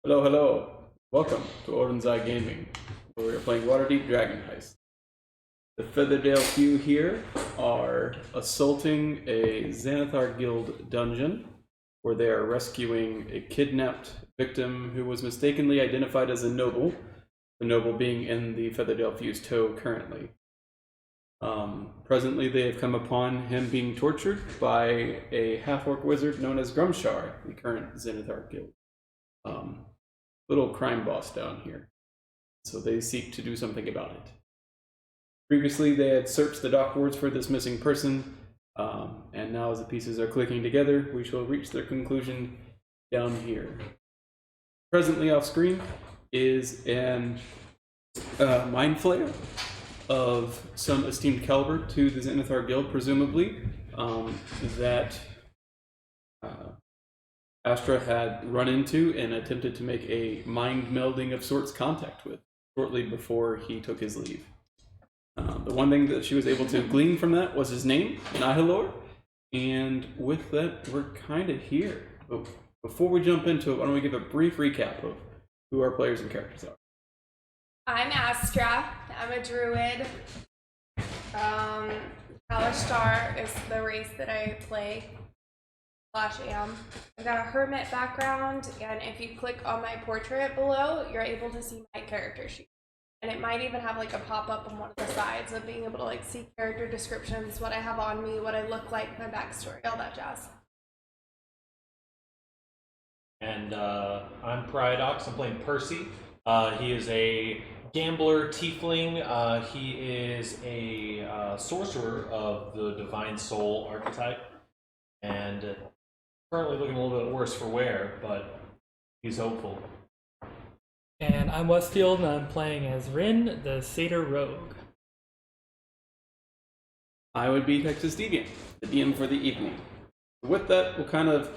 Hello, hello. Welcome to Odin's Eye Gaming, where we are playing Waterdeep Dragon Heist. The Featherdale few here are assaulting a Xanathar Guild dungeon, where they are rescuing a kidnapped victim who was mistakenly identified as a noble, the noble being in the Featherdale few's tow currently. Presently, they have come upon him being tortured by a half-orc wizard known as Grumshar, the current Xanathar Guild. Little crime boss down here. So they seek to do something about it. Previously, they had searched the dock wards for this missing person, and now as the pieces are clicking together, we shall reach their conclusion down here. Presently off screen is an mind flayer of some esteemed caliber to the Xanathar Guild, presumably, that Astra had run into and attempted to make a mind melding of sorts contact with shortly before he took his leave. The one thing that she was able to glean from that was his name, Nihilor, and with that, we're kind of here. But before we jump into it, why don't we give a brief recap of who our players and characters are. I'm Astra. I'm a druid. Kalashtar is the race that I play. /am. I've got a hermit background, and if you click on my portrait below, you're able to see my character sheet. And it might even have like a pop-up on one of the sides of being able to like see character descriptions, what I have on me, what I look like, my backstory, all that jazz. And I'm Paradox. I'm playing Percy. He is a gambler tiefling. He is a sorcerer of the Divine Soul archetype. And currently looking a little bit worse for wear, but he's hopeful. And I'm Westfield, and I'm playing as Rin, the Satyr Rogue. I would be Texas Deviant, the DM for the evening. With that, we'll kind of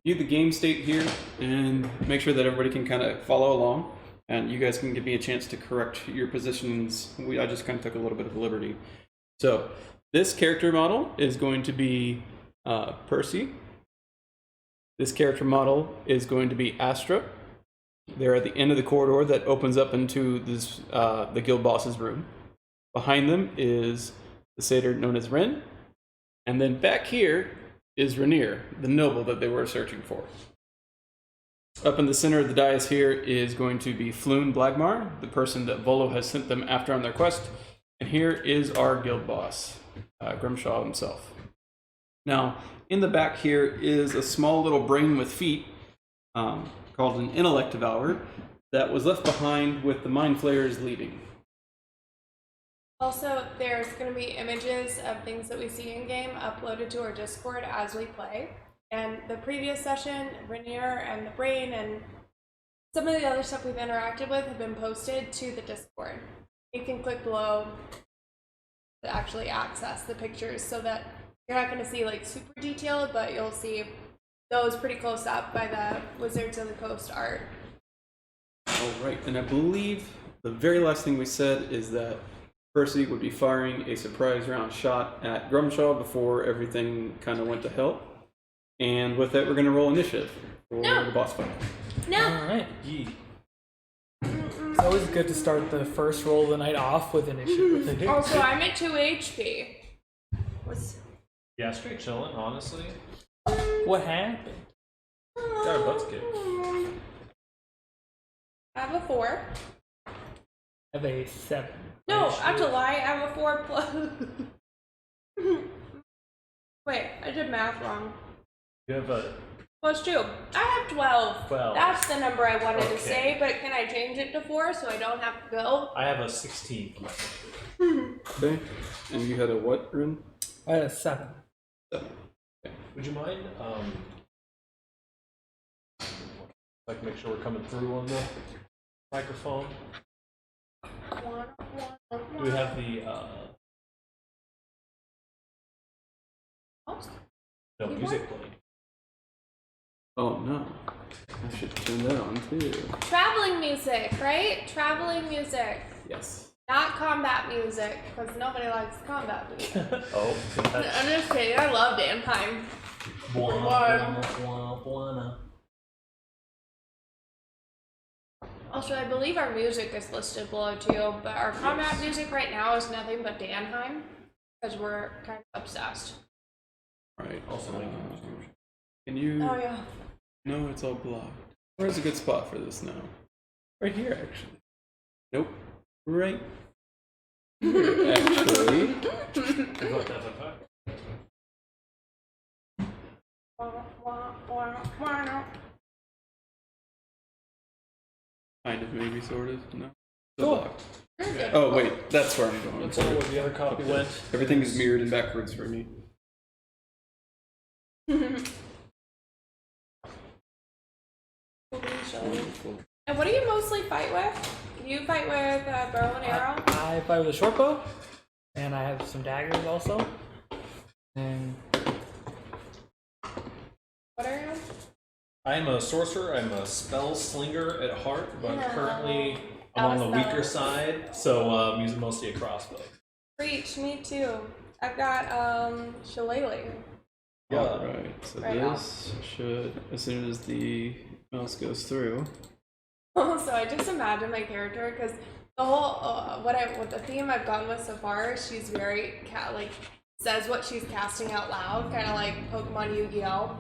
view the game state here and make sure that everybody can kind of follow along. And you guys can give me a chance to correct your positions. I just kind of took a little bit of liberty. So this character model is going to be Percy. This character model is going to be Astra. They're at the end of the corridor that opens up into this the guild boss's room. Behind them is the satyr known as Ren. And then back here is Rainier, the noble that they were searching for. Up in the center of the dais here is going to be Floon Blagmar, the person that Volo has sent them after on their quest. And here is our guild boss, Grimshaw himself. Now, in the back here is a small little brain with feet called an intellect devourer that was left behind with the mind flayers leaving. Also, there's going to be images of things that we see in game uploaded to our Discord as we play. And the previous session, Rainier and the brain and some of the other stuff we've interacted with have been posted to the Discord. You can click below to actually access the pictures so that you're not going to see like super detailed, but you'll see those pretty close up by the Wizards of the Coast art. All right, and I believe the very last thing we said is that Percy would be firing a surprise round shot at Grumshaw before everything kind of went to hell. And with that, we're going to roll initiative for the boss fight. No. All right. It's always good to start the first roll of the night off with initiative. Also, I'm at 2 HP. Yeah, straight chilling, honestly. What happened? Got our butts kicked. I have a 4. I have a 7. No, I have to lie. I have a 4 plus. Wait, I did math wrong. You have a Plus 2. I have 12. 12. That's the number I wanted to Okay. say, but can I change it to 4 so I don't have to go? I have a 16. Okay. And you had a what, Rin? I had a 7. 7. Would you mind? Like make sure we're coming through on the microphone. Do we have the no music playing? Oh no. I should turn that on too. Traveling music, right? Traveling music. Yes. Not combat music, because nobody likes combat music. Oh, I'm just kidding. I love Danheim. Also, I believe our music is listed below too, but our combat music right now is nothing but Danheim, because we're kind of obsessed. Right. Also, Can you? Oh yeah. No, it's all blocked. Where's a good spot for this now? Right here, actually. Nope. Right here, actually. Kind of, maybe, sort of. No. Still Cool. blocked. Oh wait, that's where I'm going. That's where the other copy went. Everything is mirrored and backwards for me. Wonderful. And what do you mostly fight with? You fight with bow and arrow? I fight with a short bow, and I have some daggers also. And What are you? I'm a sorcerer. I'm a spell slinger at heart, but No. currently I'm on the Not a weaker spell. side, so I'm using mostly a crossbow. Preach, me too. I've got shillelagh. Yeah. Alright, so Right this should, as soon as the mouse goes through. So I just imagine my character because the whole what the theme I've gone with so far is she's very says what she's casting out loud, kind of like Pokemon Yu-Gi-Oh.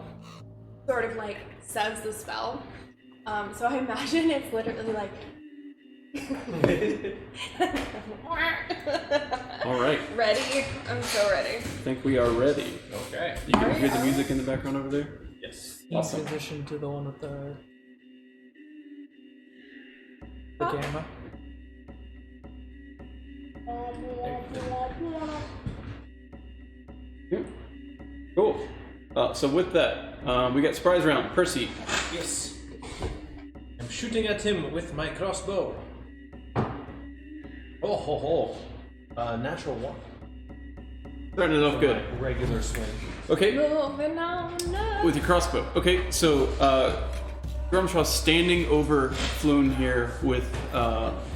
Sort of like says the spell. So I imagine it's literally like. Alright, Ready? I'm so ready. I think we are ready. Okay. You can hear the Are we? music in the background over there? Yes. in Awesome. position to the one with the Huh? camera. Yeah. Cool. So with that, we got surprise round. Percy. Yes. I'm shooting at him with my crossbow. Oh ho ho. Natural 1. Starting it off good. My regular swing. Okay, Moving on up. with your crossbow. Okay, so Grumshaw's standing over Floon here with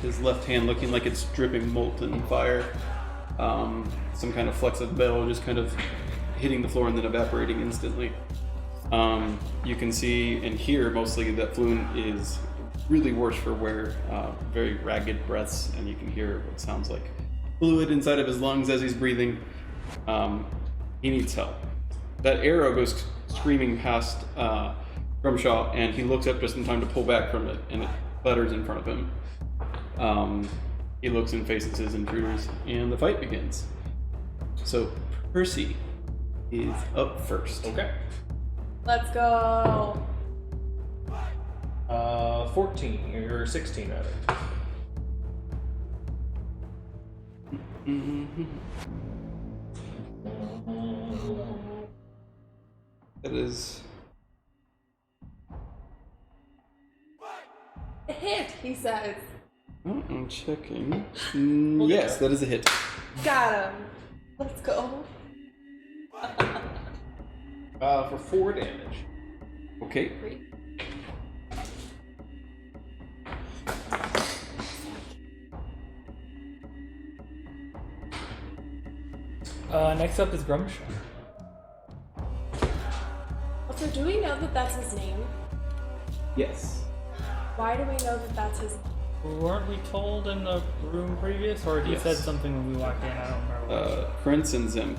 his left hand looking like it's dripping molten fire. Some kind of flecks of metal just kind of hitting the floor and then evaporating instantly. You can see and hear mostly that Floon is really worse for wear, very ragged breaths, and you can hear what sounds like fluid inside of his lungs as he's breathing. He needs help. That arrow goes screaming past Grumshaw, and he looks up just in time to pull back from it, and it butters in front of him. He looks and faces his intruders, and the fight begins. So Percy is up first. Okay. Let's go. 14 or 16 rather. That is A hit, he says. oh, I'm checking. Look at Yes, that. that is a hit. Got him. Let's go. For 4 damage. Okay. Great. Next up is Grumshaw. Also, do we know that that's his name? Yes. Why do we know that that's his name? Weren't we told in the room previous, or he Yes. said something when we walked in? I don't remember. Prince and Zemk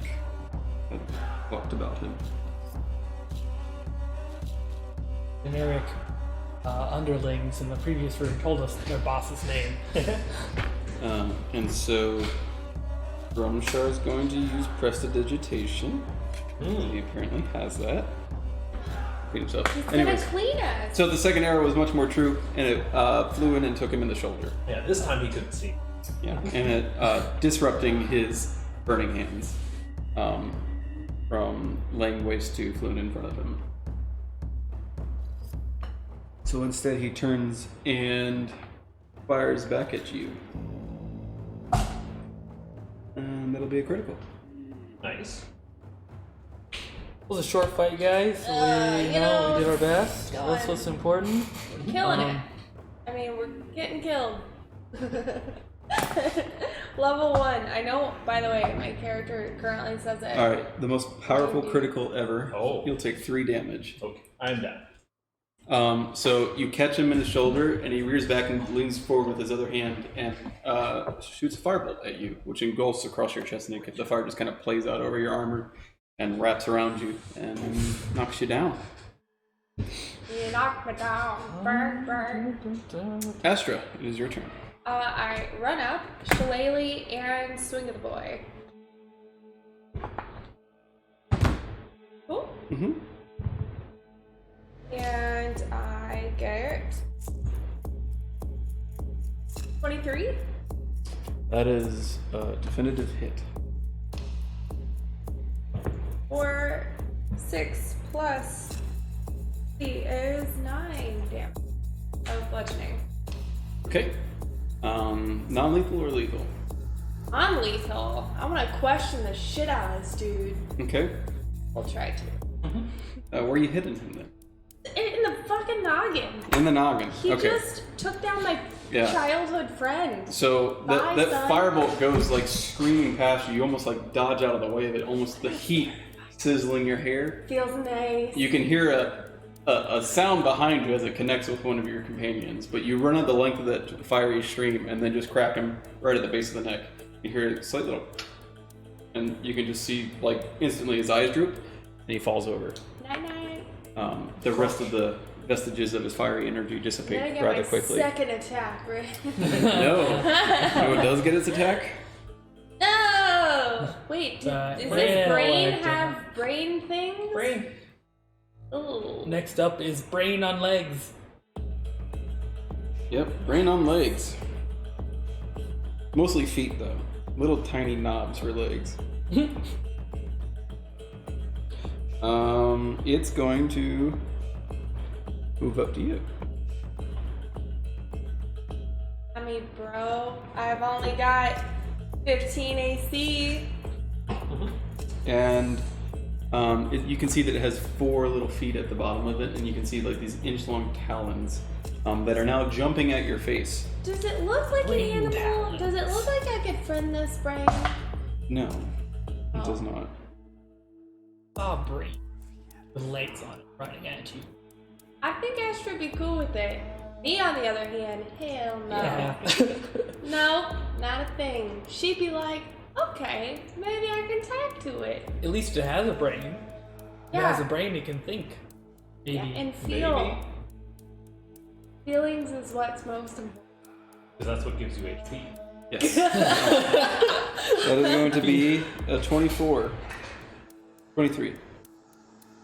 had talked about him. Generic underlings in the previous room told us their boss's name. And so Grumshar is going to use Prestidigitation. He apparently has that. Clean himself. He's Anyways, gonna clean us. so the second arrow was much more true, and it flew in and took him in the shoulder. Yeah, this time he couldn't see. Yeah, and it disrupting his burning hands from laying waste to Floon in front of him. So instead, he turns and fires back at you. And that'll be a critical. Nice. It was a short fight, guys. We did our best. That's what's important. We're killing it. I mean, we're getting killed. Level 1. I know, by the way, my character currently says it. Alright, the most powerful critical ever. Oh. You'll take 3 damage. Okay, I'm down. So you catch him in the shoulder, and he rears back and leans forward with his other hand and shoots a firebolt at you, which engulfs across your chest, and the fire just kind of plays out over your armor and wraps around you and knocks you down. You knocked me down. Burn, burn. Astra, it is your turn. I run up, shillelagh, and swing at the boy. Cool. Mm-hmm. And I get 23. That is a definitive hit. Or 6 plus C is 9 damage of bludgeoning. Okay. Non-lethal or lethal? Non-lethal. I want to question the shit out of this dude. Okay. We'll try to. Where are you hitting him then? In the fucking noggin. In the noggin. He Okay. just took down my childhood friend. So Bye, that son. firebolt goes like screaming past you. You almost like dodge out of the way of it. Almost the heat sizzling your hair. Feels nice. You can hear a sound behind you as it connects with one of your companions, but you run out the length of that fiery stream and then just crack him right at the base of the neck. You hear a slight little, and you can just see like instantly his eyes droop, and he falls over. Night night. The rest of the vestiges of his fiery energy Then I dissipate get rather my quickly. second attack, right? No. No, it does get its attack. No! Wait, does this brain have brain things? Brain. Ooh. Next up is brain on legs. Yep, brain on legs. Mostly feet though. Little tiny knobs for legs. It's going to move up to you. I mean, bro, I've only got 15 AC. And you can see that it has 4 little feet at the bottom of it, and you can see like these inch-long talons that are now jumping at your face. Does it look like Brain an animal? talons. Does it look like I could friend this brain? No, it does not. Ah, brain. With legs on it, running at you. I think Astra would be cool with it. Me, on the other hand, hell no. Yeah. No, not a thing. She'd be like, okay, maybe I can talk to it. At least it has a brain. It Yeah. has a brain it can think. Maybe. Yeah, and feel. Maybe. Feelings is what's most important. Because that's what gives you HP. Yes. That is going to be a 24. 23.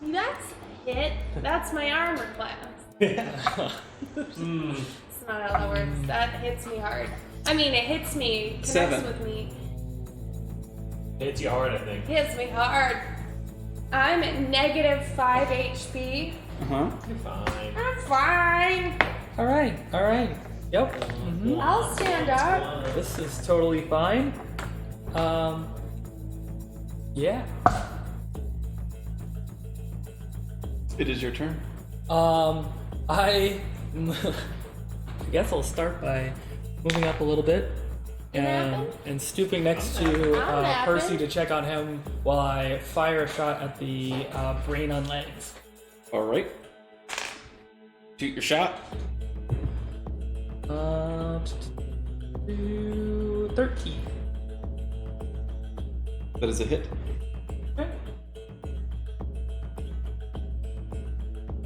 That's a hit. That's my armor class. That's not how that works. That hits me hard. I mean, it hits me, connects 7. with me. Hits you hard, I think. Hits me hard. I'm at -5 HP. Uh-huh. You're fine. I'm fine. Alright, alright. Yep. Mhm. I'll stand up. This is totally fine. Yeah. It is your turn. I guess I'll start by moving up a little bit and stooping next to I'm Percy napping. to check on him while I fire a shot at the brain on legs. All right. Shoot your shot. 13. That is a hit. Okay.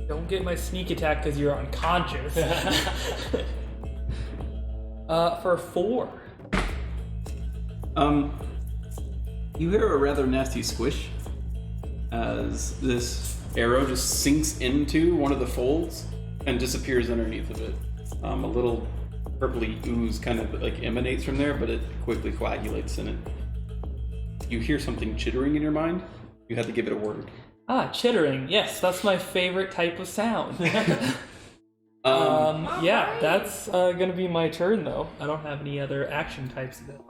Don't get my sneak attack because you're unconscious. For 4. You hear a rather nasty squish as this arrow just sinks into one of the folds and disappears underneath of it. A little purpley ooze kind of like emanates from there, but it quickly coagulates in it. You hear something chittering in your mind. You had to give it a word. Chittering. Yes, that's my favorite type of sound. Yeah, that's gonna be my turn though. I don't have any other action types of it.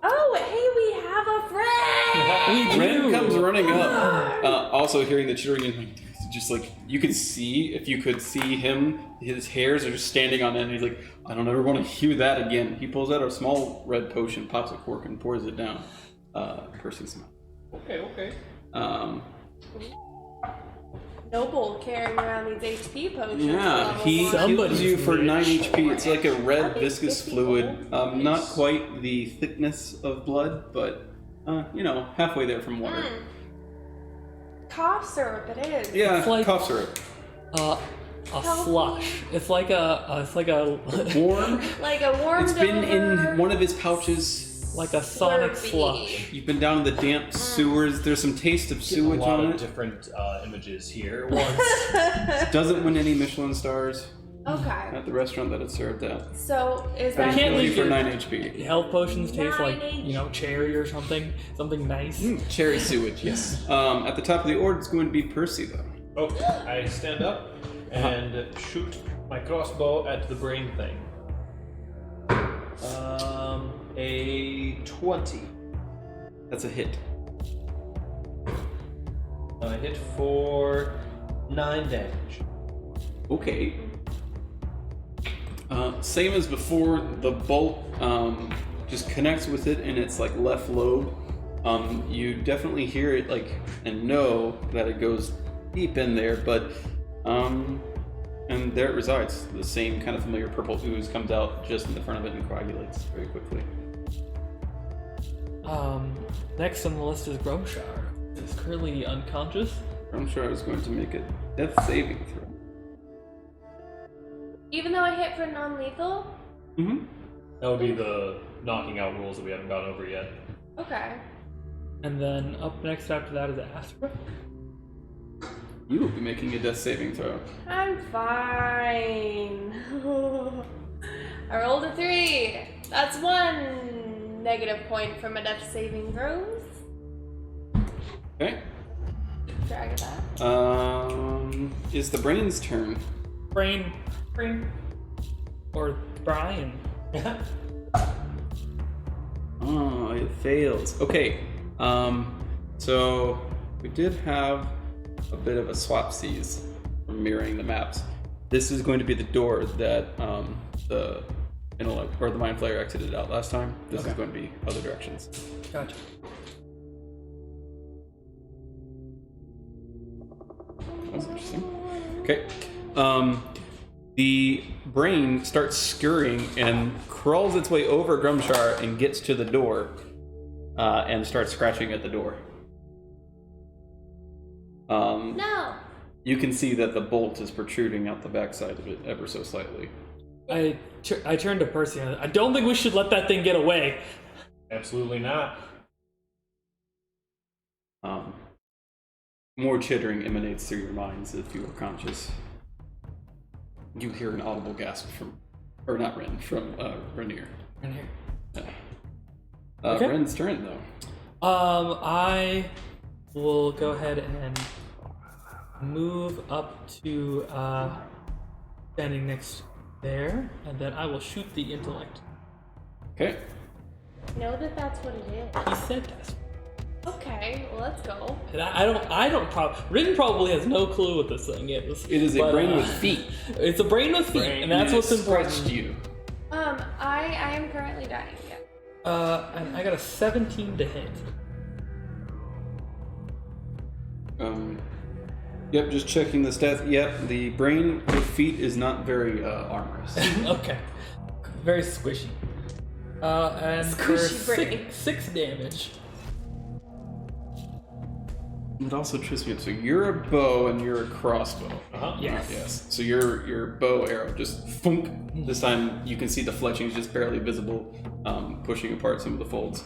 Oh, hey, we have a friend! Ren comes running up, also hearing the chittering, and like, just like you could see, if you could see him, his hairs are just standing on end. He's like, I don't ever want to hear that again. He pulls out a small red potion, pops a cork, and pours it down Percy's mouth. Okay. Noble carrying around these HP potions. Yeah, he heals you for 9 HP. It's like a red viscous fluid. Not quite the thickness of blood, but halfway there from water. Cough syrup, it is. Yeah, It's like- cough syrup. A slush. It's like a Warm. Like a warmed It's been over in one of his pouches. like a sonic Slurpee. slush. You've been down in the damp sewers. There's some taste of A sewage lot on of it. different images here at once. Doesn't win any Michelin stars Okay. at the restaurant that it's served at. So is But that he can't heals you leave for your- 9 HP. Health potions taste like, 9 cherry or something nice. Cherry sewage, yes. At the top of the order, it's going to be Percy, though. Okay, I stand up and shoot my crossbow at the brain thing. A 20. That's a hit. I hit for 9 damage. Okay. Same as before, the bolt just connects with it in its like left lobe. You definitely hear it and know that it goes deep in there, but and there it resides. The same kind of familiar purple ooze comes out just in the front of it and coagulates very quickly. Next on the list is Gromshar. It's currently unconscious. I'm sure I was going to make a death saving throw. even though I hit for non-lethal? Mm-hmm. That would be the knocking out rules that we haven't gone over yet. Okay. And then up next after that is Astra. You will be making a death saving throw. I'm fine. I rolled a 3. That's 1 negative point from a death saving throws. Okay. Drag it back. Is the brain's turn. Brain. Or Brian. Oh, it fails. Okay. So we did have a bit of a swapsies from mirroring the maps. This is going to be the door that the intellect or the mind flayer exited out last time. This is going to be other directions. Gotcha. That's interesting. Okay. The brain starts scurrying and crawls its way over Grumshar and gets to the door and starts scratching at the door. No. You can see that the bolt is protruding out the backside of it ever so slightly. I turned to Percy. I don't think we should let that thing get away. Absolutely not. More chittering emanates through your minds if you are conscious. You hear an audible gasp from, or not Ren, from Rainier. Okay. Ren's turn though. I will go ahead and move up to standing next there, and then I will shoot the intellect. Okay. Know that that's what it is. He said that. Okay, well, let's go. And I don't Rin probably has no clue what this thing is. It is a brain with feet. It's a brain with feet, and that's what's important. Scratched you. I am currently dying. Yeah. And I got a 17 to hit. Yep, just checking the stats. Yep, the brain with feet is not very armorous. Okay. Very squishy. And for Squishy brain. 6 damage. It also trips me up. So you're a bow and you're a crossbow. Uh-huh. Yes. Yes. So your bow arrow just thunk. This time you can see the fletchings just barely visible, pushing apart some of the folds.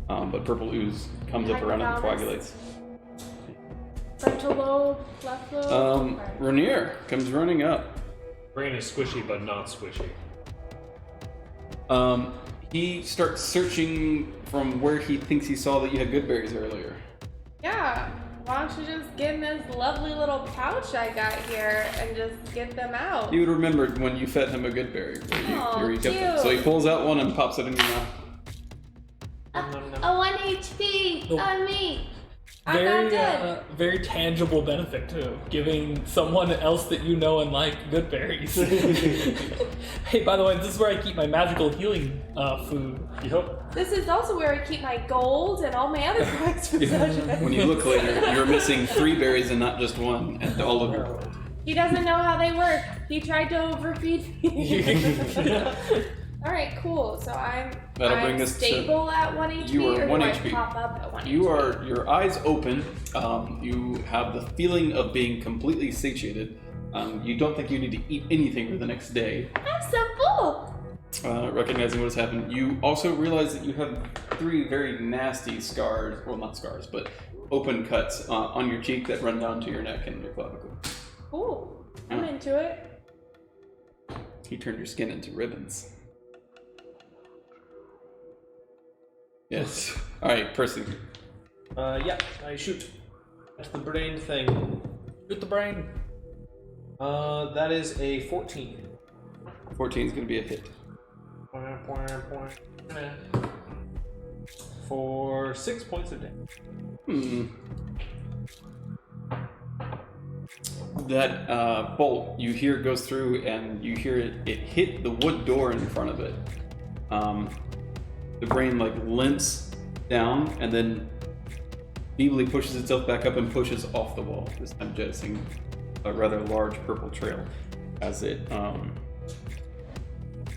But purple ooze comes up around it and coagulates. Frontal lobe, left lobe. Rainier comes running up. Brain is squishy, but not squishy. He starts searching from where he thinks he saw that you had good berries earlier. Yeah. Why don't you just get in this lovely little pouch I got here and just get them out? You would remember when you fed him a good berry where you kept them. cute. So he pulls out one and pops it in your mouth. A 1 HP on me. I'm not dead. Very tangible benefit too, giving someone else that you know and like good berries. Hey, by the way, this is where I keep my magical healing food. Yep. This is also where I keep my gold and all my other prized possessions. When you look later, you're missing 3 berries and not just 1, and all of your gold. He doesn't know how they work. He tried to overfeed me. Alright, cool. So I'm Bring us stable at 1 HP, you are or 1 do I HP. pop up at 1 You HP? are, your eyes open, you have the feeling of being completely satiated. You don't think you need to eat anything for the next day. I'm so full! Recognizing what has happened, you also realize that you have 3 very nasty scars, well not scars, but open cuts on your cheek that run down to your neck and your clavicle. Cool. I'm into it. He turned your skin into ribbons. Yes. Alright, Percy. Yeah, I shoot. That's the brain thing. Shoot the brain. That is a 14. 14 is going to be a hit. For 6 points of damage. That bolt you hear goes through, and you hear it hit the wood door in front of it. The brain like limps down and then feebly pushes itself back up and pushes off the wall, this time jettisoning a rather large purple trail as it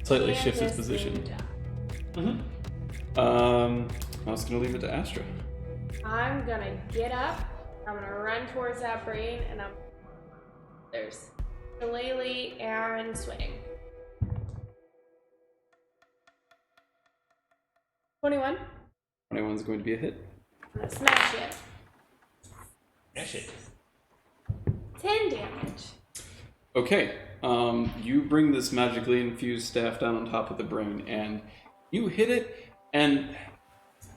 slightly shifts its position. I was gonna leave it to Astra. I'm gonna get up. I'm gonna run towards that brain, and there's Shillelagh and Swing. 21. 21 is going to be a hit. I'm gonna smash it. Smash it. 10 damage. Okay, you bring this magically infused staff down on top of the brain, and you hit it, and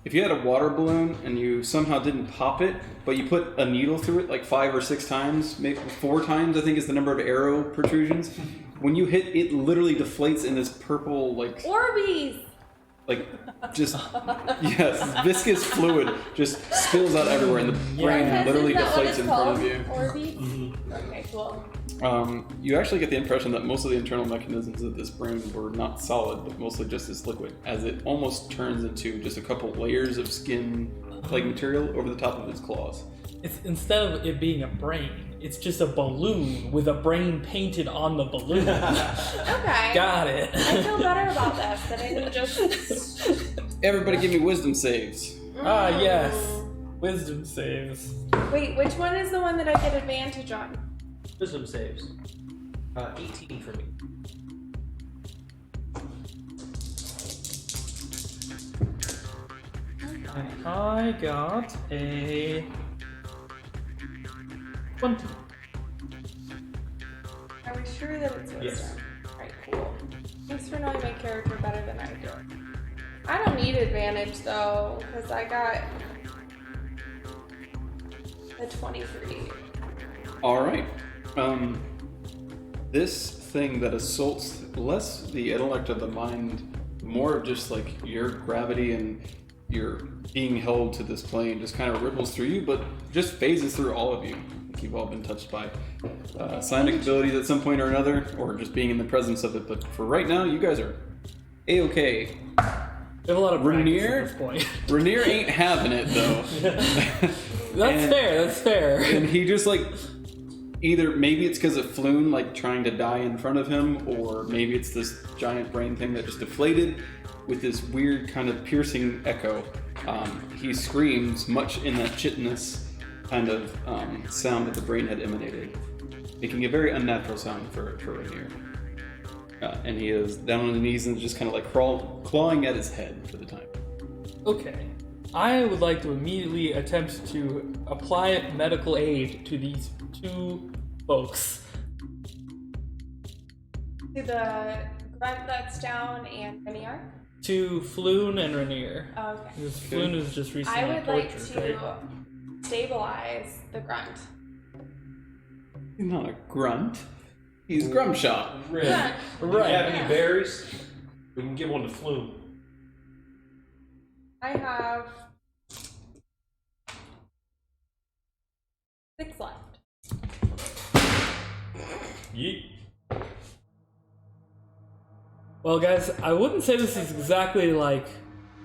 if you had a water balloon and you somehow didn't pop it, but you put a needle through it like 5 or 6 times, maybe 4 times, I think is the number of arrow protrusions, when you hit, it literally deflates in this purple, like... Orbeez! Like, just, yes, viscous fluid just spills out everywhere, and the brain literally deflates in front of you. Orbeez? Okay, cool. You actually get the impression that most of the internal mechanisms of this brain were not solid, but mostly just this liquid, as it almost turns into just a couple layers of skin-like material over the top of its claws. It's, instead of it being a brain, it's just a balloon with a brain painted on the balloon. Okay. Got it. I feel better about this, that I didn't just... Everybody give me wisdom saves. Ah, yes. Wisdom saves. Wait, which one is the one that I get advantage on? Wisdom saves. 18 for me. I got a 20. Are we sure that it's wisdom? Yes. Alright, cool. Thanks for knowing my character better than I do. I don't need advantage though, because I got a 23. Alright. This thing that assaults less the intellect of the mind, more of just like your gravity and your being held to this plane just kind of ripples through you, but just phases through all of you. You've all been touched by psionic abilities at some point or another, or just being in the presence of it, but for right now, you guys are A-okay. We have a lot of practice at this point. Rainier ain't having it, though. That's fair. And he just like, either maybe it's because of Floon like trying to die in front of him, or maybe it's this giant brain thing that just deflated with this weird kind of piercing echo. He screams much in that chitinous kind of sound that the brain had emanated, making a very unnatural sound for Rainier. And he is down on his knees and just kind of like clawing at his head for the time. Okay. I would like to immediately attempt to apply medical aid to these 2 folks. To the Grunt that's down and Rainier? To Floon and Rainier. Oh, okay. Because Floon was just recently I would like tortured, to right? stabilize the Grunt. He's not a grunt. He's Grumshot. Red. Yeah. Do you have Yeah. any berries? We can give one to Flume. I have 6 left. Yeet. Well, guys, I wouldn't say this is exactly like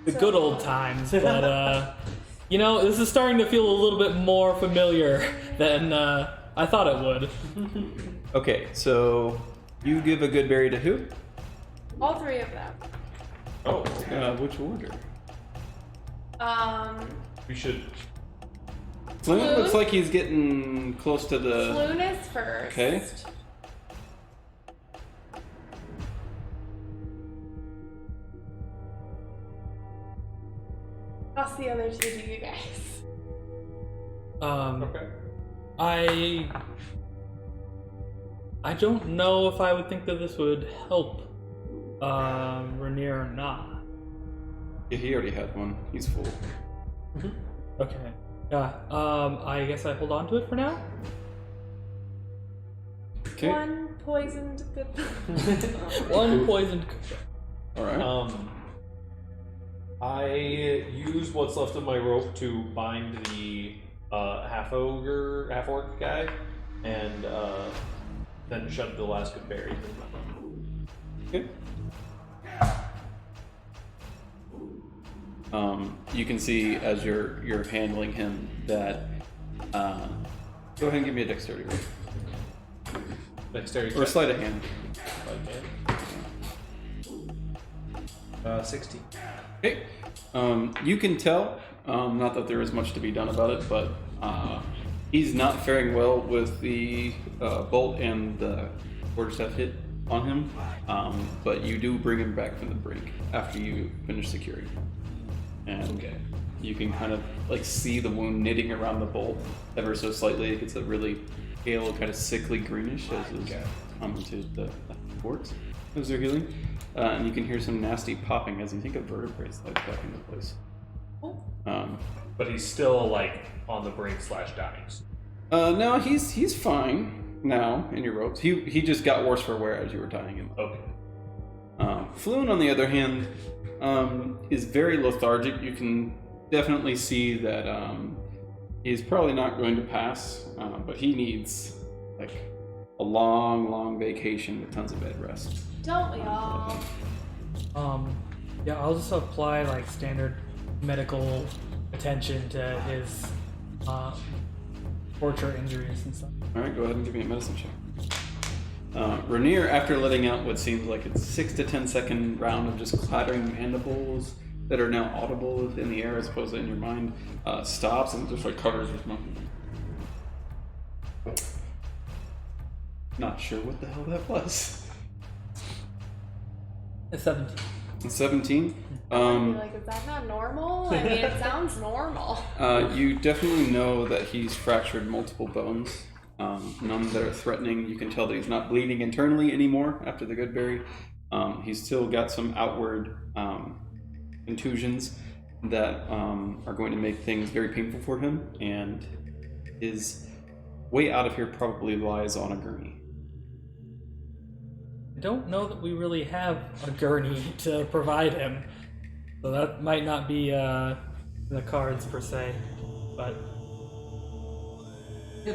the good old times, but you know, this is starting to feel a little bit more familiar than I thought it would. Okay, so you give a good berry to who? All 3 of them. Oh, Which order? we should. Floon Floon? looks like he's getting close to the. Floon is first. Okay. Toss the other 2 to you guys. Okay. I don't know if I would think that this would help Rainier or not. Yeah, he already had one. He's full. Okay. Yeah. I guess I hold on to it for now. Okay. 1 poisoned good. One poisoned. All right. I use what's left of my rope to bind the half orc guy, and then shove the last good berry. Okay. You can see as you're handling him that. Go ahead and give me a dexterity roll. Dexterity Or check. sleight of hand. Okay. 16. Okay. You can tell, not that there is much to be done about it, but he's not faring well with the bolt and the quarterstaff hit on him. But you do bring him back from the brink after you finish securing. And you can kind of like see the wound knitting around the bolt ever so slightly. It gets a really pale, kind of sickly greenish as is common to the quartz as they're healing. And you can hear some nasty popping as you think a vertebrae slides back into place. But he's still like on the brink / dying. No, he's fine now in your ropes. He just got worse for wear as you were tying him up. Okay. Floon, on the other hand, is very lethargic. You can definitely see that he's probably not going to pass, but he needs like a long vacation with tons of bed rest. Don't we all? Yeah, I'll just apply like standard medical attention to his torture injuries and stuff. All right, go ahead and give me a medicine check. Rainier, after letting out what seems like it's 6 to 10 second round of just clattering mandibles that are now audible in the air as opposed to in your mind, stops and just like covers his mouth. Not sure what the hell that was. A 17. 17. Like, is that not normal? I mean, it sounds normal. You definitely know that he's fractured multiple bones. None that are threatening. You can tell that he's not bleeding internally anymore after the good berry. He's still got some outward contusions that are going to make things very painful for him, and his way out of here probably lies on a gurney. I don't know that we really have a gurney to provide him, so that might not be in the cards per se, but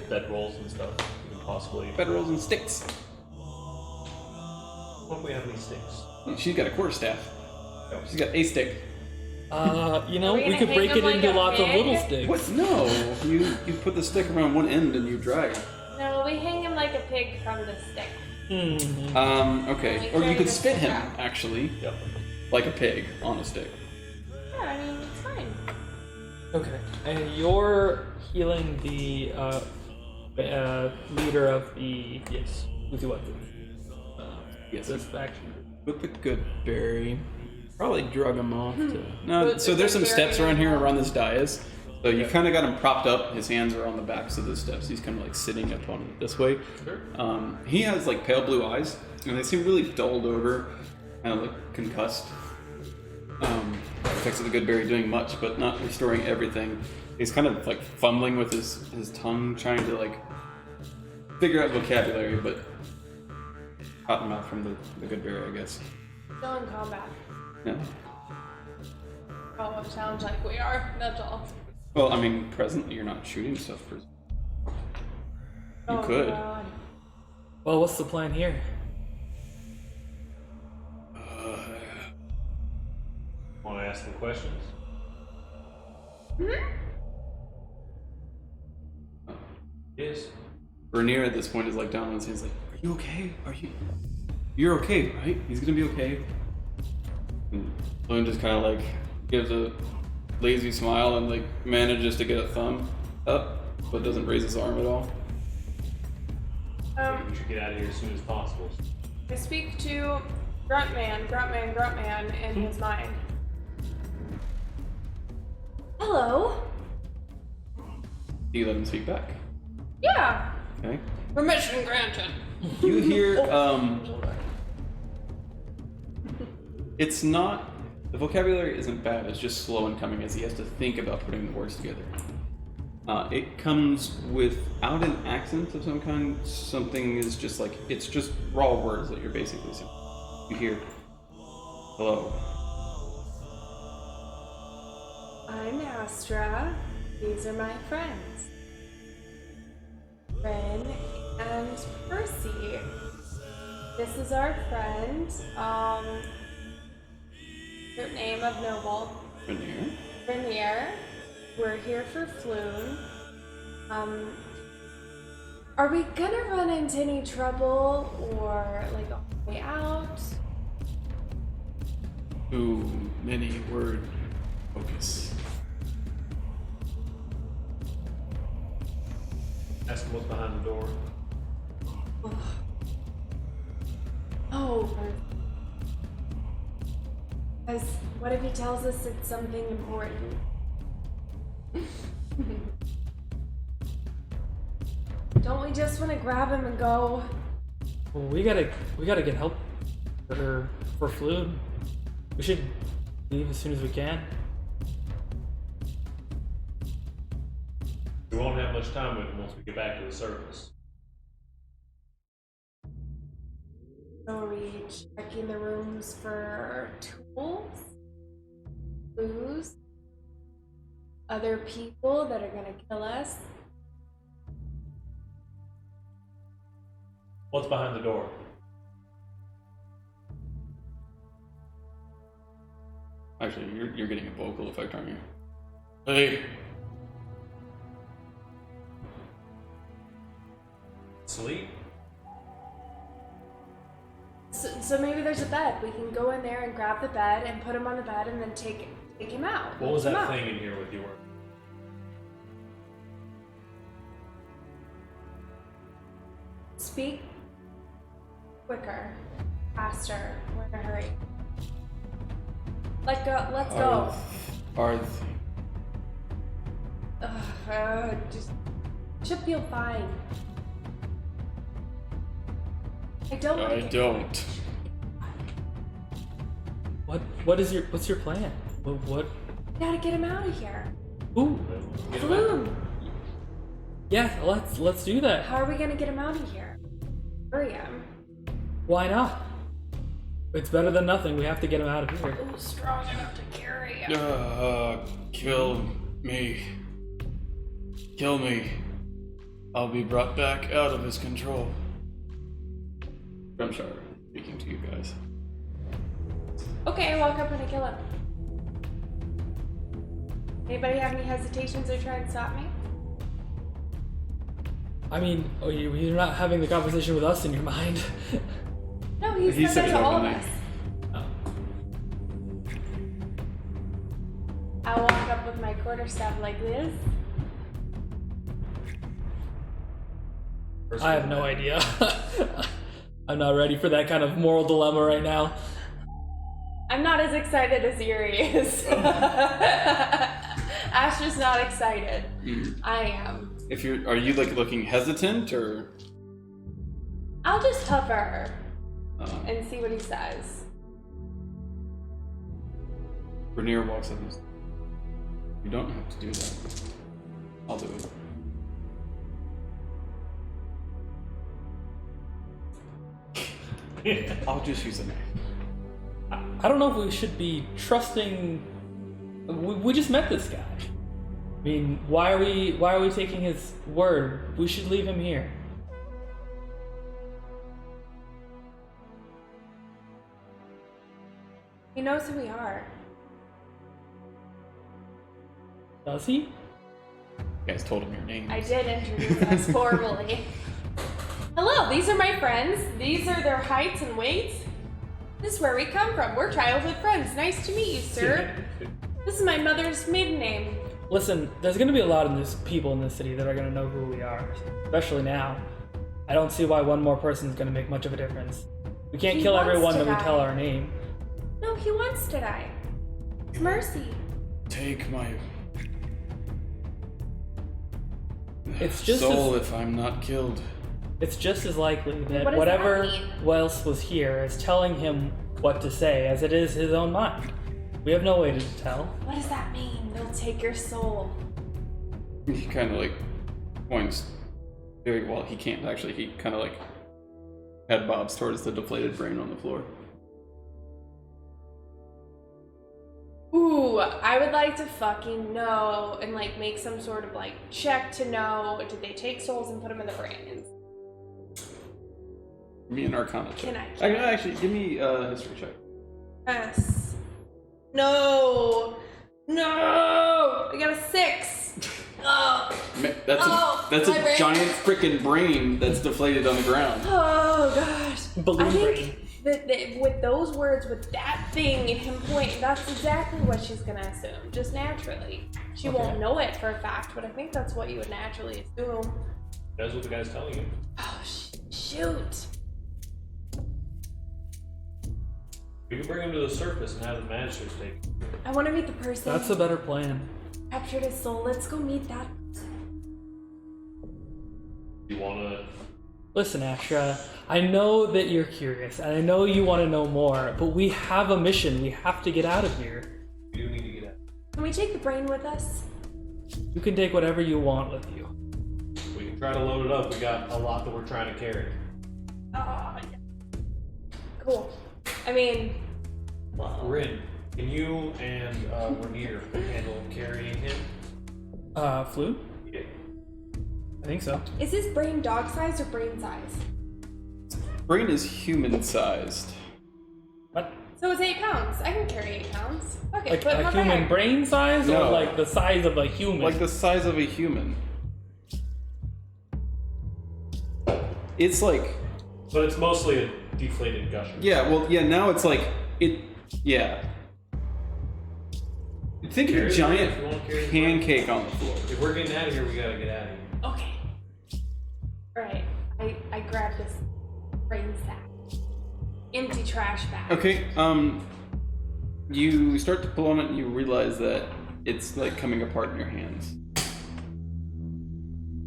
Bed rolls and stuff. You can possibly. Bedrolls and sticks. What if we have any sticks? She's got a quarterstaff. She's got a stick. you know, Are we we gonna could hang break him it like into a lots of pig? little sticks. What? No. You put the stick around one end and you drag it. No, we hang him like a pig from the stick. Okay. Or you could spit him, actually. Yep. Like a pig on a stick. Yeah, I mean, it's fine. Okay, and you're healing the leader of the with what? Yes. This faction. With the good berry. Probably drug him off to... No, With so the there's some good steps berry around here involved. around this dais. So you kind of got him propped up. His hands are on the backs of the steps. He's kind of like sitting up on it this way. Sure. He has like pale blue eyes, and they seem really dulled over. kind of like concussed. Effects of the good berry doing much, but not restoring everything. He's kind of like fumbling with his tongue, trying to like figure out vocabulary, but cotton mouth from the good berry, I guess. Still in combat. Yeah. Oh, it sounds like we are. That's all. Well, I mean, presently you're not shooting stuff. You could. God. Well, what's the plan here? Want to ask some questions? Yes. Rainier at this point is like down on his hands, like, "Are you okay? You're okay, right? He's gonna be okay." And Loon just kind of like gives a lazy smile and like manages to get a thumb up, but doesn't raise his arm at all. We should get out of here as soon as possible. I speak to Gruntman in his mind. Hello. Do you let him speak back? Yeah. Okay. Permission granted. You hear, it's not, the vocabulary isn't bad, it's just slow in coming as he has to think about putting the words together. It comes without an accent of some kind. Something is just like, it's just raw words that you're basically saying. You hear, hello. I'm Astra. These are my friends. Ren and Percy. This is our friend. Your name of noble. Rainier. Rainier. We're here for Floon. Are we gonna run into any trouble or like on the way out? Too many word focus. Ask him what's behind the door. Oh. Because what if he tells us it's something important? Don't we just want to grab him and go? Well, we gotta get help for Flood. We should leave as soon as we can. We won't have much time with him once we get back to the surface. So are we checking the rooms for tools? Booze? Other people that are gonna kill us? What's behind the door? Actually, you're getting a vocal effect, aren't you? Hey. Sleep? So maybe there's a bed. We can go in there and grab the bed and put him on the bed and then take him out. What was Lift him that out. thing in here with you? Speak quicker, faster. We're in a hurry. Let's go. Arth. Just should feel fine. I don't like it. What's your plan? What? We gotta get him out of here. Ooh. Floon. Yeah, let's do that. How are we gonna get him out of here? Hurry him. Why not? It's better than nothing. We have to get him out of here. Who's strong enough to carry him? Kill me. Kill me. I'll be brought back out of his control. Drumshar speaking to you guys. Okay, walk up and I kill him. Anybody have any hesitations or try to stop me? I mean, you're not having the conversation with us in your mind. No, he He said said that it to all of openly. us. Oh. I walk up with my quarterstaff like this. I have no idea. I'm not ready for that kind of moral dilemma right now. I'm not as excited as Yuri is. Astra's not excited. I am. Are you like looking hesitant or? I'll just hover and see what he says. Rainier walks up and says, "You don't have to do that. I'll do it. I'll just use a knife." I don't know if we should be trusting. We just met this guy. I mean, why are we taking his word? We should leave him here. He knows who we are. Does he? You guys told him your name. I did introduce us formally. Hello, these are my friends. These are their heights and weights. This is where we come from. We're childhood friends. Nice to meet you, sir. This is my mother's maiden name. Listen, there's gonna be a lot of these people in this city that are gonna know who we are, especially now. I don't see why one more person is gonna make much of a difference. We can't He kill wants everyone to that we die. tell our name. No, he wants to die. It's mercy. Take my It's just soul as, if I'm not killed. it's just as likely that What does whatever that mean? else was here is telling him what to say as it is his own mind. We have no way to tell. What does that mean? They'll take your soul. He kind of like points very well. He can't actually. He kind of like head bobs towards the deflated brain on the floor. Ooh, I would like to fucking know and like make some sort of like check to know, did they take souls and put them in the brains? Give me an Arcana check. Can I? Actually, give me a history check. Yes. No. No. I got a 6. Oh. That's Oh, that's my a brain. giant freaking brain that's deflated on the ground. Oh gosh. Balloon I brain. think that with those words, with that thing and him pointing, that's exactly what she's gonna assume, just naturally. She Okay. won't know it for a fact, but I think that's what you would naturally assume. That's what the guy's telling you. Oh shoot. We can bring him to the surface and have the magistrates take him. I want to meet the person. That's a better plan. captured his soul. Let's go meet that person. You wanna? Listen, Astra, I know that you're curious, and I know you want to know more, but we have a mission. We have to get out of here. We do need to get out. Can we take the brain with us? You can take whatever you want with you. We can try to load it up. We got a lot that we're trying to carry. Oh, yeah. Cool. I mean, Rin, can you and Rainier handle carrying him? Flu? Yeah. I think so. is his brain dog size or brain size? Brain is human-sized. What? So it's 8 pounds. I can carry 8 pounds. Okay, Like put it in a my human bag. brain size, No. or like the size of a human? Like the size of a human. It's like, But it's mostly a deflated gusher. yeah, well, yeah, now it's like, yeah. Think of a Carry it if giant you want to carry it. pancake on the floor. If we're getting out of here, we gotta get out of here. Okay. Alright. I grabbed this brain sack. Empty trash bag. Okay, you start to pull on it and you realize that it's like coming apart in your hands.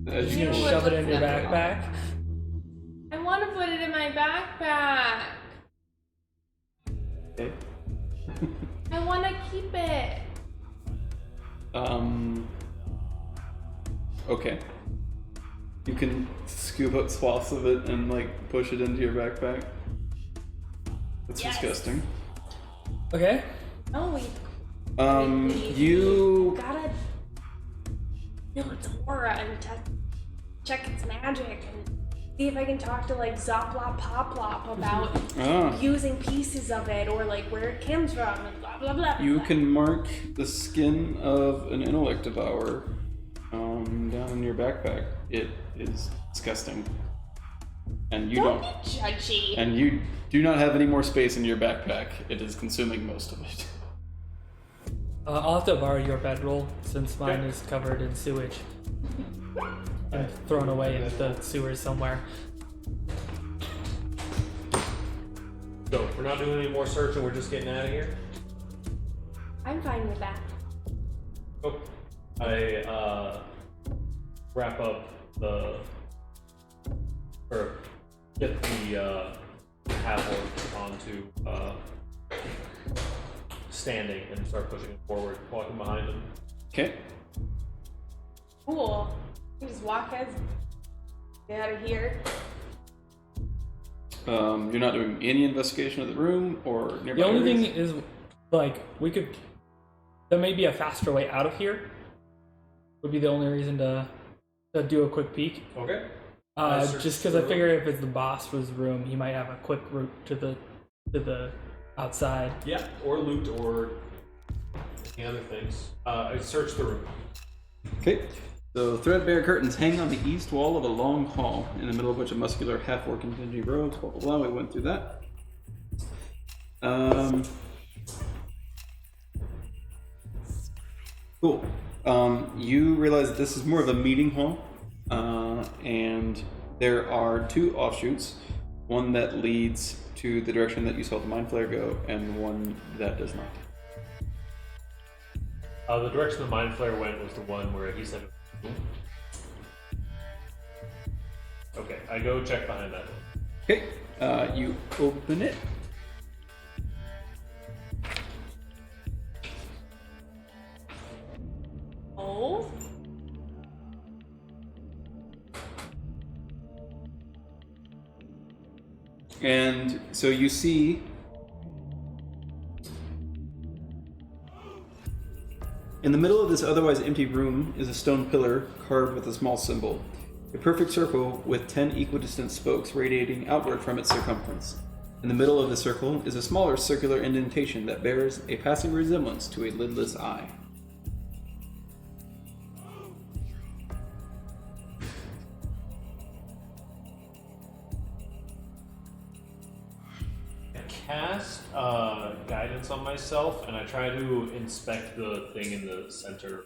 As You you know pull what Shove it looks in your like- backpack? I want to put it in my backpack. Okay. I want to keep it. Okay. You can scoop up swaths of it and like push it into your backpack. That's Yes. disgusting. Okay. No, we You gotta feel its aura and check its magic and see if I can talk to like Zoplop Poplop about using pieces of it or like where it comes from and blah blah blah. You blah. can mark the skin of an intellect devourer down in your backpack. It is disgusting. And you Don't don't be judgy. and you do not have any more space in your backpack. It is consuming most of it. I'll have to borrow your bedroll since mine is covered in sewage and thrown away in the sewers somewhere. So, we're not doing any more searching, we're just getting out of here? I'm fine with that. Oh. I wrap up or get the half-orc onto standing and start pushing him forward, walking behind him. Okay. Cool. You just walk us. Get out of here. You're not doing any investigation of the room or nearby The only areas? thing is, like, there may be a faster way out of here. Would be the only reason to do a quick peek. Okay. Just because I figure if it's the boss's room, he might have a quick route to the outside. Yeah, or loot or any other things. I searched the room. Okay. So threadbare curtains hang on the east wall of a long hall, in the middle of which a muscular half-orc in dingy robes, blah blah blah. We went through that. Cool. You realize that this is more of a meeting hall, and there are two offshoots. One that leads to the direction that you saw the mind flare go, and one that does not. The direction the mind flare went was the one where he said. Okay, I go check behind that. Okay. You open it. Oh. And so you see in the middle of this otherwise empty room is a stone pillar carved with a small symbol, a perfect circle with 10 equidistant spokes radiating outward from its circumference. In the middle of the circle is a smaller circular indentation that bears a passing resemblance to a lidless eye. Cast guidance on myself, and I try to inspect the thing in the center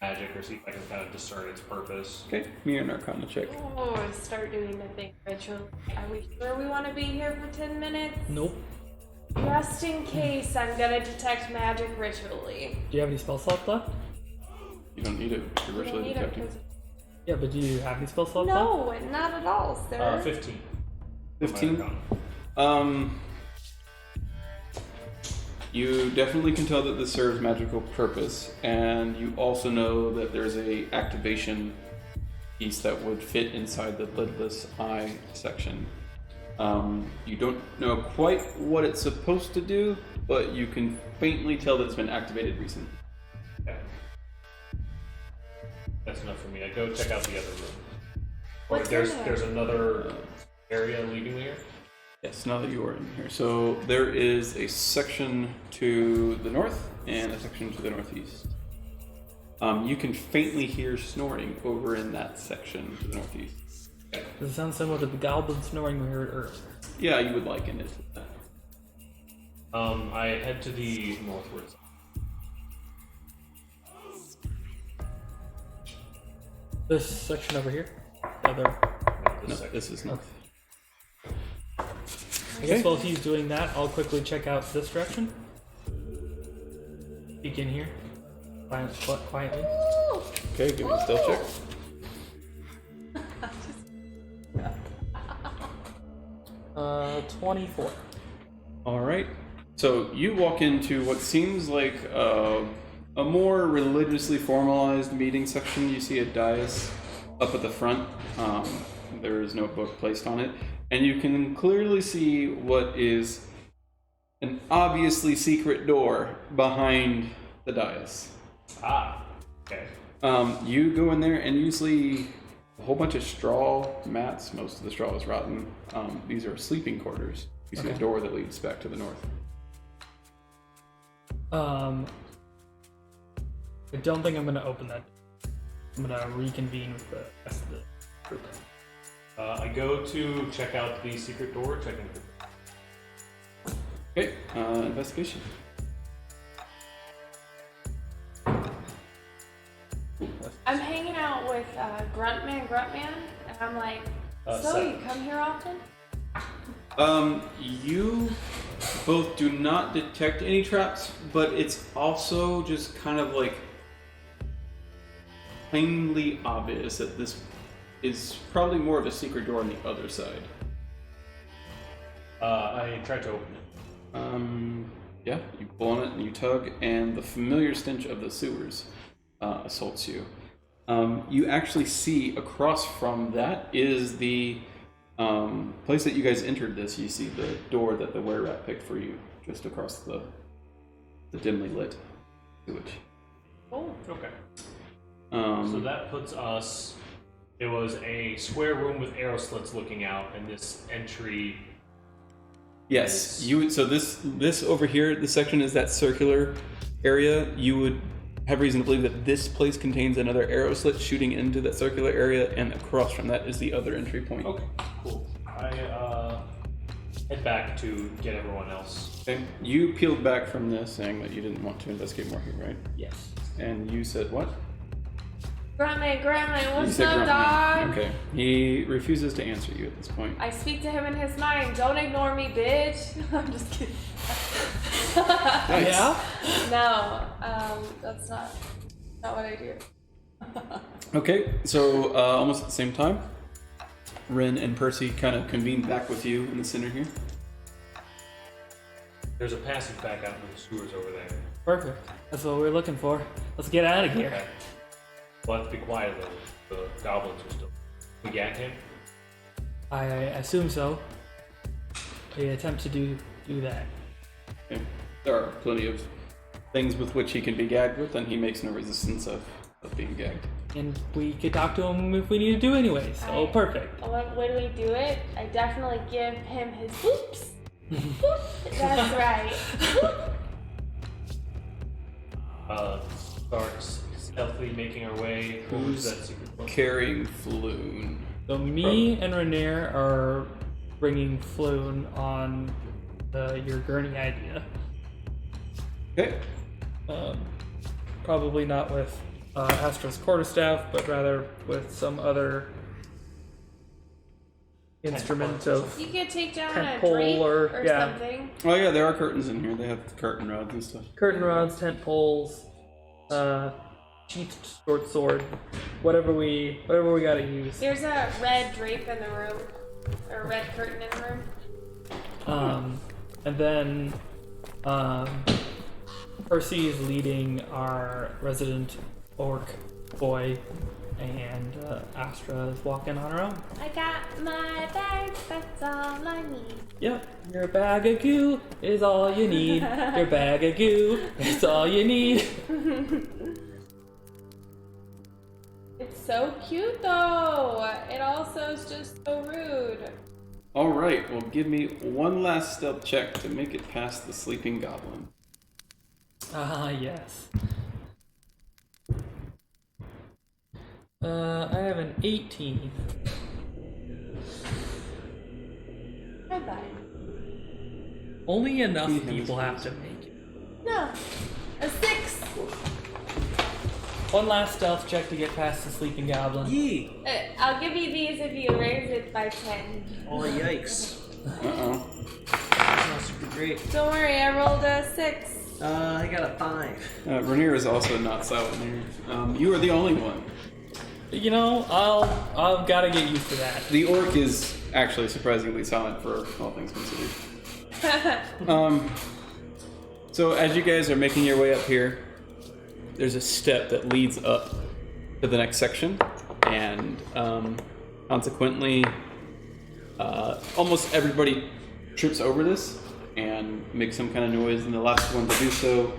magic, or see if I can kind of discern its purpose. Okay, me and Arcana check. Oh, start doing the thing ritual. Are we sure we want to be here for 10 minutes? Nope. Just in case, I'm gonna detect magic ritually. Do you have any spell slots left? You don't need it. You're I don't ritually need it detecting. 'cause- Yeah, but do you have any spell slots left? No, not at all, sir. 15. 15. You definitely can tell that this serves magical purpose, and you also know that there's a activation piece that would fit inside the lidless eye section. You don't know quite what it's supposed to do, but you can faintly tell that it's been activated recently. Okay. That's enough for me. I go check out the other room. What's there's in there? there's another area leading here. Yes, now that you are in here. So there is a section to the north and a section to the northeast. You can faintly hear snoring over in that section to the northeast. Does it sound similar to the goblin snoring we heard earlier? Yeah, you would liken it to that. I head to the northward side. This section over here? The other. No, this is north. I guess while he's doing that, I'll quickly check out this direction. Peek in here. Quietly. Okay, give me a stealth check. 24. All right. So you walk into what seems like a more religiously formalized meeting section. You see a dais up at the front. There is no book placed on it, and you can clearly see what is an obviously secret door behind the dais. Ah, okay. You go in there and you see a whole bunch of straw mats. Most of the straw is rotten. These are sleeping quarters. You see a door that leads back to the north. I don't think I'm going to open that. I'm going to reconvene with the rest of the group. I go to check out the secret door, checking. Okay, investigation. I'm hanging out with Gruntman, and I'm like, so 7. you come here often? You both do not detect any traps, but it's also just kind of like plainly obvious that this is probably more of a secret door on the other side. I tried to open it. Yeah, you pull on it and you tug, and the familiar stench of the sewers assaults you. You actually see across from that is the place that you guys entered this. You see the door that the were-rat picked for you just across the dimly lit sewage. Oh. Okay. So that puts us. It was a square room with arrow slits looking out, and this entry. Yes, you would. So this over here, this section is that circular area. You would have reason to believe that this place contains another arrow slit shooting into that circular area, and across from that is the other entry point. Okay, cool. I head back to get everyone else. Okay. You peeled back from this, saying that you didn't want to investigate more here, right? Yes. And you said what? Grandma, You what's said up, grunt me. dog? Okay. He refuses to answer you at this point. I speak to him in his mind. Don't ignore me, bitch. I'm just kidding. Nice. Yeah? No, that's not what I do. Okay, so almost at the same time, Ren and Percy kind of convene back with you in the center here. There's a passage back out into the sewers over there. Perfect. That's what we're looking for. Let's get out of here. Okay. We'll have to be quiet though. The goblins are still. We gag him. I assume so. We attempt to do that. Okay. There are plenty of things with which he can be gagged with, and he makes no resistance of being gagged. And we could talk to him if we need to do anyway, so perfect. When we do it, I definitely give him his whoops. That's right. Starts stealthily making our way towards that secret book. Carrying Floon. So me and Rainier are bringing Floon on your gurney idea. Okay. Probably not with Astra's quarterstaff, but rather with some other instrument of You could take down tent a pole drape or yeah, something. Oh yeah, there are curtains in here. They have curtain rods and stuff. curtain rods, tent poles, sheathed short sword, whatever we gotta use. There's a red drape in the room, or a red curtain in the room. And then Percy is leading our resident orc boy, and Astra is walking on her own. I got my bag, that's all I need. Yep, your bag of goo is all you need. Your bag of goo is all you need. It's so cute though. It also is just so rude. All right. Well, give me one last stealth check to make it past the sleeping goblin. Ah, yes. I have an 18. Not bad. Only enough people have to make it. No, a 6. One last stealth check to get past the sleeping goblin. Yee! I'll give you these if you raise it by 10. Oh, yikes. Uh-oh. Not super great. Don't worry, I rolled a 6. I got a 5. Rainier is also not silent here. You are the only one. You know, I'll gotta get used to that. The orc is actually surprisingly silent for all things considered. So as you guys are making your way up here, there's a step that leads up to the next section, and consequently, almost everybody trips over this and makes some kind of noise, and the last one to do so,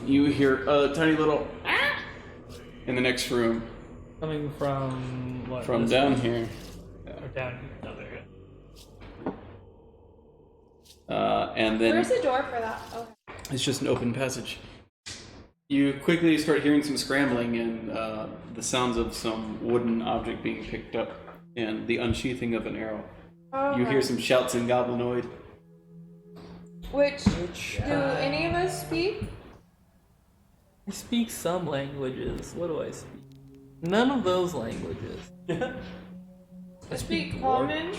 you hear a tiny little ah in the next room. Coming from what? From this down one? here. Or down here. No, there you go. And then Where's the door for that? Oh. it's just an open passage. You quickly start hearing some scrambling and the sounds of some wooden object being picked up and the unsheathing of an arrow. You hear some shouts in Goblinoid. Which do any of us speak? I speak some languages. What do I speak? None of those languages. I speak Common.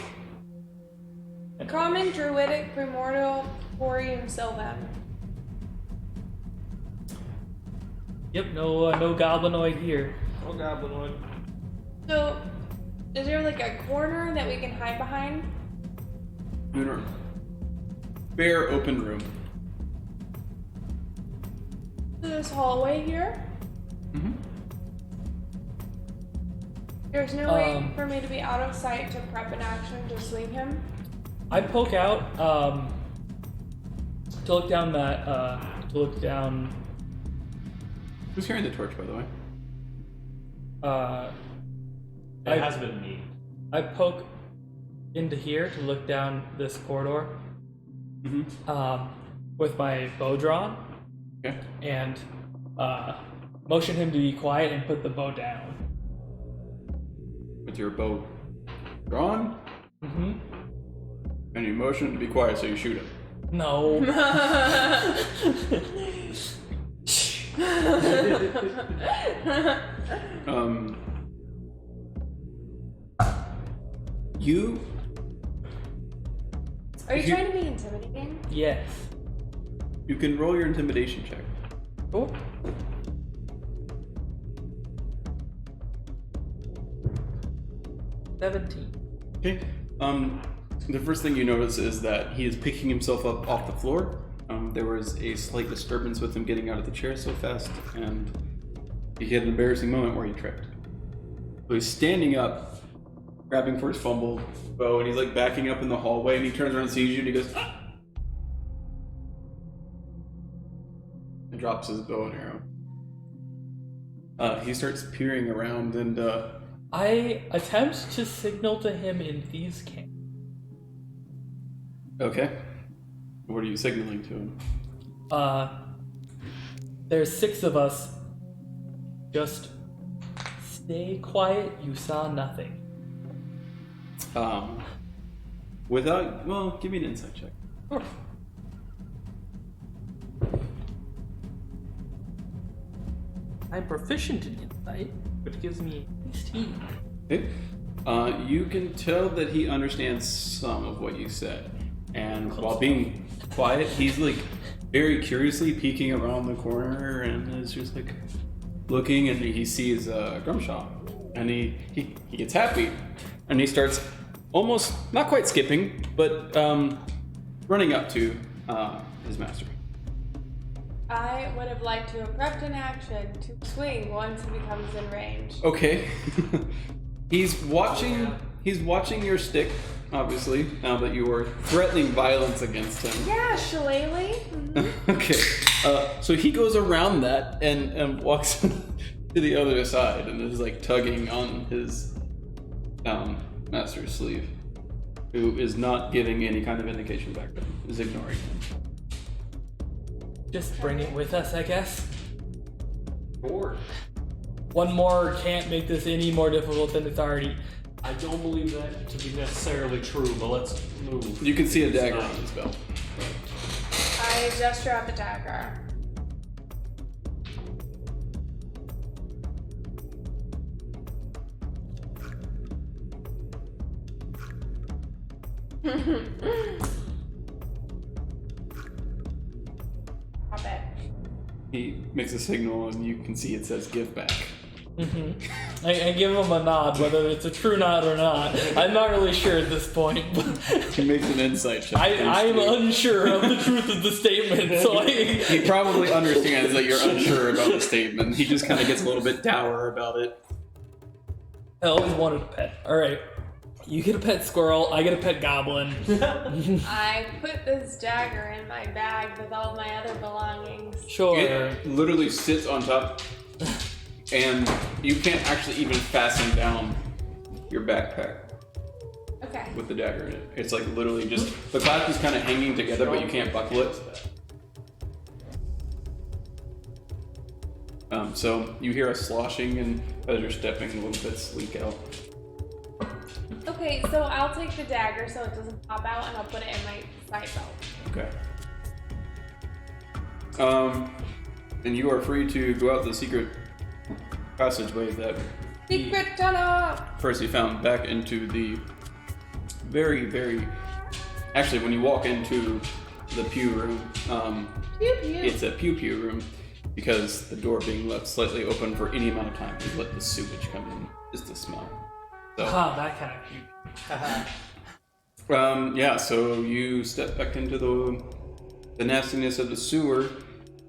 Common, Druidic, Primordial, Quarian, Sylvan. Yep, no goblinoid here. Oh, goblinoid. So, is there like a corner that we can hide behind? Bare open room. this hallway here. Mm-hmm. There's no way for me to be out of sight to prep an action to swing him. I poke out to look down that Who's carrying the torch, by the way? It has been me. I poke into here to look down this corridor with my bow drawn. Okay. And motion him to be quiet and put the bow down. With your bow drawn, Mm-hmm. and you motion to be quiet, so you shoot him. No. You Are you You- trying to be intimidating? Yes. you can roll your intimidation check. Cool. $17. Okay. The first thing you notice is that he is picking himself up off the floor. There was a slight disturbance with him getting out of the chair so fast, and he had an embarrassing moment where he tripped. So he's standing up, grabbing for his fumbled bow, and he's like backing up in the hallway, and he turns around, sees you, and he goes, "Ah!" and drops his bow and arrow. He starts peering around, and I attempt to signal to him in thieves' camp. okay. What are you signaling to him? There's 6 of us. Just stay quiet. You saw nothing. Give me an insight check. Sure. I'm proficient in insight, which gives me 16. Okay. You can tell that he understands some of what you said, and while being quiet, he's like very curiously peeking around the corner, and is just like looking, and he sees Grumshaw, and he gets happy, and he starts almost not quite skipping, but running up to his master. I would have liked to have prepped an action to swing once he becomes in range. Okay. He's watching your stick, obviously, now that you are threatening violence against him. Yeah, shillelagh. Mhm. Okay. So he goes around that and walks to the other side and is like tugging on his master's sleeve, who is not giving any kind of indication back to him, is ignoring him. Just bring it with us, I guess. Or One more can't make this any more difficult than it's already. I don't believe that to be necessarily true, but let's move. You can see a It's dagger not. on his belt. I gesture at the dagger. Stop it. He makes a signal and you can see it says give back. I give him a nod, whether it's a true nod or not. I'm not really sure at this point. He makes an insight check. I'm unsure of the truth of the statement, so He probably understands that you're unsure about the statement. He just kind of gets a little bit dour about it. I always wanted a pet. Alright. You get a pet squirrel, I get a pet goblin. I put this dagger in my bag with all my other belongings. Sure. It literally sits on top, and you can't actually even fasten down your backpack Okay. with the dagger in it. It's like literally just the clasp is kind of hanging together, but you can't buckle it. So you hear a sloshing, and as you're stepping, a little bits leak out. Okay, so I'll take the dagger so it doesn't pop out and I'll put it in my side belt. Okay. And you are free to go out the secret passageway that Secret tunnel! Percy found back into the very, very... Actually, when you walk into the pew room, Pew pew. it's a pew room because the door being left slightly open for any amount of time to let the sewage come in, just the smell. So, That kind of cute. yeah, so you step back into the nastiness of the sewer.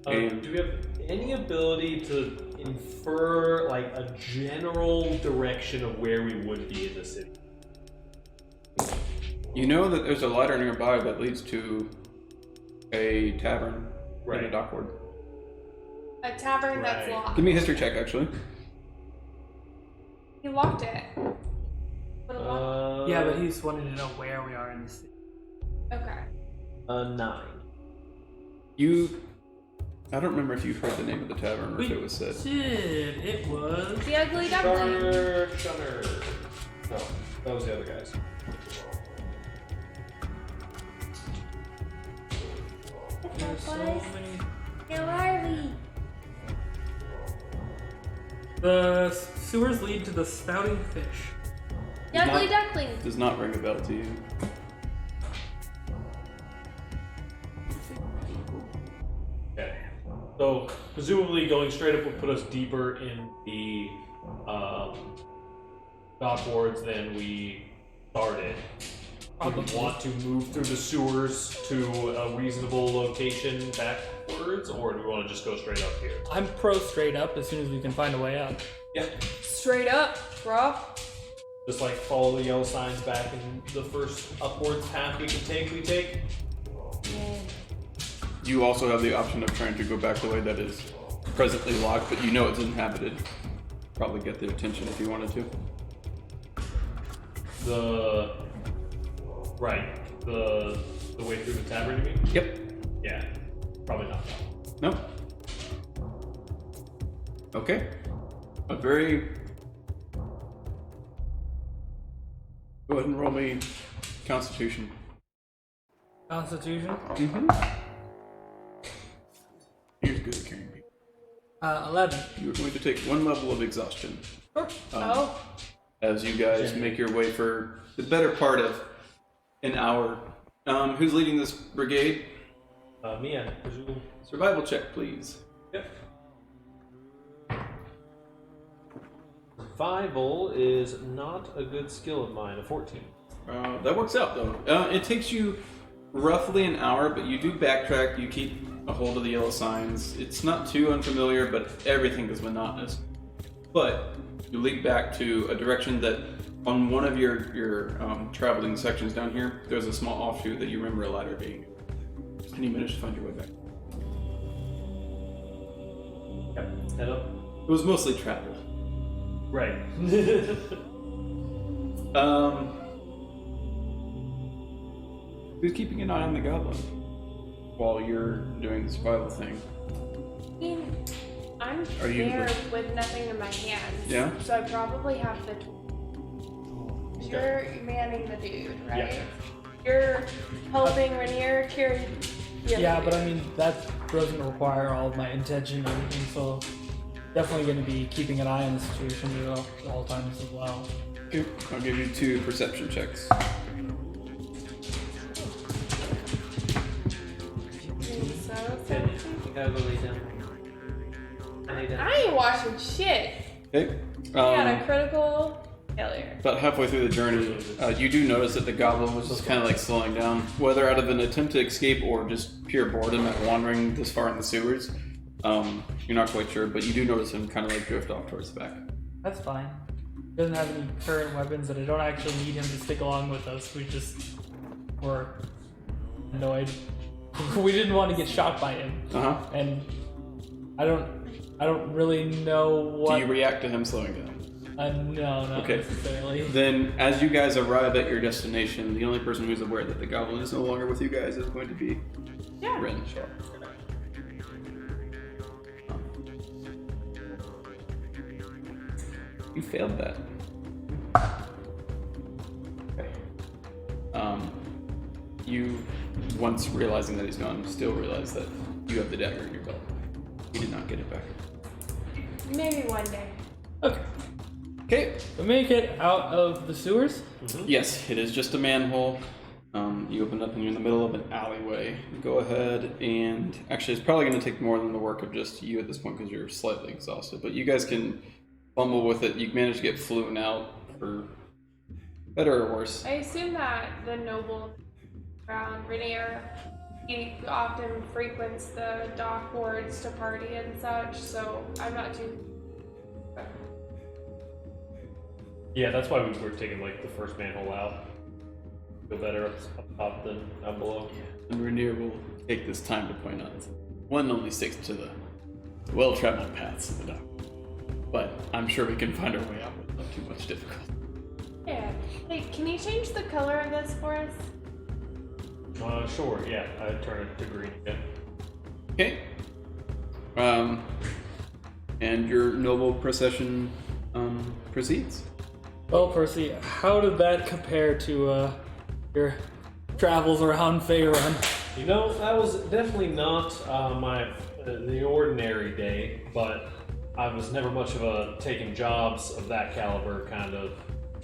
Do we have any ability to infer like a general direction of where we would be in the city? You know that there's a ladder nearby that leads to a tavern Right. in a dockward. A tavern that's Right. locked. Give me a history check, actually. He locked it. Put a lock. Yeah, but he's wanting to know where we are in the city. Okay. 9. I don't remember if you heard the name of the tavern or if it was said. Did it was The ugly duckling. Shunner. No, that was the other guys. there's so many. Where are we? The sewers lead to the spouting fish. The ugly not- duckling. Does not ring a bell to you. Okay. So presumably going straight up would put us deeper in the dock wards than we started. Do we want to move through the sewers to a reasonable location backwards, or do we want to just go straight up here? I'm pro straight up as soon as we can find a way up. Yeah. Straight up, bro. Just like follow the yellow signs back and the first upwards path we can take, we take. You also have the option of trying to go back the way that is presently locked, but you know it's inhabited. Probably get their attention if you wanted to. The way through the tavern, you mean? Yep. Yeah. Probably not. No. Okay. A very. Go ahead and roll me Constitution. Constitution. Mm-hmm. Here's good at carrying people. 11. You're going to take 1 level of exhaustion. Oh. As you guys make your way for the better part of an hour. Who's leading this brigade? Mia, presume. Survival check, please. Yep. Survival is not a good skill of mine, a 14. That works out though. It takes you roughly an hour, but you do backtrack. You keep a hold of the yellow signs. It's not too unfamiliar, but everything is monotonous. But you lead back to a direction that, on one of your traveling sections down here, there's a small offshoot that you remember a ladder being. And you manage to find your way back. Yep. Head up. It was mostly travel. Right. Who's keeping an eye on the goblin while you're doing the survival thing? I mean, I'm Are you- there with nothing in my hands. Yeah? So I probably have to. You're manning the dude, right? Yeah. You're helping Rainier carry. the other Yeah, but dude. I mean, that doesn't require all of my intention or anything, so definitely going to be keeping an eye on the situation at all times as well. Okay, I'll give you 2 perception checks. You gotta go lay down. Lay down. I ain't watching shit. Okay. I got a critical failure. About halfway through the journey, you do notice that the goblin was just kind of like slowing down, whether out of an attempt to escape or just pure boredom at wandering this far in the sewers. You're not quite sure, but you do notice him kind of like drift off towards the back. That's fine. He doesn't have any current weapons, and I don't actually need him to stick along with us. We just were annoyed. We didn't want to get shot by him, Uh-huh. and I don't really know what. Do you react to him slowing down? No, not Okay. necessarily. Then, as you guys arrive at your destination, the only person who's aware that the goblin is no longer with you guys is going to be Yeah. Rin. You failed that. Okay. You, once realizing that he's gone, still realize that you have the dagger in your belt. You did not get it back. Maybe one day. Okay, Okay. we make it out of the sewers. Yes, it is just a manhole. You open up and you're in the middle of an alleyway. Go ahead and actually, it's probably going to take more than the work of just you at this point because you're slightly exhausted. But you guys can fumble with it. You managed to get flown out for better or worse. I assume that the noble around Rainier he often frequents the dock wards to party and such, so I'm not too. Yeah, that's why we were taking like the first manhole out. Feel better up top than down below. And Rainier will take this time to point out one only sticks to the well-traveled paths of the dock. But I'm sure we can find our way out without too much difficulty. Yeah. Hey, can you change the color of this for us? Sure, yeah. I turn it to green again. Okay. And your noble procession proceeds. Well, Percy, how did that compare to your travels around Faerun? You know, that was definitely not the ordinary day, but I was never much of a taking jobs of that caliber kind of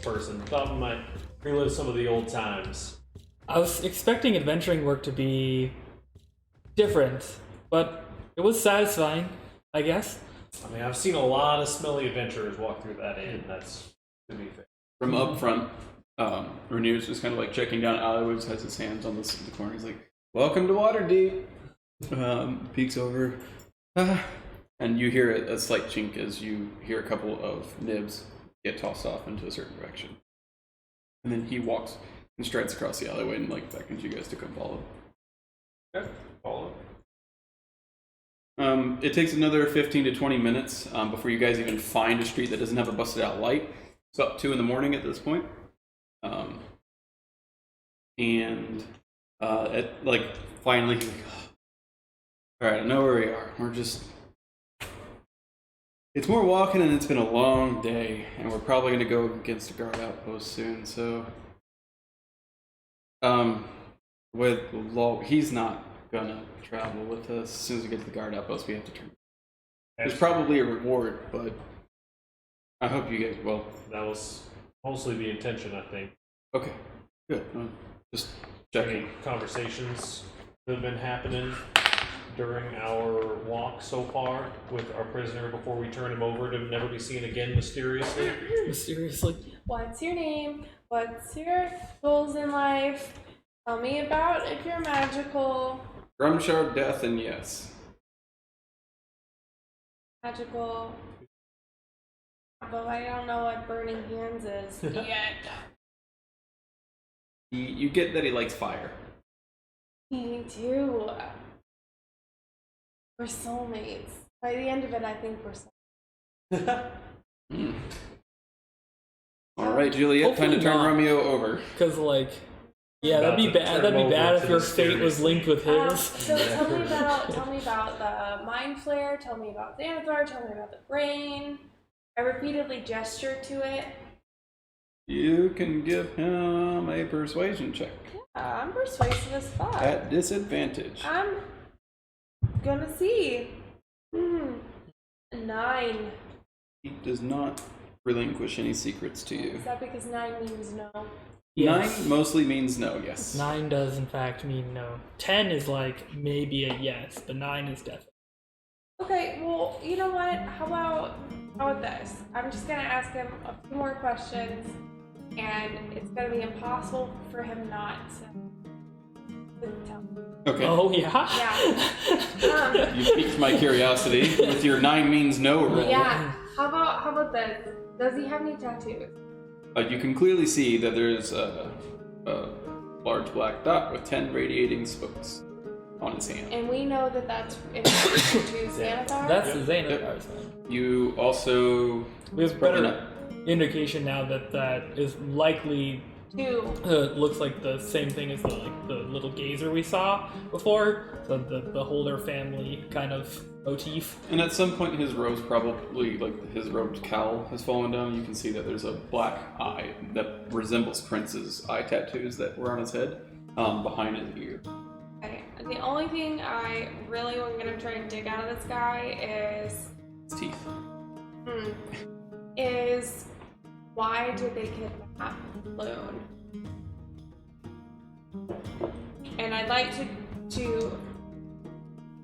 person. Thought we might relive some of the old times. I was expecting adventuring work to be different, but it was satisfying, I guess. I mean, I've seen a lot of smelly adventurers walk through that inn, that's to be fair. From up front, Rainier's just kind of like checking down alleyways, has his hands on the corner. He's like, "Welcome to Waterdeep." Peeks over, and you hear a slight chink as you hear a couple of nibs get tossed off into a certain direction. And then he walks and strides across the alleyway and like beckons you guys to come follow. Okay, follow. It takes another 15 to 20 minutes before you guys even find a street that doesn't have a busted out light. It's about 2 in the morning at this point. Finally, he's like, all right, I know where we are. It's more walking and it's been a long day, and we're probably going to go against a guard outpost soon, so... he's not gonna travel with us. As soon as we get to the guard outpost, we have to turn. There's probably a reward, but I hope you guys will. That was mostly the intention, I think. Okay, good. Just Any checking. conversations that have been happening during our walk so far with our prisoner before we turn him over to never be seen again mysteriously? Mysteriously. What's your name? What's your goals in life? Tell me about if you're magical. Grumshard, death, and yes. Magical. But I don't know what Burning Hands is yet. You get that he likes fire. Me too. We're soulmates. By the end of it, I think we're soulmates. All right, Juliet, time to Hopefully turn not. Romeo over. Because, like, yeah, About that'd be to bad. turn That'd be him bad over if to your the fate was linked with his. So tell me about the mind flare. Tell me about Xanathar. Tell me about the brain. I repeatedly gestured to it. You can give him a persuasion check Yeah, I'm persuasive as fuck. at disadvantage. I'm gonna see. 9. He does not relinquish any secrets to you. Is that because 9 means no? Yes. 9 mostly means no, yes. 9 does, in fact, mean no. 10 is like maybe a yes, but 9 is definitely. Okay, well, you know what? How about this? I'm just gonna ask him a few more questions, and it's gonna be impossible for him not to tell me. Okay. Oh, yeah? Yeah. You piqued my curiosity with your 9 means no roll. Yeah. How about this? Does he have any tattoos? You can clearly see that there's a large black dot with 10 radiating spokes on his hand. And we know that that's in relation to Xanathar? That's the Xanathar's hand. You also... We have probably better indication now that that is likely 2. looks like the same thing as the little gazer we saw before. So the Holder family kind of motif. And at some point his robe's probably, like his robed cowl has fallen down. You can see that there's a black eye that resembles Prince's eye tattoos that were on his head behind his ear. Okay. The only thing I really am gonna try and dig out of this guy His teeth. is why did they kidnap Loon? And I'd like to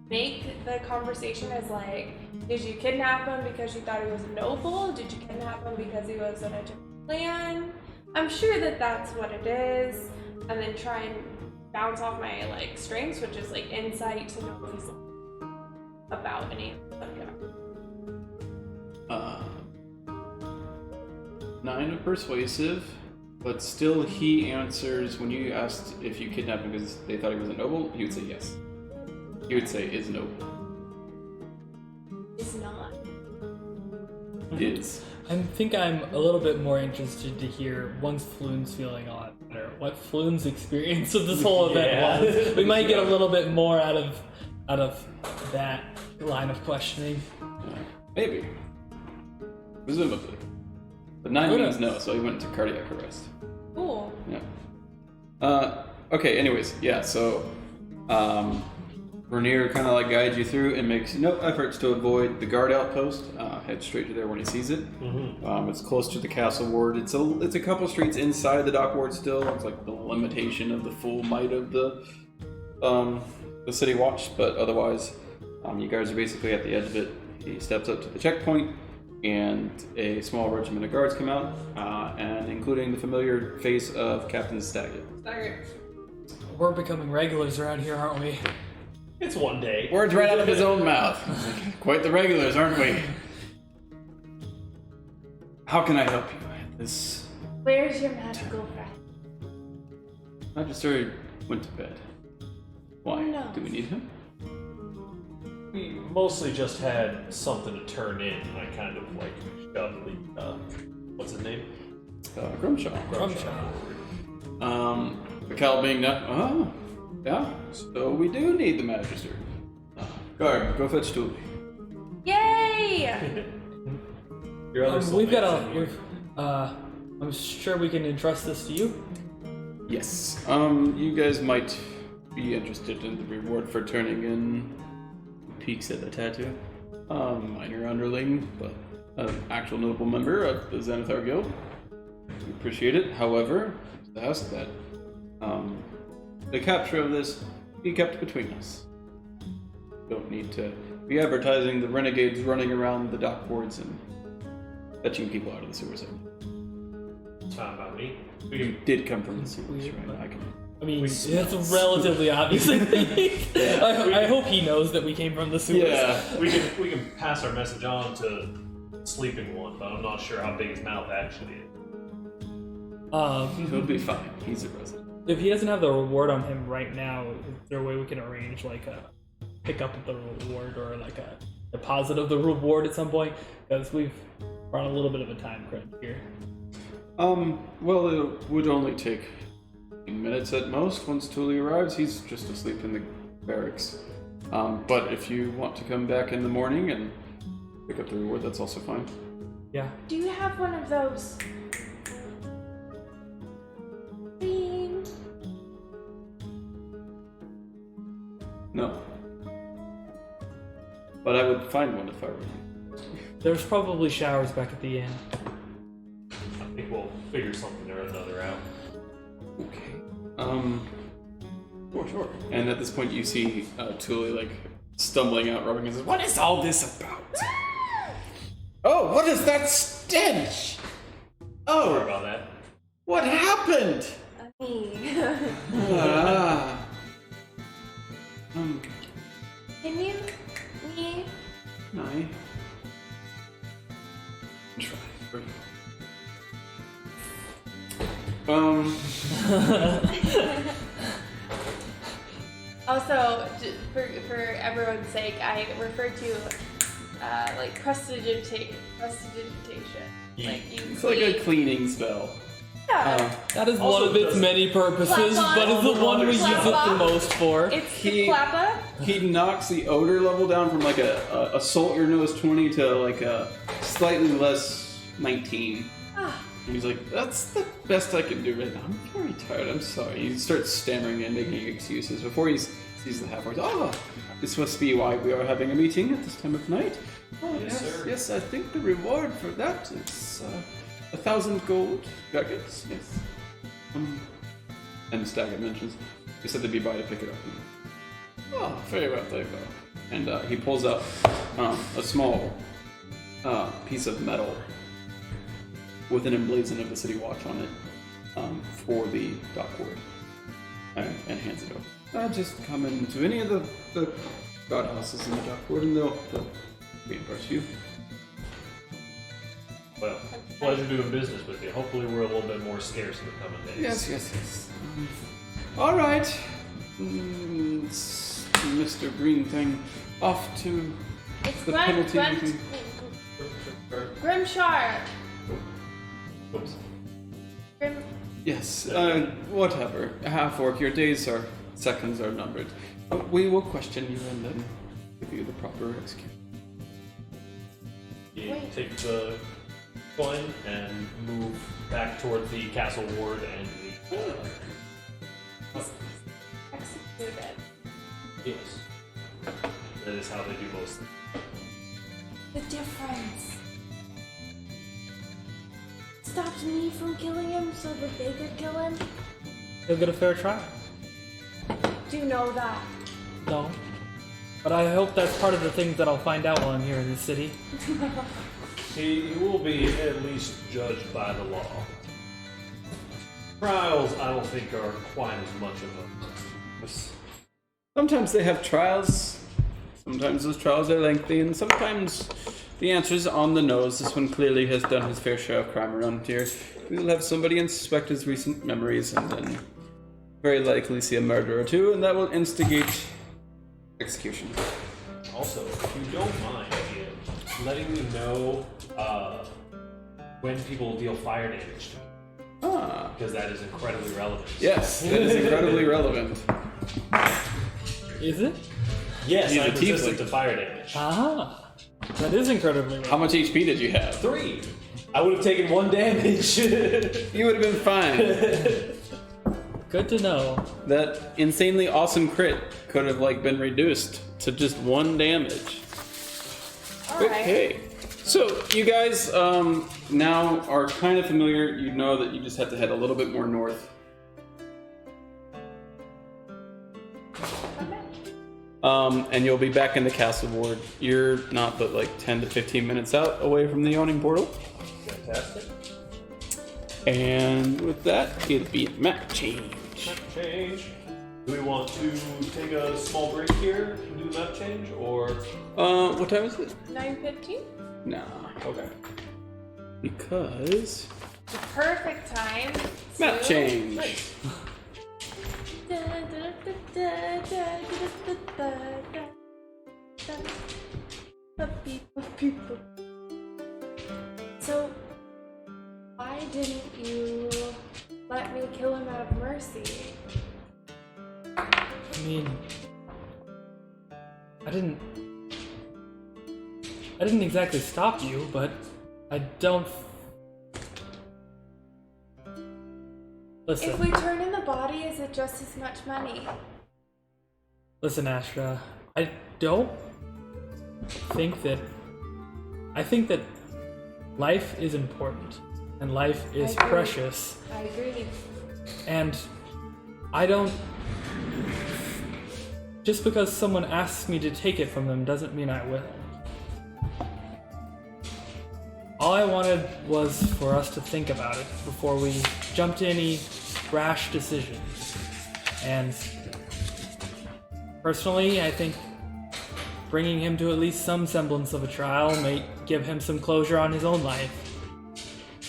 make the conversation as like, did you kidnap him because you thought he was noble? Did you kidnap him because he was in a different clan? I'm sure that that's what it is, and then try and bounce off my like strengths, which is like insight to know if he's about any subject. 9 of persuasive, but still he answers when you asked if you kidnapped him because they thought he was a noble. He would say yes. He would say is noble. It's not. Is. I think I'm a little bit more interested to hear, once Floon's feeling a lot better, what Floon's experience of this whole event was. We might get a little bit more out of that line of questioning. Maybe. Presumably. But 9 means no, so he went into cardiac arrest. Cool. Yeah. Okay, anyways, yeah, so Vernier kind of like guides you through and makes no efforts to avoid the guard outpost. Head straight to there when he sees it. It's close to the castle ward. It's a couple streets inside the dock ward still. It's like the limitation of the full might of the city watch, but otherwise, you guys are basically at the edge of it. He steps up to the checkpoint, and a small regiment of guards come out, and including the familiar face of Captain Staggett. We're becoming regulars around here, aren't we? It's one day. Words right out of his own mouth. Quite the regulars, aren't we? How can I help you? This Where's your magical friend? Magister went to bed. Why? No. Do we need him? We mostly just had something to turn in, and I kind of like shoved the what's his name? Grumshaw. The Cal being not. Oh, yeah. So we do need the Magister. Guard, go fetch Tooley. Yay! Your other We've got soulmates in here. I'm sure we can entrust this to you. Yes. You guys might be interested in the reward for turning in peeks at the tattoo. Minor underling, but an actual notable member of the Xanathar Guild. We appreciate it. However, I ask that the capture of this be kept between us. Don't need to be advertising the renegades running around the dock boards and fetching people out of the sewers. It's fine by me. You did come from the sewers, right? I mean, it's relatively obvious. I think. I hope he knows that we came from the sewers. Yeah. We can pass our message on to Sleeping One, but I'm not sure how big his mouth actually is. He'll be fine. He's a resident. If he doesn't have the reward on him right now, is there a way we can arrange like a pick up of the reward or like a deposit of the reward at some point? Because we're on a little bit of a time crunch here. Well, it would only take minutes at most. Once Tooley arrives, he's just asleep in the barracks. But if you want to come back in the morning and pick up the reward, that's also fine. Yeah. Do you have one of those? Beans? No. But I would find one if I were you. There's probably showers back at the inn. I think we'll figure something or another out. Okay. Sure. And at this point, you see Tooley like stumbling out, rubbing his eyes. What is all this about? Oh, what is that stench? Oh, Sorry about that. what happened? Ah. Can you me? I try for you. Also, for everyone's sake, I refer to like prestidigitation. Like you It's like a cleaning spell. yeah. That is Also one of its doesn't- many purposes, Clap but is the one we use it Clap the on. most for. It's the clappa. He knocks the odor level down from like a salt your nose 20 to like a slightly less 19. Ah, And he's like, that's the best I can do right now. I'm very tired, I'm sorry. He starts stammering and making excuses before he sees the half-orc. Oh, this must be why we are having a meeting at this time of night. Oh, Yes, sir. Yes, I think the reward for that is 1,000 gold ducats. Yes. And Staggett mentions, he said they'd be by to pick it up. Oh, very well, very well. And he pulls out a small piece of metal with an emblazon of the city watch on it for the dock ward. and hands it over. Just come into any of the guard houses in the dockport and they'll reimburse you. Well, pleasure doing business with you. Hopefully we're a little bit more scarce in the coming days. Yes. All right. Mr. Green thing, off to It's the penalty. Grimshire. Oops. Yes, whatever. Half-orc, your seconds are numbered. We will question you and then give you the proper execution. You Wait. take the coin and move back toward the castle ward and the... Executed. yes. That is how they do most things. The difference. Stopped me from killing him so that they could kill him. He'll get a fair trial. Do you know that? No. But I hope that's part of the things that I'll find out while I'm here in the city. He will be at least judged by the law. Trials, I don't think, are quite as much of a... Sometimes they have trials. Sometimes those trials are lengthy, and sometimes the answer's on the nose. This one clearly has done his fair share of crime around here. We'll have somebody inspect his recent memories, and then very likely see a murder or two, and that will instigate execution. Also, if you don't mind, Ian, letting me know when people deal fire damage to me, Ah, because that is incredibly relevant. yes, that is incredibly relevant. Is it? Yes, He's a I'm resistant tiefling. to fire damage. Ah, that is incredibly How rare. much HP did you have? 3. I would have taken 1 damage. You would have been fine. Good to know. That insanely awesome crit could have been reduced to just 1 damage. Alright. Okay. So you guys now are kind of familiar. You know that you just have to head a little bit more north. And you'll be back in the castle ward. You're not but 10 to 15 minutes out away from the yawning portal. Fantastic. And with that, it'll be map change. Map change. Do we want to take a small break here and do map change, or... What time is it? 9:15? Nah. Okay. Because The perfect time. map to- change. So, why didn't you let me kill him out of mercy? I mean, I didn't exactly stop you, but I don't. Listen, If we turn in the body, is it just as much money? listen, Ashra. I don't think that. I think that life is important, and life is I agree. precious, I agree. and I don't. Just because someone asks me to take it from them doesn't mean I will. All I wanted was for us to think about it before we jumped to any rash decisions. And personally, I think bringing him to at least some semblance of a trial may give him some closure on his own life.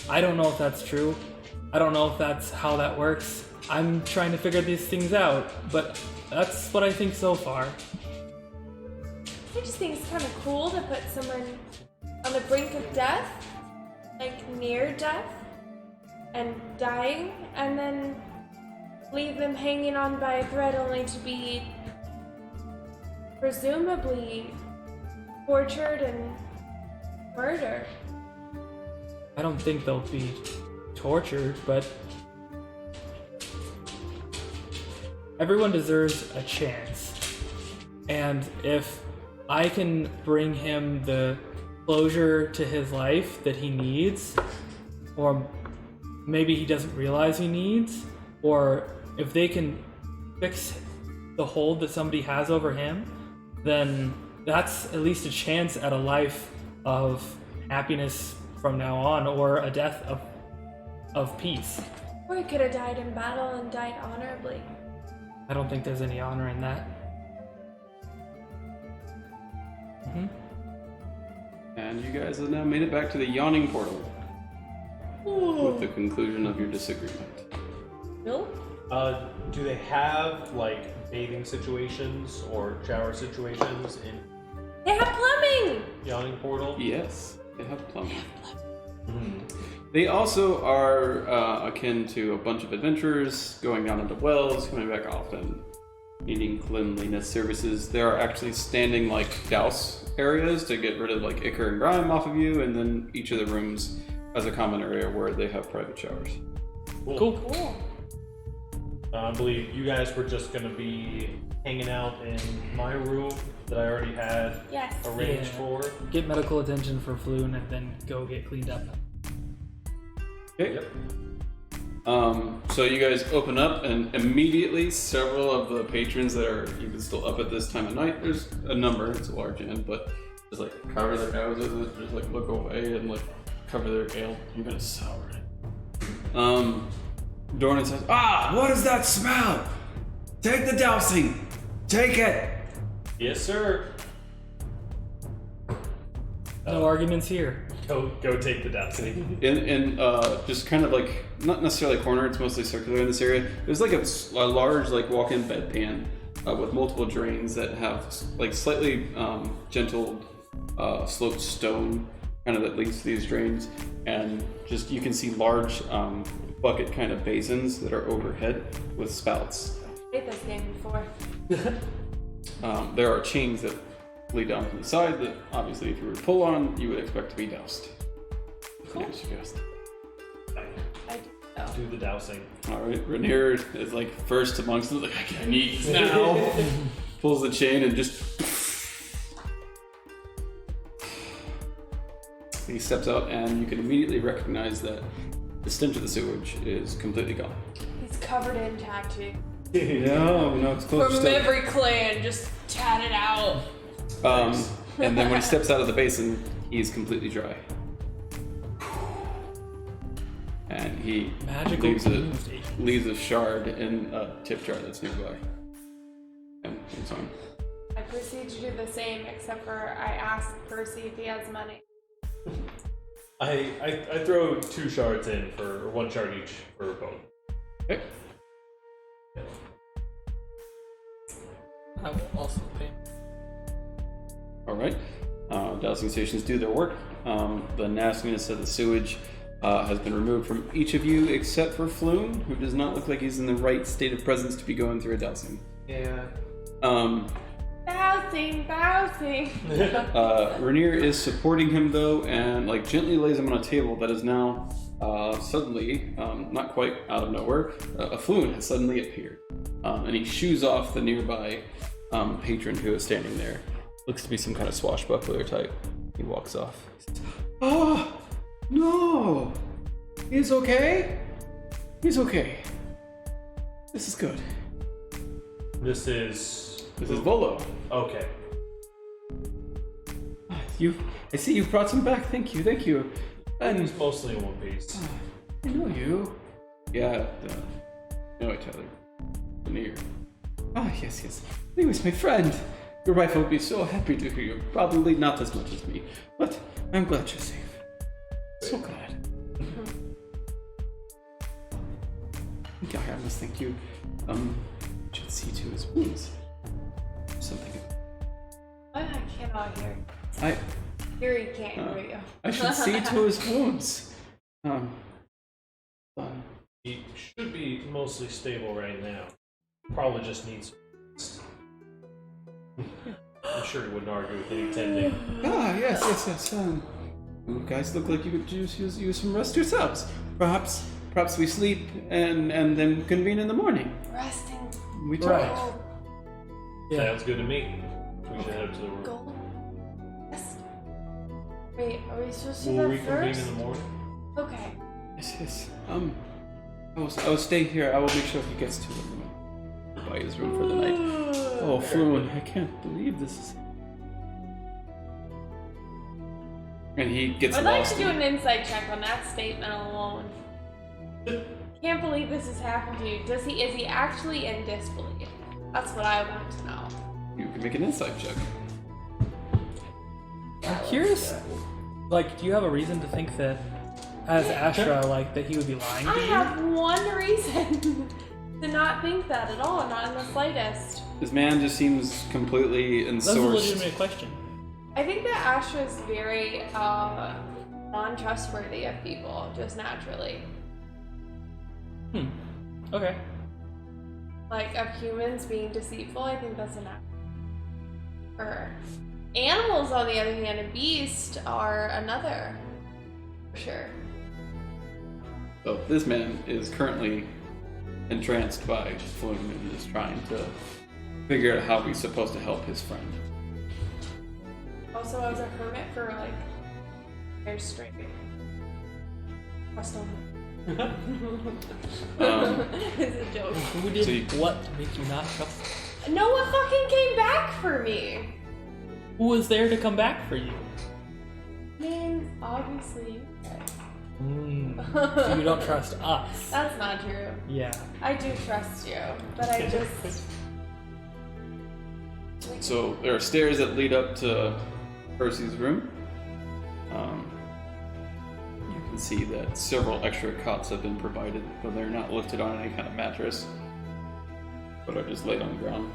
I don't know if that's true. I don't know if that's how that works. I'm trying to figure these things out, but that's what I think so far. I just think it's kind of cool to put someone on the brink of death, near death, and dying, and then leave them hanging on by a thread only to be presumably tortured and murdered. I don't think they'll be tortured, but everyone deserves a chance. And if I can bring him the closure to his life that he needs, or maybe he doesn't realize he needs, or if they can fix the hold that somebody has over him, then that's at least a chance at a life of happiness from now on, or a death of peace. Or he could have died in battle and died honorably. I don't think there's any honor in that. And you guys have now made it back to the yawning portal with the conclusion of your disagreement. Bill? Do they have like bathing situations or shower situations in They have plumbing! Yawning Portal? Yes, they have plumbing. Hmm. They also are akin to a bunch of adventurers going down into wells, coming back often, needing cleanliness services. There are actually standing like douse areas to get rid of like ichor and grime off of you, and then each of the rooms has a common area where they have private showers. Cool. Cool. I believe you guys were just going to be hanging out in my room that I already had Yes. arranged Yeah. for. Get medical attention for Floon and then go get cleaned up. Okay. Yep. So you guys open up, and immediately several of the patrons that are even still up at this time of night, there's a number, it's a large inn, but just like cover their noses, just like look away and like cover their ale. I'm gonna sour it. Dornan says, what is that smell? Take the dousing! Take it! Yes, sir. No arguments here. Go take the dousing. In just kind of like, not necessarily a corner, it's mostly circular in this area. There's like a large like walk-in bedpan with multiple drains that have like slightly gentle sloped stone kind of that leads to these drains, and just you can see large bucket kind of basins that are overhead with spouts. Played this game before. There are chains that lead down from the side that obviously if you were to pull on, you would expect to be doused. Cool. I suggest. I do know. Do the dousing. Alright, Rainier is like first amongst them, like, I need now. Pulls the chain and just. He steps out, and you can immediately recognize that the stench of the sewage is completely gone. He's covered in tattoo. No, it's close. From every clan, just tatted out. And then when he steps out of the basin, he's completely dry. And he Magical cleaning station. leaves a shard in a tip jar that's nearby. And it's on. I proceed to do the same, except for I ask Percy if he has money. I throw 2 shards in for 1 shard each for both. Okay. I will also pay. Alright. Dousing stations do their work. The nastiness of the sewage has been removed from each of you except for Floon, who does not look like he's in the right state of presence to be going through a dousing. Yeah. Bouncing. Rainier is supporting him though, and like gently lays him on a table that is now suddenly, not quite out of nowhere, a Floon has suddenly appeared. And he shoos off the nearby patron who is standing there. Looks to be some kind of swashbuckler type. He walks off. He says, no! He's okay? He's okay. This is good. This is Volo. okay. I see you brought some back. Thank you. And He's mostly in one piece. I know you. Yeah, know each other. Near. Yes. He was my friend. Your wife will be so happy to hear you. Probably not as much as me, but I'm glad you're safe. So glad. Yeah, I must thank you. Should see to his wounds. Something. I cannot hear. I Here he can't hear you. I should see to his wounds. He should be mostly stable right now. Probably just needs. I'm sure he wouldn't argue with any tending. Yes. You guys look like you could use some rest yourselves. Perhaps we sleep and then convene in the morning. Resting. We talk. Right. Yeah. Sounds good to me. We should head up to the room. Gold. Rest. Wait, are we supposed to do We'll that reconvene first? in the morning. Okay. Yes. I will stay here. I will make sure he gets to the room. Buy his room for the night. Oh, Floon, I can't believe this is. And he gets I'd like lost. to do an insight check on that statement alone. Can't believe this has happened to you. Is he actually in disbelief? That's what I want to know. You can make an insight check. I'm curious. Like, do you have a reason to think that, as Astra, like that he would be lying to I you? have one reason to not think that at all, not in the slightest. This man just seems completely That's a ensourced. legitimate question. I think that Astra is very non-trustworthy of people, just naturally. Okay. Like, of humans being deceitful, I think that's a natural. Or animals, on the other hand, and beasts are another. For sure. So this man is currently entranced by Flume and is trying to figure out how he's supposed to help his friend. Also, I was a hermit for like years straight. Trust him. It's a joke. Who did So you- what to make you not trust? No one fucking came back for me. Who was there to come back for you? I mean, obviously you guys. So you don't trust us? That's not true. Yeah. I do trust you, but I just. So there are stairs that lead up to Percy's room. You can see that several extra cots have been provided, but they're not lifted on any kind of mattress, but are just laid on the ground.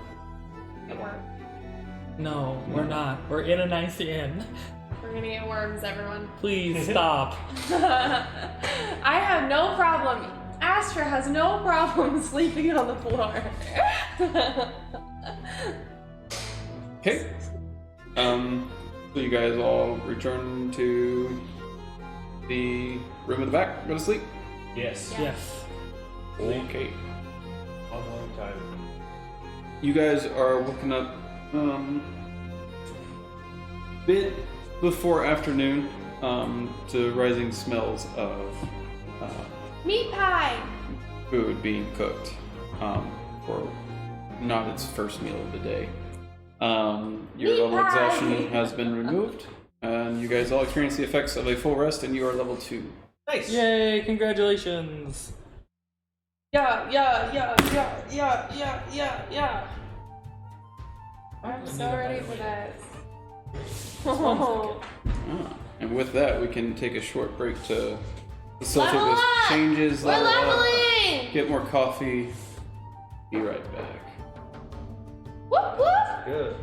Get worms. No, we're not. We're in a nice inn. We're gonna get worms, everyone. Please stop. I have no problem. Astra has no problem sleeping on the floor. Okay. So you guys all return to the room in the back. Go to sleep. Yes. Yeah. Yes. Okay. Long time. You guys are woken up bit before afternoon to rising smells of Meat pie! food being cooked for not its first meal of the day. Your Meat level of pie! exhaustion has been removed, and you guys all experience the effects of a full rest, and you are level 2. Nice. Yay! Congratulations. Yeah. I'm so ready for this. And with that, we can take a short break to facilitate Level those up! changes. We're level up, leveling! get more coffee. Be right back. Whoop whoop! Good.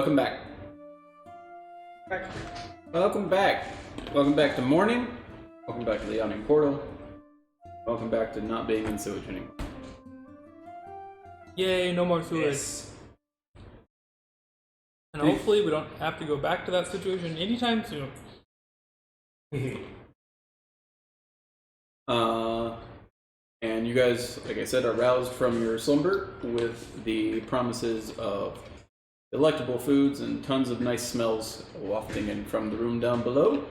Welcome back. Welcome back. Welcome back to morning. Welcome back to the yawning portal. Welcome back to not being in sewage anymore. Yay, no more sewage. Yes. And hopefully we don't have to go back to that situation anytime soon. And you guys, like I said, are roused from your slumber with the promises of delectable foods and tons of nice smells wafting in from the room down below,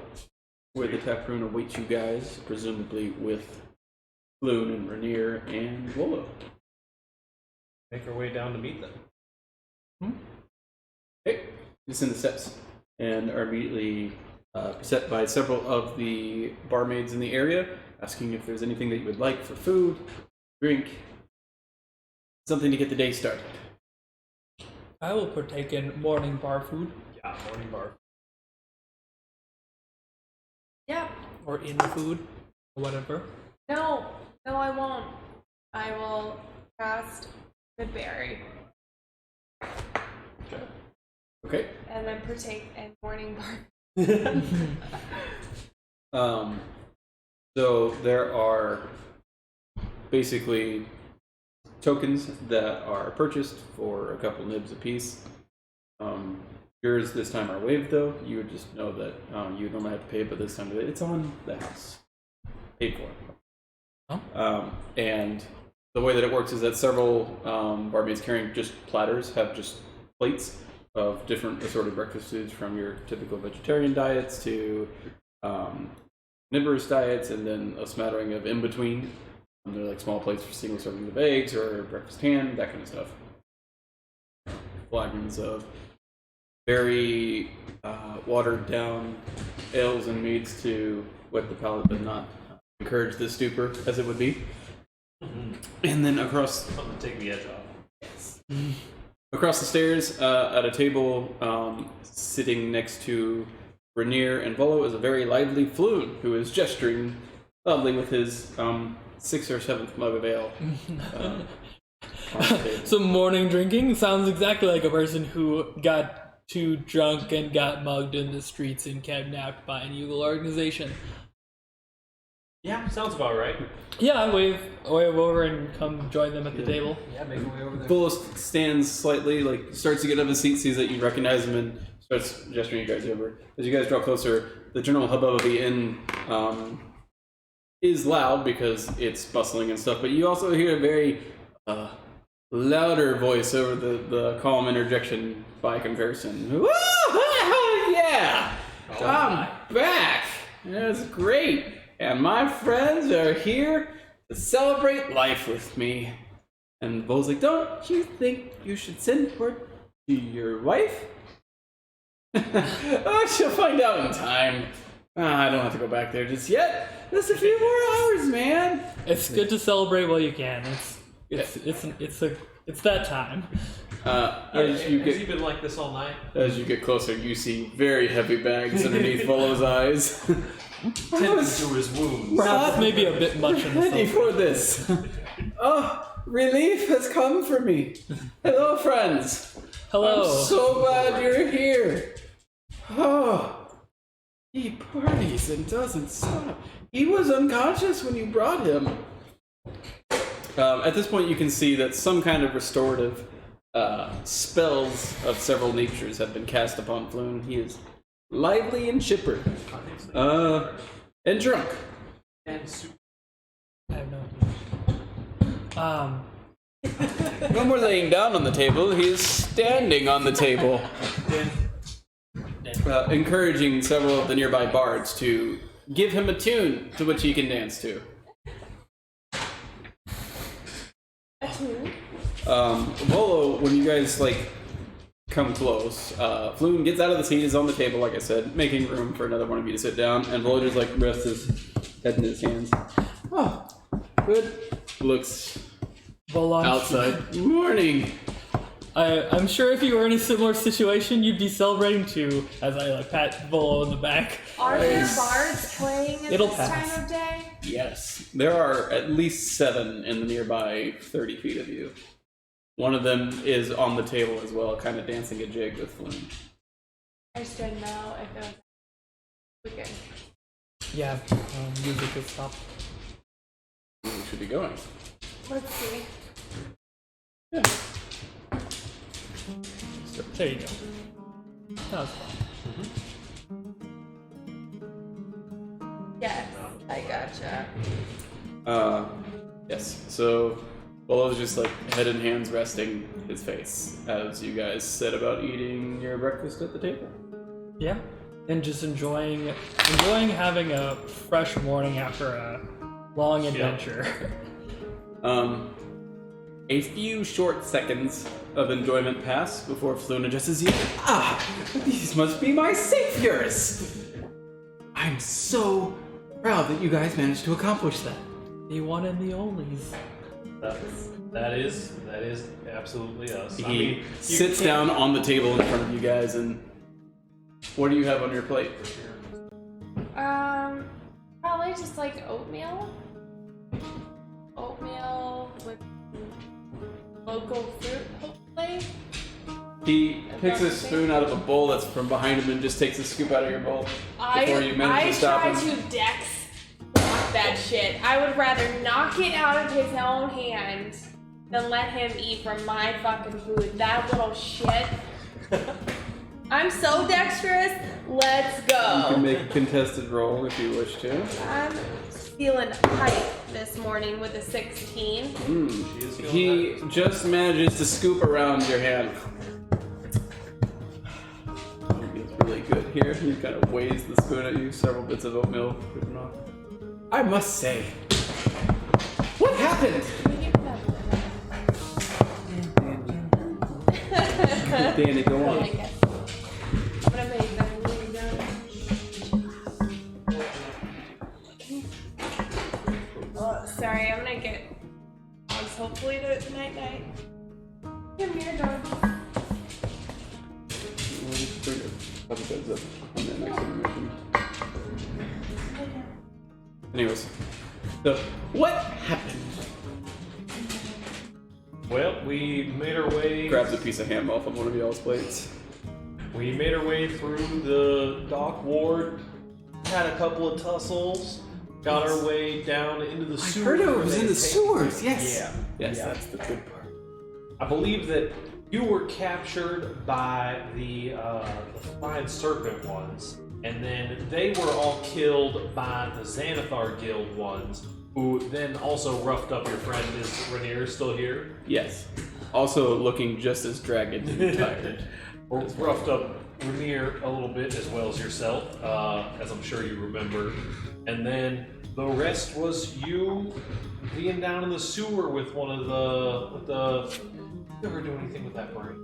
where the tap room awaits you guys, presumably with Floon and Rainier and Volo. Make our way down to meet them. Okay, descend the steps and are immediately beset by several of the barmaids in the area, asking if there's anything that you would like for food, drink, something to get the day started. I will partake in morning bar food. Yeah, morning bar. Yeah. Or in food. Or whatever. No, I won't. I will cast Good Berry Okay. and then partake in morning bar. So there are basically tokens that are purchased for a couple nibs apiece. Yours this time are waived though. You would just know that you normally have to pay, but this time it's on the house. Paid for. Oh. And the way that it works is that several barmaids carrying just platters have just plates of different assorted breakfast foods, from your typical vegetarian diets to omnivorous diets, and then a smattering of in between. They're like small plates for single servings of eggs or breakfast ham, that kind of stuff. Flagons of very watered down ales and meads to wet the palate but not encourage the stupor as it would be. And then across Something to take the edge off. across the stairs at a table sitting next to Rainier and Volo is a very lively Floon who is gesturing loudly with his 6th or 7th mug of ale. On the table. Some morning drinking sounds exactly like a person who got too drunk and got mugged in the streets and kidnapped by an evil organization. Yeah, sounds about right. Yeah, I wave over and come join them at the table. Yeah, make our way over there. Volo stands slightly, like starts to get up his seat, sees that you recognize him, and starts gesturing you guys over. As you guys draw closer, the general hubbub of the inn is loud because it's bustling and stuff, but you also hear a very louder voice over the calm interjection by comparison. Woo! Yeah! I'm back! That's great! And my friends are here to celebrate life with me. And Bo's like, don't you think you should send word to your wife? Oh, she'll find out in time. I don't have to go back there just yet. Just a few more hours, man. It's good to celebrate while you can. It's that time. As you Has he get been like this all night? closer, you see very heavy bags underneath Volo's eyes. Tending to his wounds. Perhaps maybe a bit much in the Ready celebration. for this. Oh, relief has come for me. Hello, friends. Hello. I'm so glad you're here. Oh, he parties and doesn't stop. He was unconscious when you brought him. At this point, you can see that some kind of restorative spells of several natures have been cast upon Floon. He is lively and chipper. And drunk. And super. I have no idea. No more laying down on the table, he is standing on the table. Encouraging several of the nearby bards to give him a tune to which he can dance to. Volo, when you guys come close, Floon gets out of the seat, is on the table, like I said, making room for another one of you to sit down, and Volo just rests his head in his hands. Oh, good. Looks Volon. outside. Morning. I'm sure if you were in a similar situation, you'd be celebrating too, as I pat Volo in the back. Are there bards playing at It'll this pass. time of day? Yes, there are at least 7 in the nearby 30 feet of you. One of them is on the table as well, kind of dancing a jig with Flume. I just didn't know if it was weekend. Yeah, music has stopped. We should be going. Let's see. Yeah. There you go. That was fun. Yes, I gotcha. Yes. So Bolo's just like head and hands resting his face as you guys set about eating your breakfast at the table. Yeah, and just enjoying having a fresh morning after a long adventure. A few short seconds of enjoyment pass before Floon addresses you. Ah, these must be my saviors! I'm so proud that you guys managed to accomplish that. The one and the onlys. That is absolutely us. He sits down on the table in front of you guys, and what do you have on your plate? Probably just like oatmeal. Oatmeal with local fruit, hopefully. He picks a spoon out of a bowl that's from behind him and just takes a scoop out of your bowl before you manage to stop him. I try to dex block that shit. I would rather knock it out of his own hand than let him eat from my fucking food. That little shit. I'm so dexterous. Let's go. You can make a contested roll if you wish to. I'm feeling hype this morning with a 16. He just manages to scoop around your hand. He's really good here. He kind of weighs the spoon at you, several bits of oatmeal dripping off. I must say, what happened? Danny, go on. I guess. I'm gonna make them really good. Oh, sorry, I'm gonna get dogs hopefully to night. Come here, dog. Bring a couple beds up on that next animation. Anyways, so what happened? Well, we made our way. Grabs a piece of ham off of one of y'all's plates. We made our way through the dock ward, had a couple of tussles, got our way down into the sewers. I heard it was in the sewers, yes. Yeah. Yes, Yeah. that's the good part. I believe that you were captured by the flying serpent ones, and then they were all killed by the Xanathar Guild ones, who then also roughed up your friend. Is Rainier still here? Yes. Also looking just as dragged and tired. Or roughed up Rainier a little bit, as well as yourself, as I'm sure you remember. And then the rest was you being down in the sewer with one of the you ever do anything with that brain?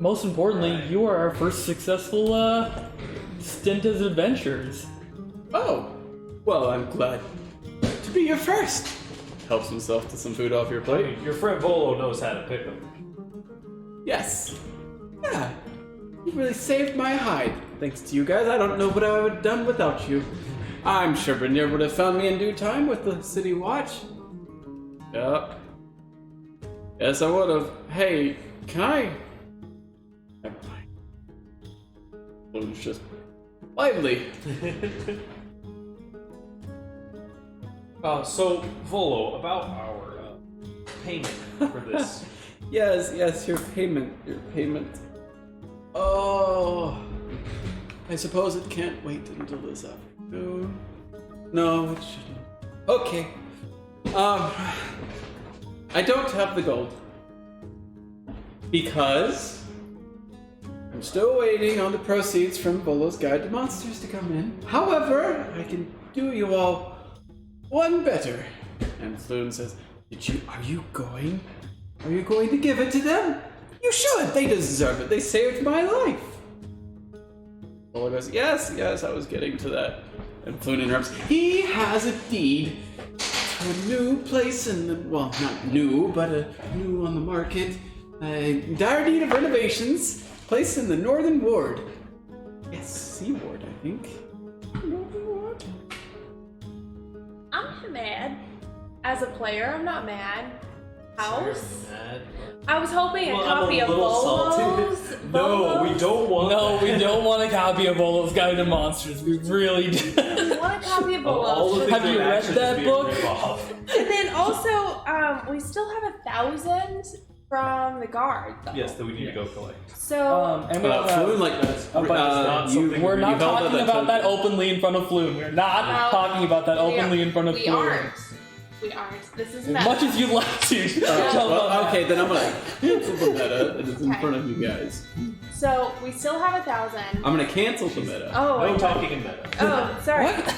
Most importantly, you are our first successful stint as adventurers. Oh, well, I'm glad to be your first. Helps himself to some food off your plate. Your friend Volo knows how to pick them. Yes. Yeah. You really saved my hide. Thanks to you guys, I don't know what I would have done without you. I'm sure Brenier would have found me in due time with the city watch. Yep. Yes, I would have. Hey, can I? Never mind. It was just lively. So, Volo, about our payment for this. Yes, your payment. Oh, I suppose it can't wait until this afternoon. No, it shouldn't. Okay. I don't have the gold. Because I'm still waiting on the proceeds from Volo's Guide to Monsters to come in. However, I can do you all one better. And Floon says, are you going to give it to them? You should! They deserve it. They saved my life. Volo goes, yes, I was getting to that. And Floon interrupts, he has a deed to a new place well, not new, but a new on the market. A dire need of renovations, placed in the Northern Ward. Yes, Sea Ward, I think. Northern Ward? I'm not mad. As a player, I'm not mad. house. Mad. I was hoping Well, a I'm copy a of little salty. Volo's. No, we don't want No, that. we don't want a copy of Volo's Guide to Monsters. We really do. We want a copy of All the Volo's. things Have you that read actually that be a book? rip-off. And then also, we still have 1,000 from the guard. Though. Yes, that we need to go collect. So And we have, Flume, like, not something we're we not held talking up about that token. openly in front of Flume. We're not Well, talking about that openly in front of we Flume. aren't. We aren't. This is As meta. much as you'd like to. Tell Well, them okay, then I'm gonna cancel the meta that is in Okay. front of you guys. So we still have 1,000. I'm gonna cancel the meta. Oh. No talking in meta. Oh, sorry. What?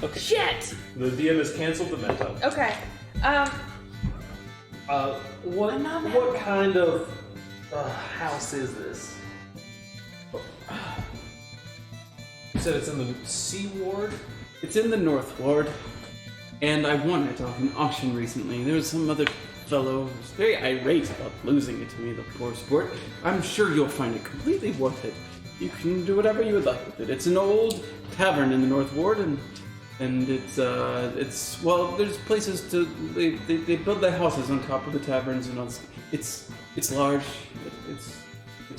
Okay. Shit. The DM has canceled the meta. Okay. What I'm not mad. what kind of house is this? You said it's in the Sea Ward? It's in the North Ward, and I won it off an auction recently. There was some other fellow who was very irate about losing it to me, the poor sport. I'm sure you'll find it completely worth it. You can do whatever you would like with it. It's an old tavern in the North Ward, and it's well, there's places to they build their houses on top of the taverns and all. It's large. It's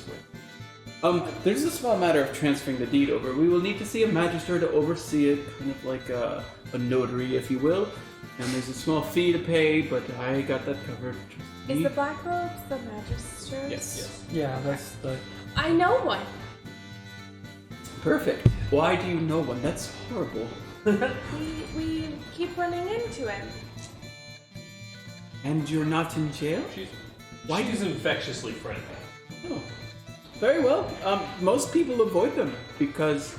great. There's a small matter of transferring the deed over. We will need to see a magister to oversee it, kind of like a notary, if you will. And there's a small fee to pay, but I got that covered. Trust Is me. the Black Robes the magistrate? Yes. Yeah, that's the. I know one. Perfect. Why do you know one? That's horrible. We keep running into him. And you're not in jail? Why she's infectiously friendly. Oh. Very well. Most people avoid them because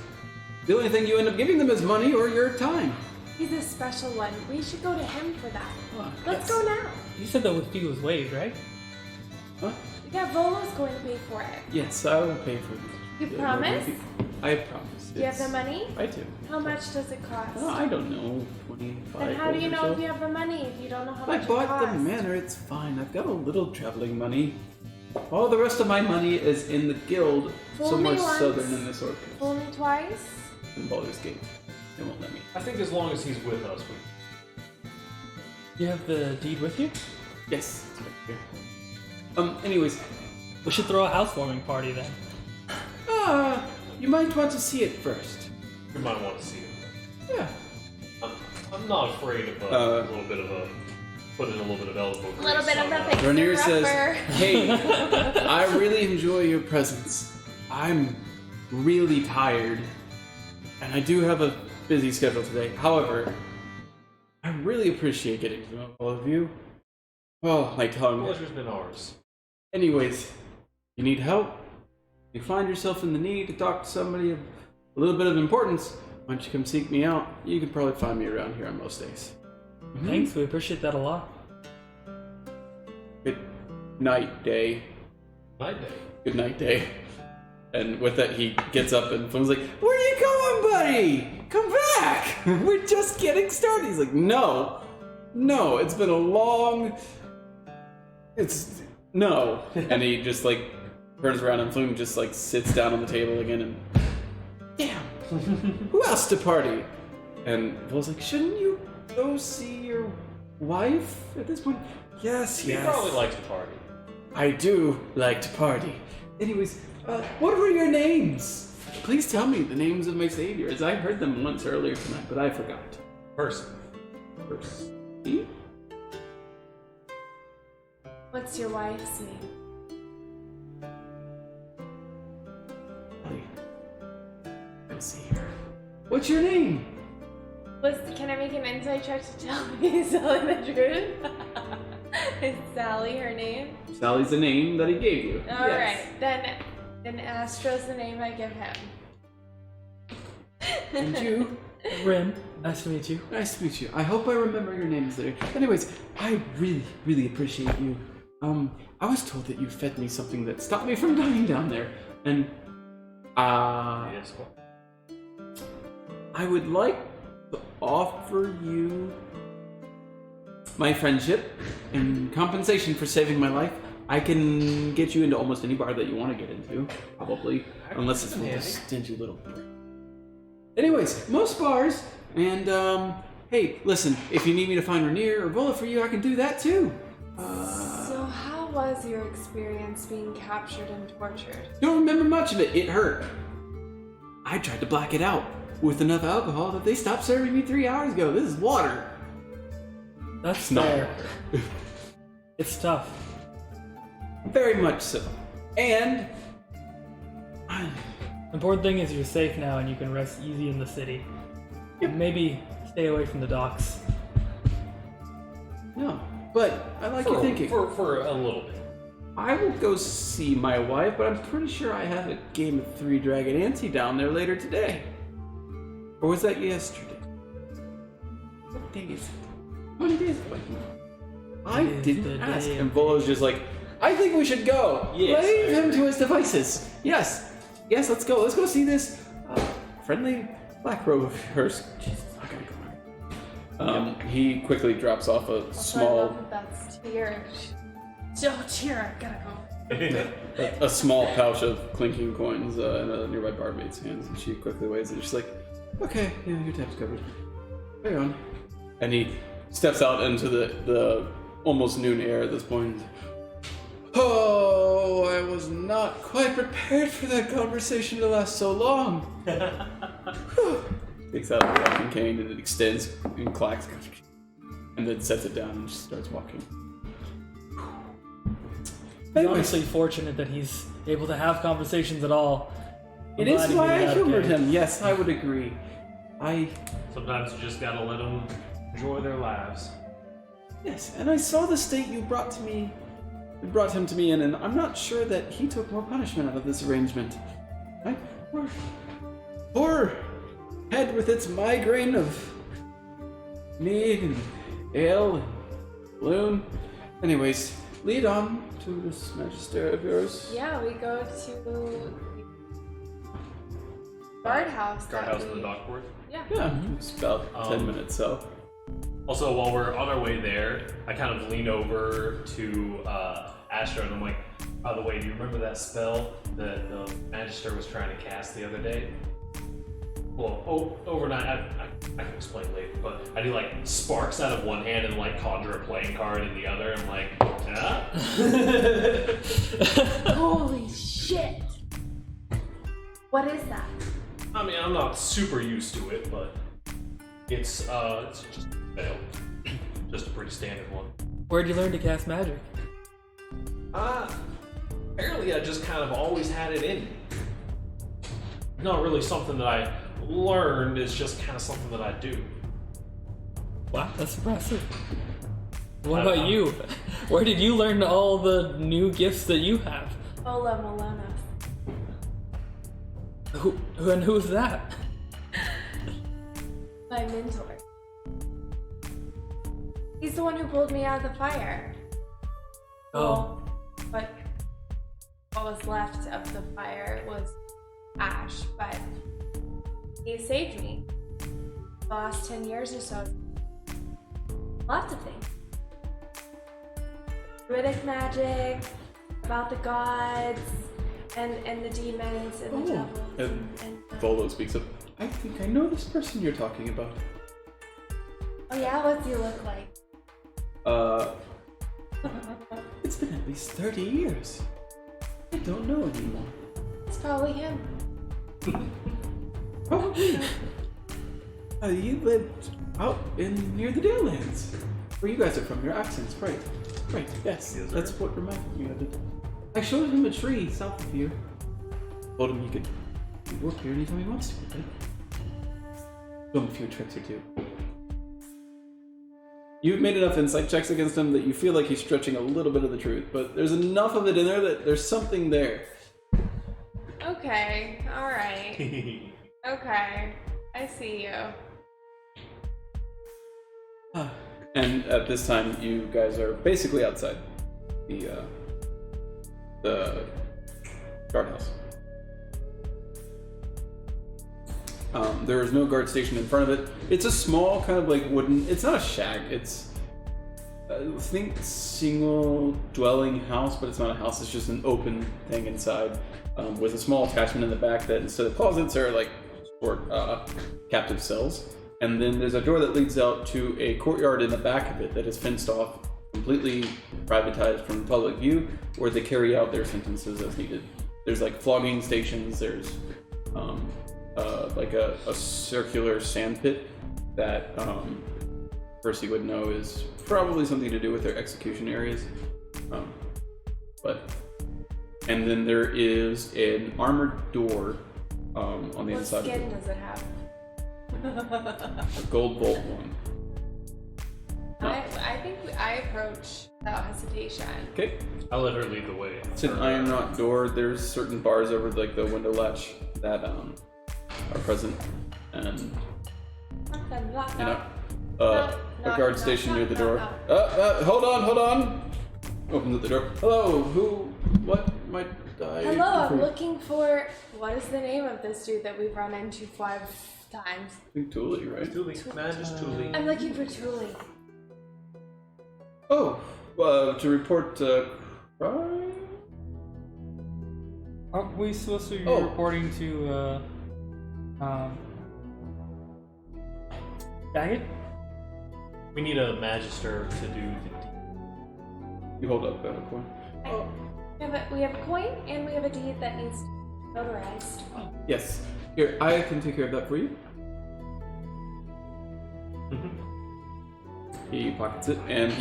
the only thing you end up giving them is money or your time. He's a special one. We should go to him for that. Oh, Let's yes. go now. You said the fee was waived, right? Huh? Yeah, Volo's going to pay for it. Yes, I will pay for it. You Yeah, promise? I promise. Do you have the money? I do. How much does it cost? Oh, I don't know. 25. Then how do you or know so. if you have the money if you don't know how I much it bought costs? the manor. It's fine. I've got a little traveling money. All the rest of my money is in the guild, Fool somewhere me once. southern in this orchard. Fool me twice? In Baldur's Gate. They won't let me. I think as long as he's with us, You have the deed with you? Yes, it's right here. Anyways, We should throw a housewarming party then. you might want to see it first. we might want to see him. Yeah. I'm not afraid of a little bit of a put in a little bit of elbow grease. A little bit of on the that. fixer Ranier says, upper. "Hey, I really enjoy your presence. I'm really tired, and I do have a busy schedule today. However, I really appreciate getting to know all of you. Oh, my tongue. Pleasure's been ours. Anyways, you need help? You find yourself in the need to talk to somebody of a little bit of importance, why don't you come seek me out? You can probably find me around here on most days. Thanks, we appreciate that a lot. Good night, Day. Night day. Good night, Day." And with that, he gets up and Flume's like, "Where you going, buddy? Come back! We're just getting started." He's like, No, it's been a long... No. And he just, like, turns around and Flume just, like, sits down on the table again and... Damn! Who else to party? And Vol's like, "Shouldn't you go see your wife at this point?" Yes. He probably likes to party. I do like to party. Anyways, what were your names? Please tell me the names of my saviors. I heard them once earlier tonight, but I forgot. Person. Percy? What's your wife's name? Let's see here. What's your name? Can I make an insight check to tell me he's telling the truth? Is Sally her name? Sally's the name that he gave you. Alright, then Astro's the name I give him. And you? Rin, nice to meet you. Nice to meet you. I hope I remember your names later. Anyways, I really, really appreciate you. I was told that you fed me something that stopped me from dying down there. And, Yes. I would like to offer you my friendship in compensation for saving my life. I can get you into almost any bar that you want to get into, probably, unless it's with a stingy little prick. Anyways, most bars, and hey, listen, if you need me to find Ranier or Vola for you, I can do that too. So how was your experience being captured and tortured? Don't remember much of it. It hurt. I tried to black it out with enough alcohol that they stopped serving me 3 hours ago. This is water. That's not fair. It's tough. Very much so. And Important thing is you're safe now and you can rest easy in the city. Yep. Maybe stay away from the docks. no, but I like your thinking. For a little bit. I will go see my wife, but I'm pretty sure I have a game of Three Dragon Ante down there later today. Or was that yesterday? What day is it? How many days? I It is didn't the ask. day And of- Volo's just like, I think we should go. Yes, Leave I him agree. to his devices. Yes. Yes, let's go. Let's go see this friendly black robe of yours. Jesus, I gotta go. He quickly drops off a Also, I small love that that's Tyr. Joe Tyr, I gotta go. a small pouch of clinking coins in a nearby barmaid's hands, and she quickly waves it. She's like, "Okay, yeah, your tab's covered. Carry on." And he steps out into the almost noon air at this point. Oh, I was not quite prepared for that conversation to last so long. Takes out the walking cane and it extends and clacks, and then sets it down and just starts walking. He's Anyways. honestly fortunate that he's able to have conversations at all. It is Glad he why made I that humored okay. him. Yes, I would agree. Sometimes you just gotta let them enjoy their lives. Yes, and I saw the state you brought to me. You brought him to me in, and I'm not sure that he took more punishment out of this arrangement. Right? Poor head with its migraine of mead and ale and balloon. Anyways, lead on to this magister of yours. Yeah, we go to guardhouse. Guardhouse in the dockport. Yeah. Yeah, it's about 10 minutes, so. Also, while we're on our way there, I kind of lean over to Astra and I'm like, by the way, do you remember that spell that the Magister was trying to cast the other day? Well, overnight, I can explain later, but I do like sparks out of one hand and like conjure a playing card in the other. I'm like, yeah? Holy shit! What is that? I mean, I'm not super used to it, but it's just a spell. Just a pretty standard one. Where'd you learn to cast magic? Apparently I just kind of always had it in me. Not really something that I learned, it's just kind of something that I do. Wow, that's impressive. What I- about I'm- you? Where did you learn all the new gifts that you have? Ola Molonos. Who's that? My mentor. He's the one who pulled me out of the fire. Oh. But what was left of the fire was ash, but he saved me. The last 10 years or so. Lots of things. Druidic magic, about the gods, and the demons, and the devils. And Volo speaks up. I think I know this person you're talking about. Oh yeah, what's he look like? It's been at least 30 years. I don't know anymore. It's probably him. Probably. You lived out in near the Dalelands, where you guys are from. Your accents, right? Right. Yes, Yes, sir. that's what reminded me of it. I showed him a tree south of here. Told him he could work here anytime he wants to. Right? Show him a few tricks or two. You've made enough insight checks against him that you feel like he's stretching a little bit of the truth, but there's enough of it in there that there's something there. Okay, alright. Okay, I see you. And at this time, you guys are basically outside the guardhouse. There is no guard station in front of it. It's a small kind of like wooden. It's not a shack. It's think single dwelling house, but it's not a house. It's just an open thing inside with a small attachment in the back that instead of closets are like captive cells. And then there's a door that leads out to a courtyard in the back of it that is fenced off completely privatized from public view, or they carry out their sentences as needed. There's like flogging stations. There's like a circular sand pit that Percy would know is probably something to do with their execution areas. And then there is an armored door on the What inside skin of it. does it have? A gold bolt one. I think I approach without hesitation. Okay. I'll let her lead the way. It's an iron knot door. There's certain bars over like the window latch that are present, and you know, a guard station near the door. Hold on. Opens up the door. Hello, what might I? Hello, do for I'm you? looking for. What is the name of this dude that we've run into 5 times? I think Thule, right? Thule, man, just Thule. I'm looking for Thule. Oh, to report crime? Aren't we supposed to be Oh. reporting to Daggett? We need a magister to do the deed. You hold up a coin. We have a coin and we have a deed that needs to be notarized. Yes. Here, I can take care of that for you. He pockets it, and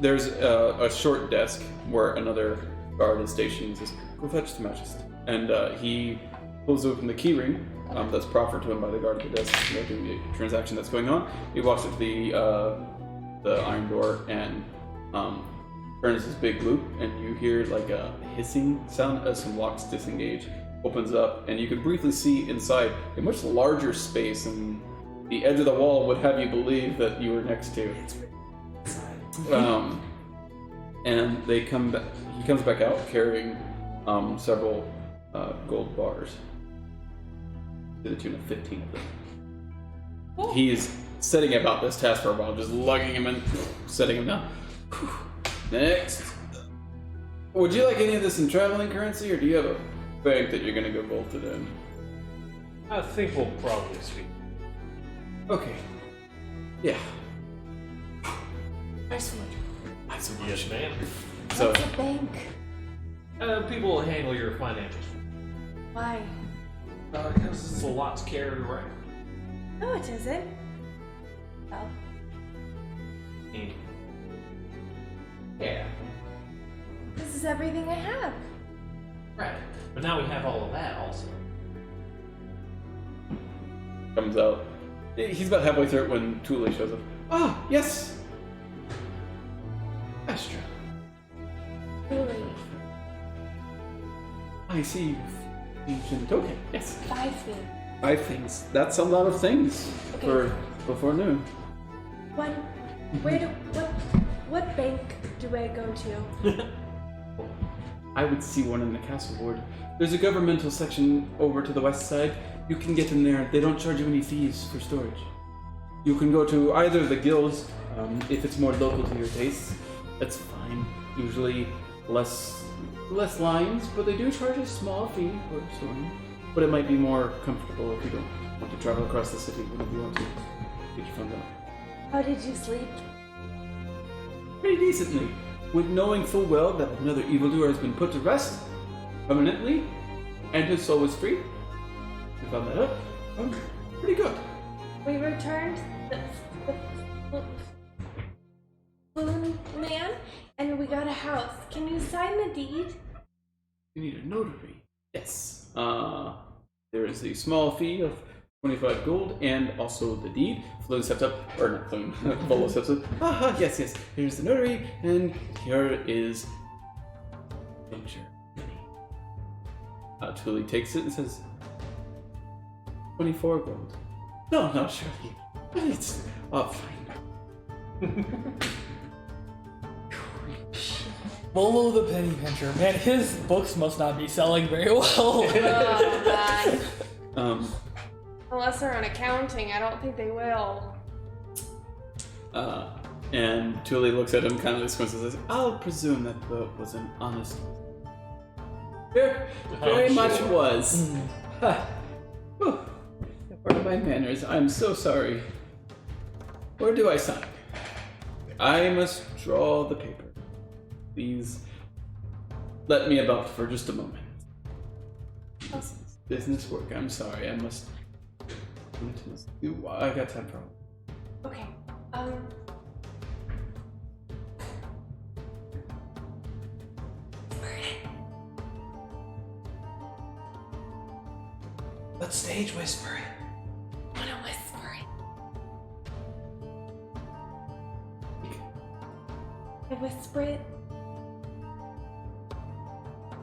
there's a short desk where another guard is stationed and says, "Go fetch the Majesty." And he pulls open the key ring that's proffered to him by the guard at the desk, noting the transaction that's going on. He walks up to the iron door and turns this big loop, and you hear like a hissing sound as some locks disengage. Opens up, and you can briefly see inside a much larger space, and the edge of the wall would have you believe that you were next to. And they come back. He comes back out carrying several gold bars to the tune of 15 of them. He is setting about this task for a while, just lugging him in, setting him down. Next. Would you like any of this in traveling currency, or do you have a bank that you're going to go bolt it in? I think we'll probably speak. Okay. Yeah. Nice one. Not so much. Yes, ma'am. So, What's a bank? People will handle your financials. Why? Because it's a lot to carry around. No, it isn't. Well, Yeah. this is everything I have. Right. But now we have all of that also. comes out. He's about halfway through it when Thule shows up. Ah, yes! Astra. Really? I see ancient. Okay, yes. 5 things. 5 things. That's a lot of things Okay. for before noon. One. What bank do I go to? I would see one in the castle ward. There's a governmental section over to the west side. You can get in there. They don't charge you any fees for storage. You can go to either of the guilds if it's more local to your tastes. That's fine. Usually less lines, but they do charge a small fee for storing. But it might be more comfortable if you don't want to travel across the city whenever you want to get your funds out. How did you sleep? Pretty decently, with knowing full well that another evildoer has been put to rest permanently, and his soul is free. We found that out. Pretty good. We returned the balloon man, and we got a house. Can you sign the deed? You need a notary. Yes. There is a small fee of 25 gold, and also the deed. Floon steps up, or not Floon, Volo steps up. Yes. Here's the notary, and here is Venture. Thule takes it and says, 24 gold. No, surely. It's fine. Bolo the penny pincher. Man, his books must not be selling very well. Oh, man. Um, Unless they're on accounting, I don't think they will. And Thule looks at him, kind of squints and says, I'll presume that vote was an honest. Very much was. Part of my manners. I'm so sorry. Where do I sign? I must draw the paper. Please let me about for just a moment. This is business work. I'm sorry. I must. I got time for. Okay. Let's stage whisper it. I want to whisper it. I whisper it.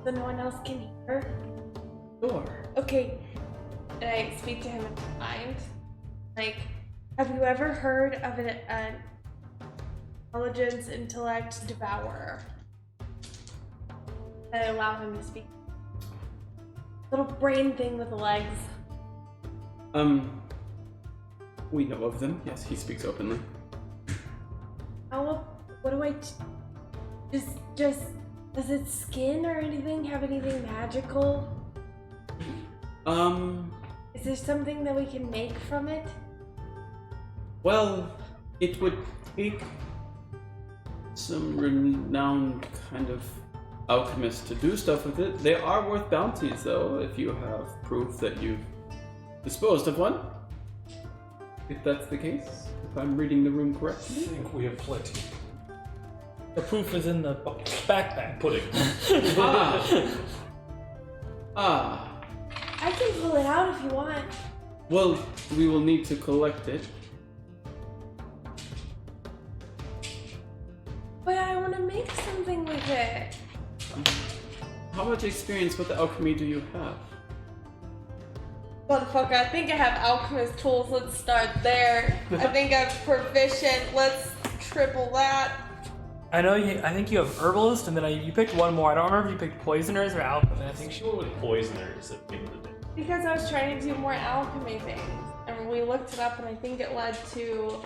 So no one else can hear. Sure. Okay. And I speak to him in mind. Like, have you ever heard of an intelligence intellect devourer? And I allow him to speak. Little brain thing with legs. We know of them. Yes, he speaks openly. What do I just does its skin or anything have anything magical? Is there something that we can make from it? Well, it would take some renowned kind of alchemist to do stuff with it. They are worth bounties, though, if you have proof that you've disposed of one. If that's the case, if I'm reading the room I correctly. think we have plenty. The proof is in the backpack. Pudding. Ah. I can pull it out if you want. Well, we will need to collect it. But I want to make something with it. How much experience with alchemy do you have? Motherfucker, I think I have alchemist tools. Let's start there. I think I'm proficient. Let's triple that. I know you. I think you have herbalist, and then you picked one more. I don't remember if you picked poisoners or I alchemists. think she went with poisoners at the end of the day. Because I was trying to do more alchemy things. And we looked it up and I think it led to...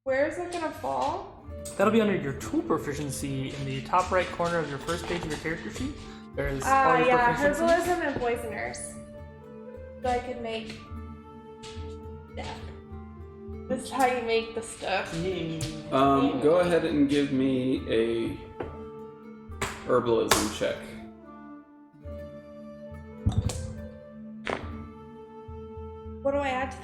Where is it gonna fall? That'll be under your tool proficiency in the top right corner of your first page of your character sheet. There's all your Yeah, proficiencies. herbalism and poisoners. So I could make stuff. This is how you make the stuff. Go ahead and give me a herbalism check. What do I add to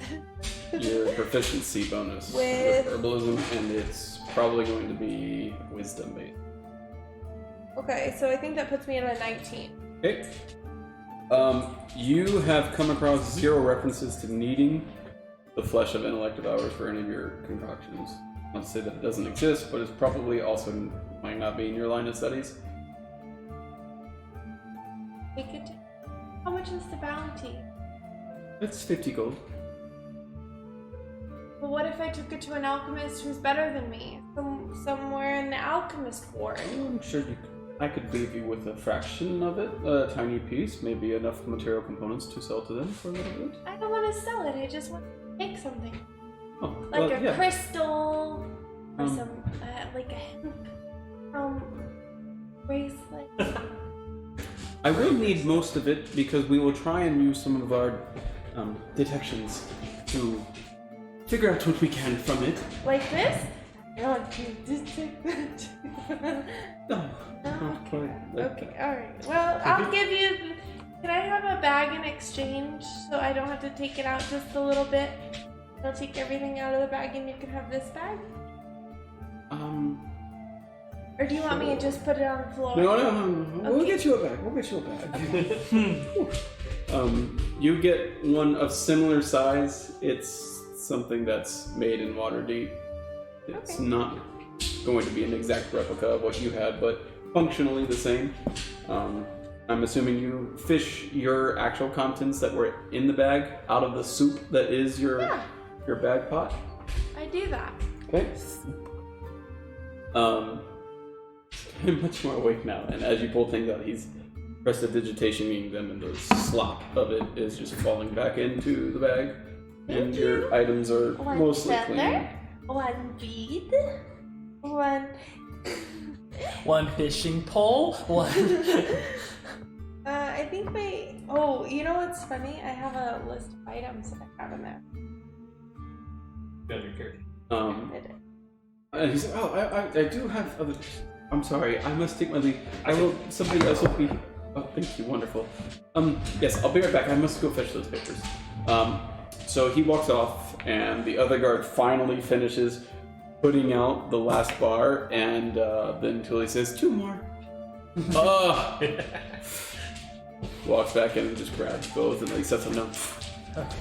that? Your proficiency bonus With- herbalism, and it's probably going to be wisdom based. Okay, so I think that puts me at a 19. Okay. You have come across 0 references to needing the flesh of intellect devourers for any of your concoctions. Not to say that it doesn't exist, but it's probably also might not be in your line of studies. We could do... How much is the bounty? It's 50 gold. But what if I took it to an alchemist who's better than me? Somewhere in the alchemist ward. I'm sure I could leave you with a fraction of it, a tiny piece, maybe enough material components to sell to them for a little bit. I don't want to sell it, I just want to make something. Oh, Like well, a yeah. crystal, or Um, some, like a hemp, bracelet. I will need most of it because we will try and use some of our detections to figure out what we can from it. Like this? I want to detect. No, not quite. Okay, alright. Well, I'll give you... Can I have a bag in exchange so I don't have to take it out just a little bit? I'll take everything out of the bag and you can have this bag? Or do you want me to just put it on the floor? No. We'll Okay. get you a bag. We'll get you a bag. You get one of similar size. It's something that's made in Waterdeep. It's Okay. not going to be an exact replica of what you had, but functionally the same. I'm assuming you fish your actual contents that were in the bag out of the soup that is your bag pot. I do that. Okay. I'm much more awake now, and as you pull things out, he's prestidigitationing them, and the slop of it is just falling back into the bag, and your items are One mostly feather, clean. one bead, one... One fishing pole. One. I think my... Oh, you know what's funny? I have a list of items that I have in there. Got your character. And he said, "Oh, I do have other. I'm sorry, I must take my leave. I will. Somebody else will be. Oh, thank you, wonderful. Yes, I'll be right back. I must go fetch those papers." So he walks off, and the other guard finally finishes putting out the last bar, and then Tully says, "2 more." Walks back in and just grabs both, and he sets them down. Okay.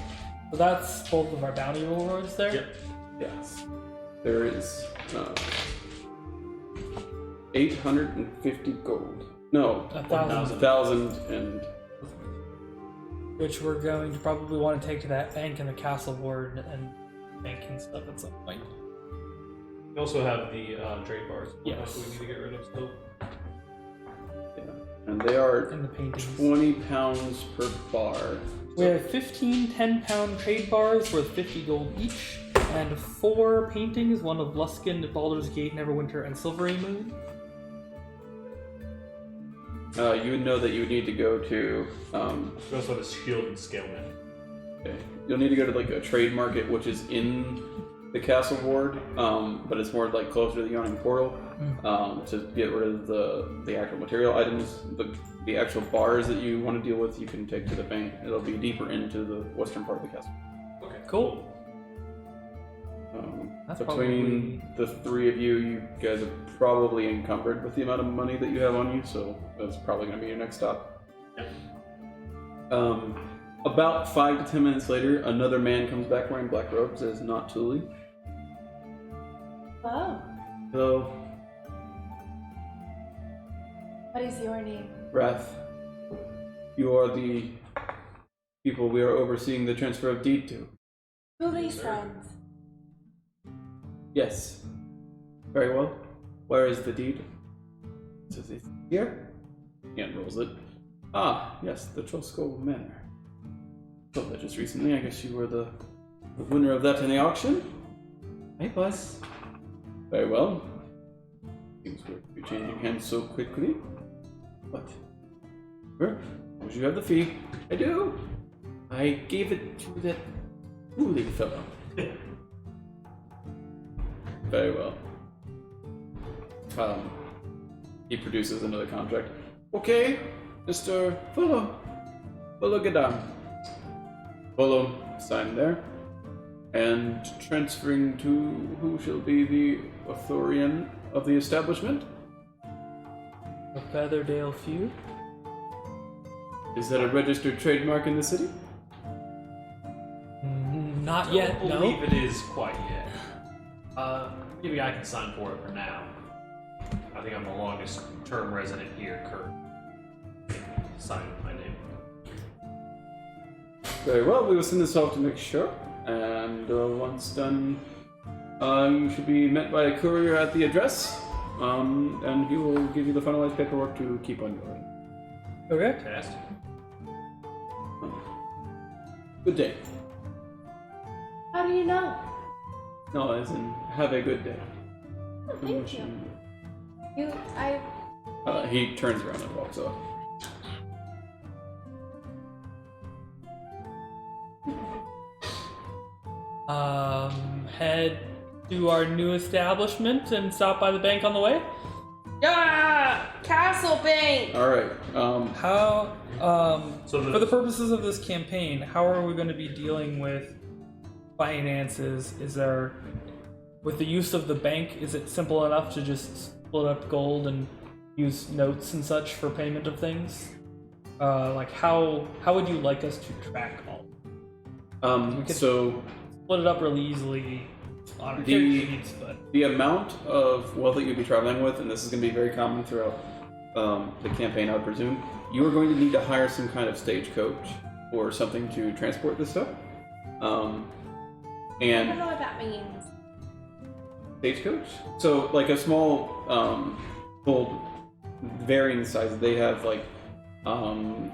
So that's both of our bounty rewards there? Yep. Yes. There is 850 gold. No, 1,000. 1,000 and Which we're going to probably want to take to that bank in the castle ward and banking stuff at some point. You also have the trade bars. Yes. We need to get rid of still. and they are And the paintings. 20 pounds per bar. We have 15 10-pound trade bars worth 50 gold each, and 4 paintings, one of Luskin, Baldur's Gate, Neverwinter, and Silvery Moon. You would know that you would need to go to. We also have a shield and scaleman. Okay. You'll need to go to like a trade market, which is in the castle ward, but it's more like closer to the yawning portal. To get rid of the actual material items. The actual bars that you want to deal with, you can take to the bank. It'll be deeper into the western part of the castle. Okay. Cool. That's Between the 3 of you, you guys are probably encumbered with the amount of money that you have on you, so that's probably going to be your next stop. About 5 to 10 minutes later, another man comes back wearing black robes. It is not Thule. Oh, Hello, what is your name? Wrath. You are the people we are overseeing the transfer of deed to. Julie's friends. Yes. Very well. Where is the deed? Says it here. He unrolls it. Ah, yes, the Trosko Manor. Sold that just recently. I guess you were the winner of that in the auction? I was. Very well. Seems weird to be changing hands so quickly. But, sure, would you have the fee? I do. I gave it to that Uli fellow. Very well. He produces another contract. Okay, Mr. Fulham. Fulham, get down. Fulham, sign there. And transferring to who shall be the authorian of the establishment? The Featherdale feud. Is that a registered trademark in the city? Not I yet, don't no. believe it is quite yet. Maybe I can sign for it for now. I think I'm the longest term resident here, Kurt. Sign my name. Very well, we will send this off to make sure. And once done, you should be met by a courier at the address. And he will give you the finalized paperwork to keep on going. Okay. Fantastic. Good day. How do you know? No, as in, have a good day. Oh, thank you. He turns around and walks off. Head to our new establishment and stop by the bank on the way. Yeah, Castle Bank. All right. How, So for the purposes of this campaign, how are we going to be dealing with finances? Is there, with the use of the bank, is it simple enough to just split up gold and use notes and such for payment of things? Like how would you like us to track all? We could So split it up really easily on our The- character sheets, but the amount of wealth that you'll be traveling with, and this is going to be very common throughout the campaign, I would presume, you are going to need to hire some kind of stagecoach or something to transport this stuff. I don't And know what that means. stagecoach? So, like a small, old, varying size. They have like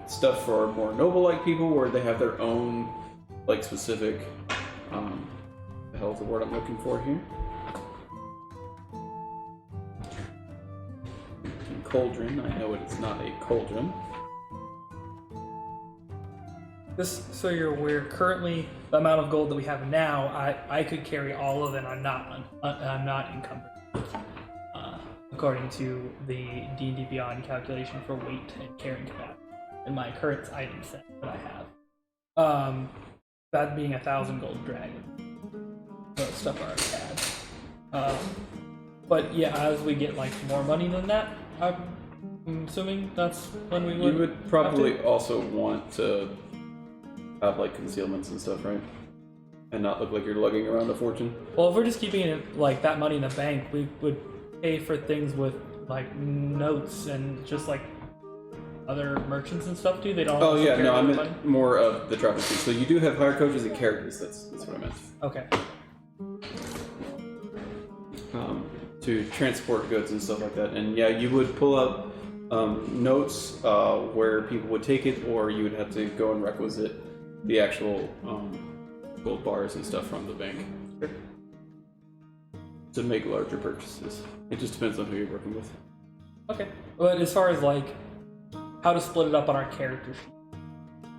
stuff for more noble-like people, where they have their own, like specific. The hell is the word I'm looking for here? Cauldron. I know it is not a cauldron. Just so you're aware, currently the amount of gold that we have now, I could carry all of it. I'm not encumbered, according to the D&D Beyond calculation for weight and carrying capacity in my current item set that I have. That being 1,000 gold dragon. So stuff I already had. But yeah, as we get like more money than that, I'm assuming that's when we would. You would probably also want to have like concealments and stuff, right? And not look like you're lugging around a fortune. Well, if we're just keeping it like that money in the bank, we would pay for things with like notes and just like other merchants and stuff too. They don't. Oh yeah, no, I money? meant more of the travel fee. So you do have hire coaches and characters. That's what I meant. Okay. To transport goods and stuff like that. And yeah, you would pull up notes where people would take it, or you would have to go and requisite the actual gold bars and stuff from the bank to make larger purchases. It just depends on who you're working with. Okay. But as far as like how to split it up on our character sheet,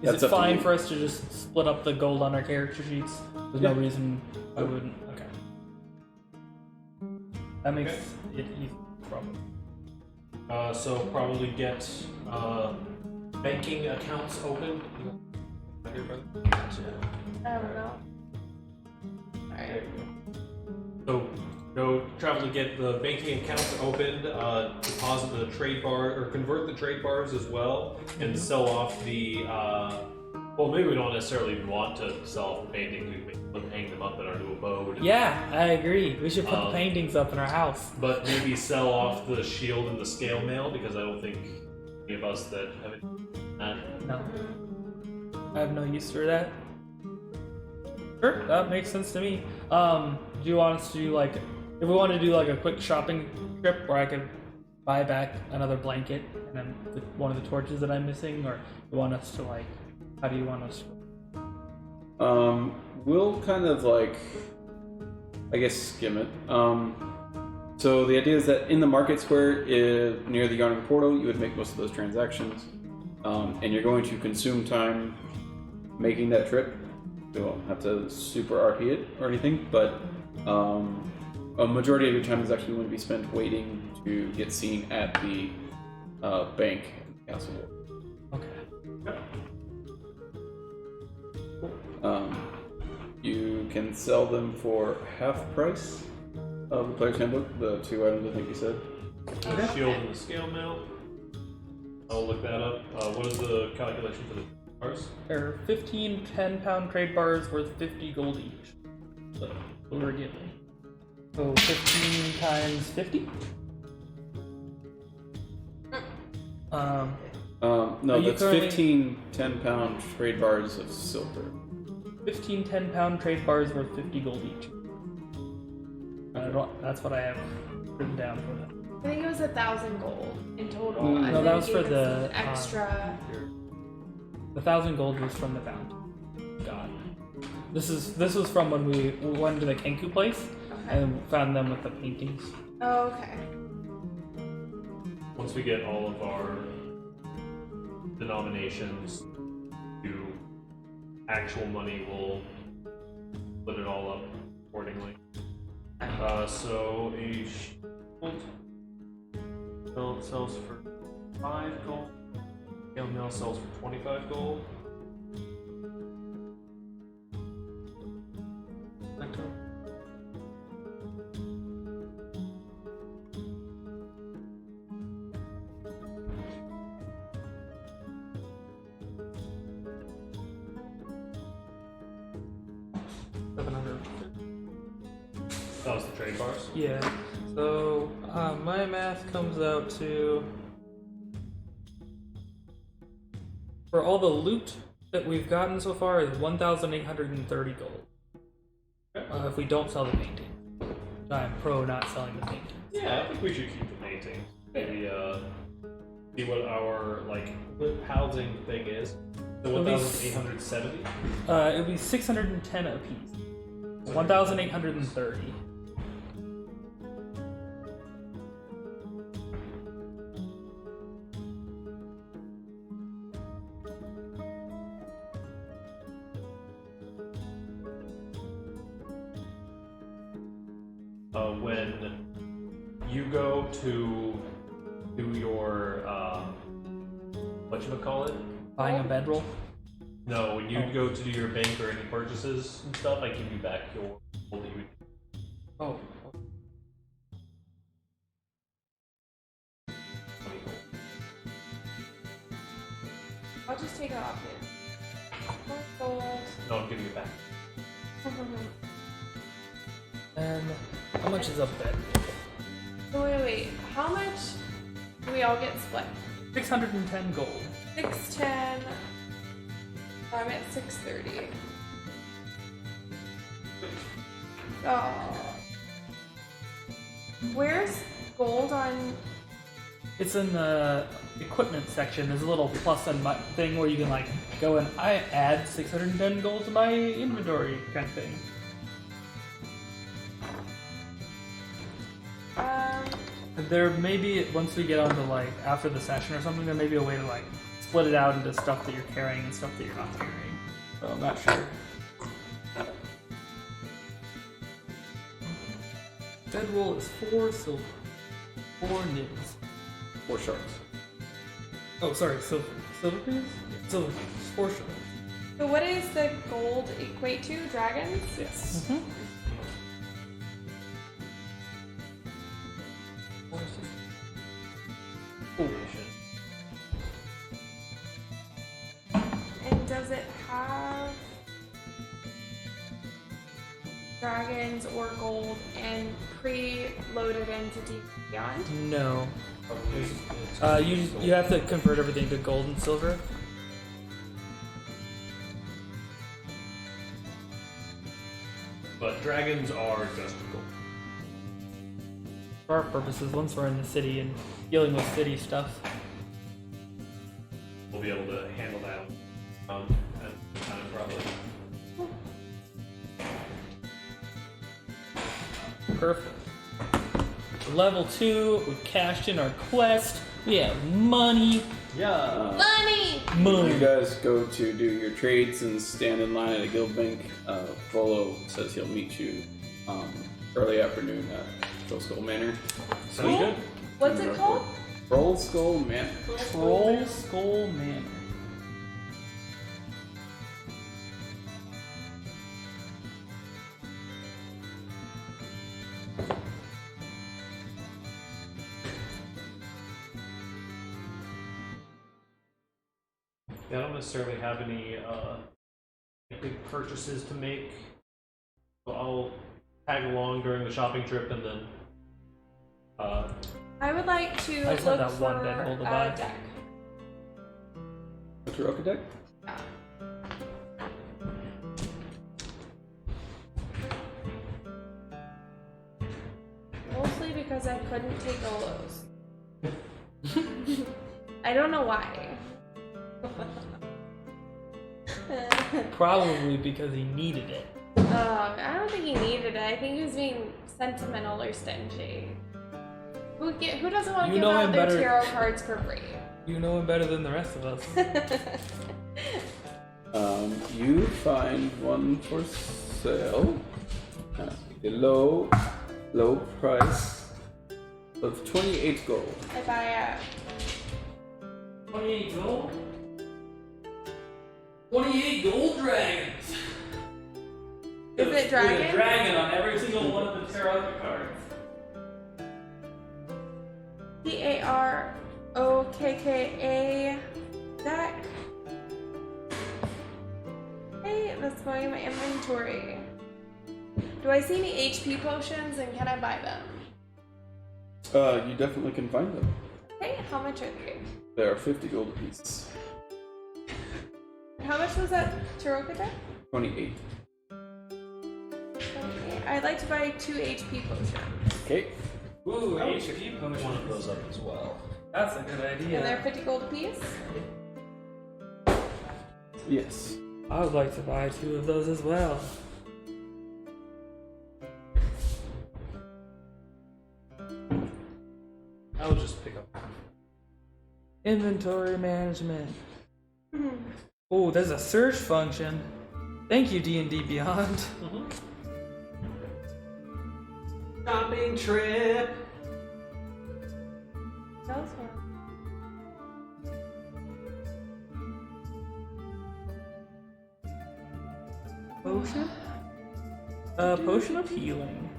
is That's it up to fine you. for us to just split up the gold on our character sheets? There's no reason I wouldn't. Okay. That makes it easy, probably. So probably get banking accounts open. I don't know. Alright. So go travel to get the banking accounts opened, deposit the trade bar or convert the trade bars as well, and sell off the. Well, maybe we don't necessarily want to sell off the paintings. We can hang them up in our new abode. Yeah, I agree. We should put the paintings up in our house. But maybe sell off the shield and the scale mail because I don't think any of us that have it. No. I have no use for that. Sure, that makes sense to me. Do you want us to do like, if we want to do like a quick shopping trip where I could buy back another blanket and then one of the torches that I'm missing, or you want us to like, how do you want us to? We'll kind of like, I guess, skim it. So the idea is that in the market square near the Yarning Portal, you would make most of those transactions, and you're going to consume time making that trip. You won't have to super RP it or anything, but a majority of your time is actually going to be spent waiting to get seen at the bank in the castle. Okay. You can sell them for half price of the player's handbook, the 2 items I think you said. The shield and the scale mail. I'll look that up. What is the calculation for the bars? There are 15 10-pound trade bars worth 50 gold each. So, what we're getting. So 15 times 50? No, you that's currently- 15 10-pound trade bars of silver. 15 10-pound trade bars worth 50 gold each. That's what I have written down for that. I think it was 1,000 gold in total. No, and that then was it for gave us the, an extra. The 1,000 gold was from the bounty. God. This was from when we went to the Kenku place and found them with the paintings. Oh, okay. Once we get all of our denominations to actual money, we'll split it all up accordingly. So a shield sells for 5 gold. Scale mail sells for 25 gold. That was the trade bars. Yeah. So my math comes out to, for all the loot that we've gotten so far, is 1,830 gold. If we don't sell the painting, I'm pro not selling the painting. Yeah, I think we should keep the painting. Maybe see what our like housing thing is. So It'll be 1,870. It would be 610 apiece. 1,830. when you go to do your whatchamacallit? Buying a bedroll. No, when you go to do your bank or any purchases and stuff, I give you back your gold that you. Oh. I'll just take it off here. 4 gold. No, I'm giving you back. And how much is up there? Wait. How much do we all get split? 610 gold. 610. I'm at 630. Oh. Where's gold on? It's in the equipment section. There's a little plus and thing where you can like go and I add 610 gold to my inventory kind of thing. There may be, once we get onto like after the session or something, there may be a way to like split it out into stuff that you're carrying and stuff that you're not carrying. So I'm not sure. Bedroll is 4 silver, 4 nibs. 4 shards. Oh, sorry, silver. Silver, please? Yeah, silver. 4 shards. So what does the gold equate to? Dragons? Yes. Mm-hmm. And does it have dragons or gold and pre-loaded into D Beyond? No. You have to convert everything to gold and silver. But dragons are just gold. For our purposes, once we're in the city and dealing with city stuff. We'll be able to handle that at the time probably. Perfect. Level 2, we've cashed in our quest. We have money. Yeah. Money! When you guys go to do your trades and stand in line at a guild bank, Volo says he'll meet you early afternoon at Troll Skull Manor. Sounds good. What's it called? Troll Skull Manor. Troll Skull Manor. I don't necessarily have any big purchases to make, so I'll tag along during the shopping trip and then. I would like to I just had look that one for bedroll to a buy. deck. What's your deck? Yeah. Mostly because I couldn't take Olos. I don't know why. Probably because he needed it. I don't think he needed it. I think he was being sentimental or stingy. Who doesn't want to You give know out him their better- tarot cards for free? You know him better than the rest of us. You find one for sale at a low price of 28 gold. I buy 28 gold? 28 gold dragons! Is it dragon? With a dragon on every single one of the tarot cards. PAROKKA deck. Hey, that's going in my inventory. Do I see any HP potions and can I buy them? You definitely can find them. Okay, how much are they? They are 50 gold apiece. How much was that Taroka deck? 28. Okay, I'd like to buy 2 HP potions. Okay. Ooh, HP One potion. of those up as well. That's a good idea. And they're 50 gold apiece? Yes. I would like to buy 2 of those as well. I'll just pick up. Inventory management. Oh, there's a search function. Thank you, D&D Beyond. Shopping trip. That was fun. Potion? Potion of healing.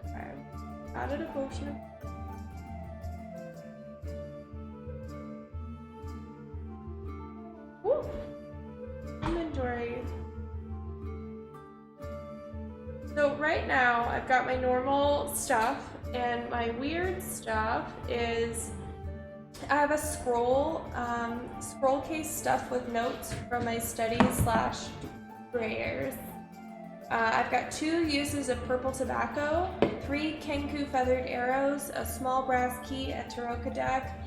Alright. Added a potion. Woo! Inventory. So right now I've got my normal stuff, and my weird stuff is I have a scroll case stuffed with notes from my studies / prayers. I've got 2 uses of purple tobacco, 3 Kenku feathered arrows, a small brass key, a Taroka deck,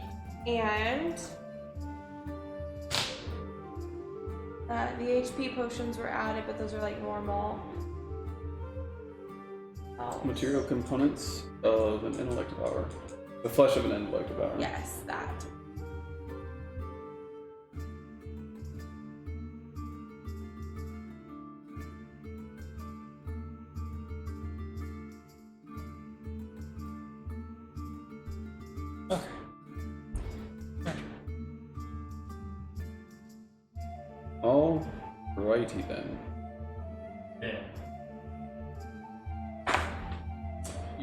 and the HP potions were added, but those are like normal. Oh. Material components of an intellect power. The flesh of an intellect power. Yes, that. Okay. Alrighty then. Yeah.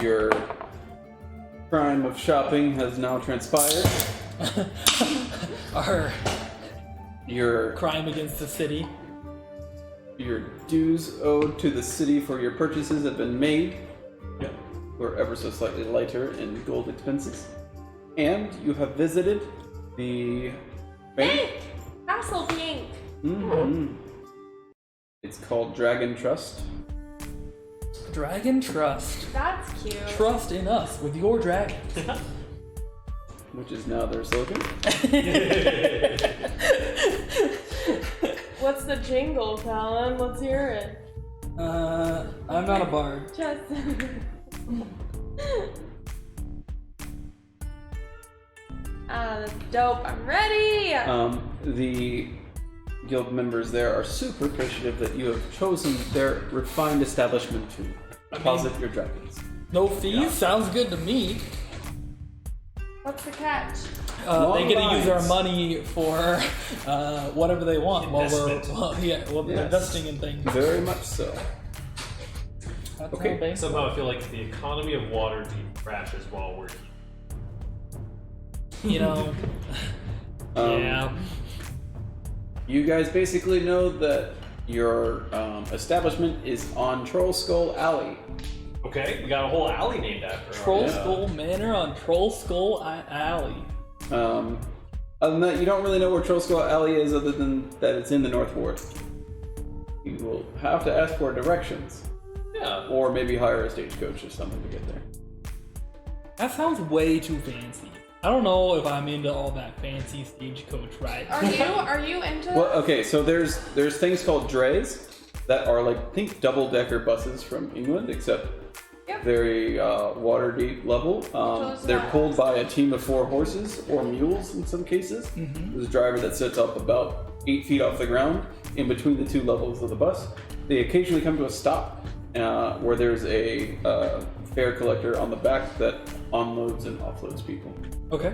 Your crime of shopping has now transpired. Our Your crime against the city. dues owed to the city for your purchases have been made. Yeah. We're ever so slightly lighter in gold expenses. And you have visited the bank. Pink! Castle Pink! Mm-hmm. It's called Dragon Trust. Dragon trust. That's cute. Trust in us with your dragon. Which is now their slogan. What's the jingle, Callan? Let's hear it. I'm not a bard. Just. That's dope. I'm ready! The guild members there are super appreciative that you have chosen their refined establishment to deposit your dragons. No fees? Sounds good to me. What's the catch? They get to Long use our lines. money for whatever they want while Investment. we're Yes. investing in things. Very much so. That's Okay. how they- Somehow I feel like the economy of Waterdeep crashes while we're here. You know. Yeah. You guys basically know that your establishment is on Troll Skull Alley. Okay, we got a whole alley named after her. Troll Yeah. Skull Manor on Troll Skull Alley. Other than that, you don't really know where Troll Skull Alley is, other than that it's in the North Ward. You will have to ask for directions, Yeah. or maybe hire a stagecoach or something to get there. That sounds way too fancy. I don't know if I'm into all that fancy stagecoach ride. Are you into Well, okay, so there's things called drays that are like, think double-decker buses from England, except Yep. very Waterdeep level. one's They're that? pulled by a team of 4 horses or mules in some cases. There's a driver that sits up about 8 feet off the ground in between the 2 levels of the bus. They occasionally come to a stop where there's a fare collector on the back that unloads and offloads people. Okay.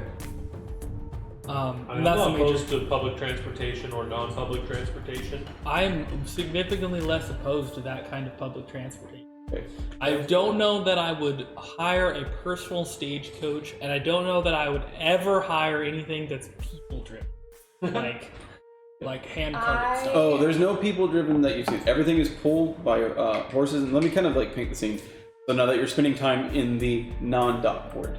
I'm That's not the major. opposed to public transportation or non-public transportation. I'm significantly less opposed to that kind of public transportation. Okay. I don't know that I would hire a personal stagecoach, and I don't know that I would ever hire anything that's people driven, like hand carted stuff. Oh, there's no people driven that you see. Everything is pulled by horses. And let me kind of like paint the scene. So now that you're spending time in the non-dock port,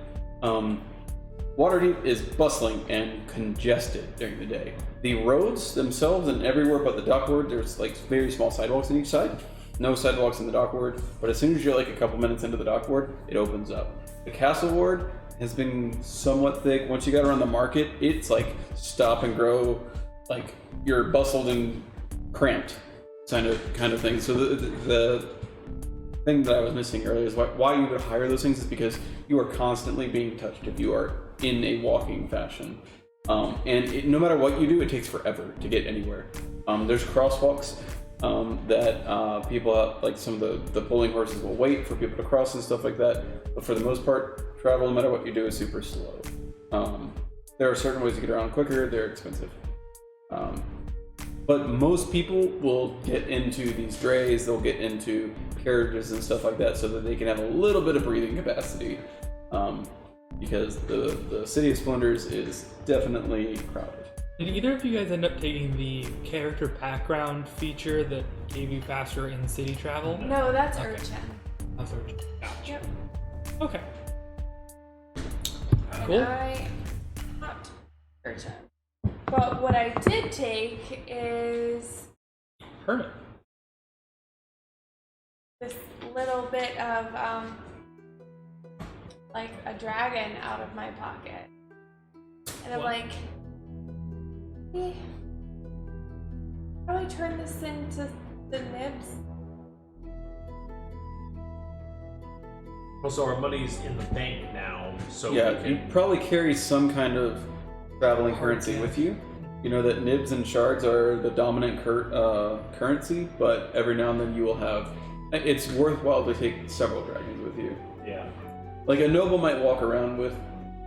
Waterdeep is bustling and congested during the day. The roads themselves and everywhere but the dock ward, there's like very small sidewalks on each side. No sidewalks in the dock ward, but as soon as you're like a couple minutes into the dock ward, it opens up. The castle ward has been somewhat thick. Once you got around the market, it's like stop and grow, like you're bustled and cramped kind of thing. So the thing that I was missing earlier is why you would hire those things is because you are constantly being touched if you are in a walking fashion. No matter what you do, it takes forever to get anywhere. There's crosswalks that people, like some of the pulling horses will wait for people to cross and stuff like that. But for the most part, travel, no matter what you do, is super slow. There are certain ways to get around quicker. They're expensive. But most people will get into these drays, they'll get into carriages and stuff like that so that they can have a little bit of breathing capacity. Because the City of Splendors is definitely crowded. Did either of you guys end up taking the character background feature that gave you faster in-city travel? No, that's Okay. Urchin. That's Urchin. Yep. Okay. And Cool. I not Urchin. But what I did take is Hermit. this little bit of like a dragon out of my pocket. And I'm What? like, eh, how do I turn this into the nibs? Also, our money's in the bank now, so Yeah, we you can. probably carry some kind of traveling currency with you. You know that nibs and shards are the dominant currency, but every now and then you will have. It's worthwhile to take several dragons with you. Yeah. Like a noble might walk around with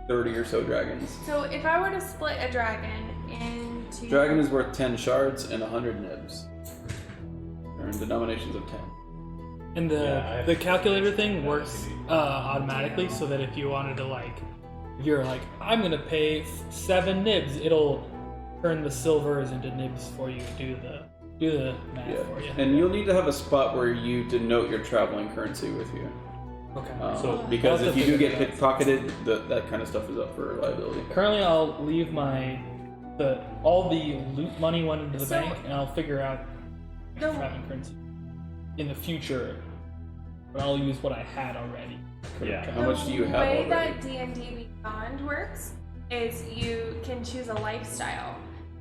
30 or so dragons. So if I were to split a dragon into Dragon is worth 10 shards and 100 nibs. They're in denominations of 10. And Yeah, the calculator thing Yeah, works maybe. automatically, so that if you wanted to if you're like, I'm gonna pay 7 nibs, it'll turn the silvers into nibs for you. Do the math Yeah. for you. And you'll need to have a spot where you denote your traveling currency with you. Okay. So- Because I'll if have you to do get figure pickpocketed, that kind of stuff is up for liability. Currently, I'll leave all the loot money went into the So- bank, and I'll figure out the, traveling currency in the future. But I'll use what I had already. Yeah. How much do you have The way already? that D&D Beyond works is you can choose a lifestyle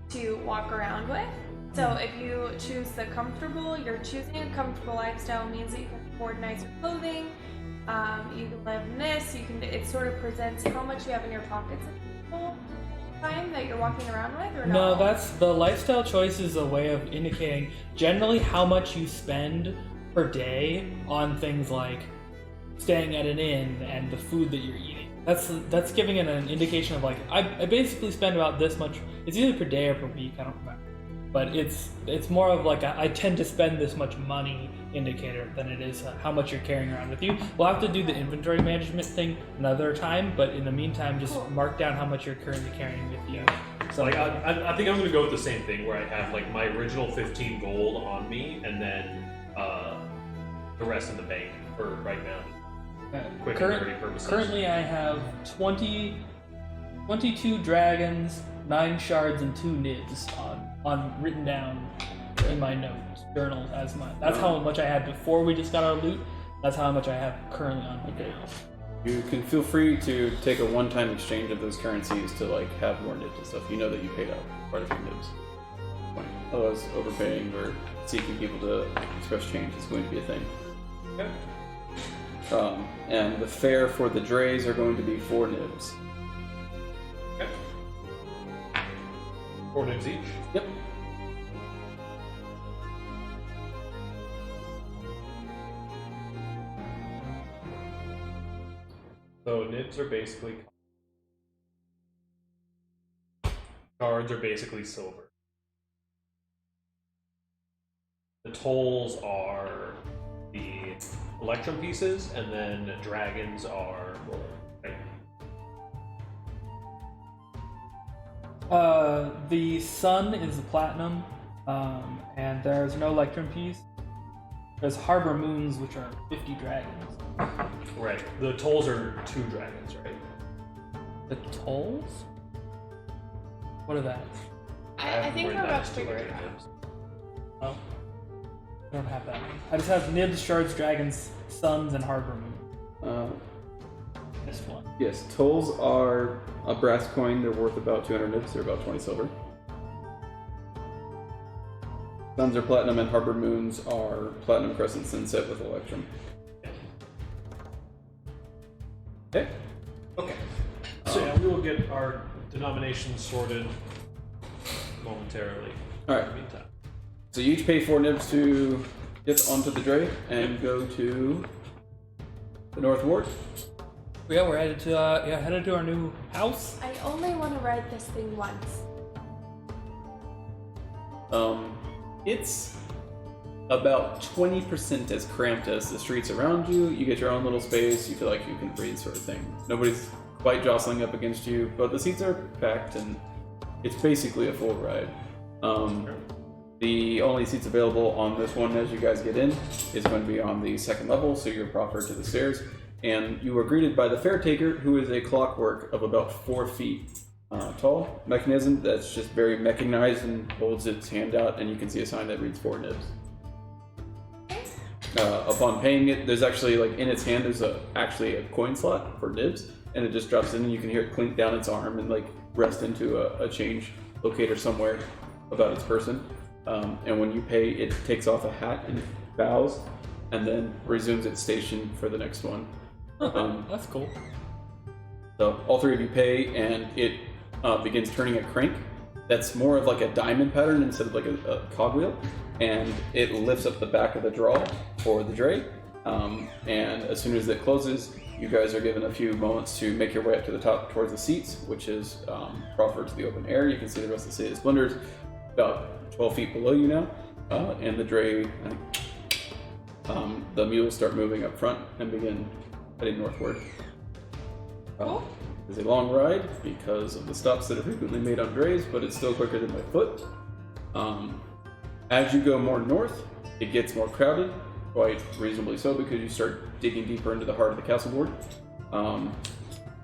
to walk around with. So if you choose the comfortable, you're choosing a comfortable lifestyle means that you can afford nicer clothing. You can live in this. It sort of presents how much you have in your pockets at the whole time that you're walking around with, or No, that's the lifestyle choice is a way of indicating generally how much you spend per day on things like staying at an inn and the food that you're eating. That's giving it an indication of I basically spend about this much. It's either per day or per week, I don't remember. But it's more of I tend to spend this much money indicator than it is how much you're carrying around with you. We'll have to do the inventory management thing another time, but in the meantime, just Cool. mark down how much you're currently carrying with you. So I think I'm gonna go with the same thing where I have my original 15 gold on me and then the rest in the bank for right now. Quick and dirty purposes. Currently, I have 22 dragons, 9 shards, and 2 nibs on written down in my notes journal as my. That's how much I had before we just got our loot. That's how much I have currently on me now. You can feel free to take a one-time exchange of those currencies to have more nibs and stuff. You know that you paid out quite a few nibs. Otherwise, overpaying or seeking people to express change is going to be a thing. Okay. And the fare for the drays are going to be 4 nibs. Okay. 4 nibs each. Yep. So nibs are basically cards are basically silver. The tolls are the electrum pieces, and then dragons are The sun is the platinum, and there's no electrum piece. There's harbor moons, which are 50 dragons. right. The tolls are 2 dragons, right? The tolls? What are that? I think written we're down about to as figure 200 it out. nibs. Oh, I don't have that one. I just have nibs, shards, dragons, suns, and harbor moon. This one. Yes, tolls are a brass coin. They're worth about 200 nibs. They're about 20 silver. Suns are platinum, and harbor moons are platinum crescents and set with electrum. Okay. Okay. So yeah, we will get our denominations sorted momentarily. All right. In the meantime. So you each pay 4 nibs to get onto the dray and go to the North Ward. Yeah, we're headed to our new house. I only want to ride this thing once. It's about 20% as cramped as the streets around you. You get your own little space, you feel like you can breathe, sort of thing. Nobody's quite jostling up against you, but the seats are packed and it's basically a full ride. The only seats available on this one as you guys get in is going to be on the 2nd level, so you're proffered to the stairs, and you are greeted by the faretaker, who is a clockwork of about 4 feet tall mechanism that's just very mechanized and holds its hand out, and you can see a sign that reads 4 nibs. Upon paying it, there's actually, like, in its hand, there's actually a coin slot for nibs, and it just drops in, and you can hear it clink down its arm and, like, rest into a change locator somewhere about its person. And when you pay, it takes off a hat and bows, and then resumes its station for the next one. That's cool. So all 3 of you pay, and it begins turning a crank. That's more of like a diamond pattern instead of like a cogwheel, and it lifts up the back of the draw for the dray. And as soon as it closes, you guys are given a few moments to make your way up to the top towards the seats, which is proffered to the open air. You can see the rest of the City of Splendors about 12 feet below you now, and the dray, the mules start moving up front and begin heading northward. It's a long ride because of the stops that are frequently made on drays, but it's still quicker than by foot. As you go more north, it gets more crowded, quite reasonably so, because you start digging deeper into the heart of the castle ward. And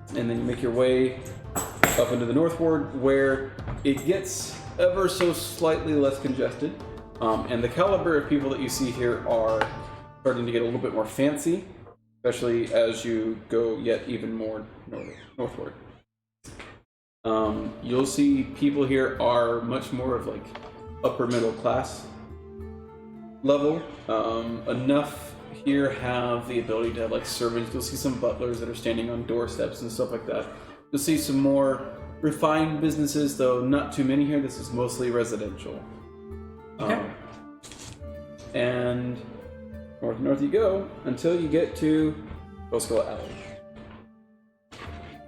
then you make your way up into the North Ward, where it gets ever so slightly less congested. And the caliber of people that you see here are starting to get a little bit more fancy, especially as you go yet even more northward. You'll see people here are much more of like upper middle class level. Enough here have the ability to have like servants. You'll see some butlers that are standing on doorsteps and stuff like that. You'll see some more refined businesses, though not too many here. This is mostly residential. Okay. And north you go until you get to Trollskull Alley.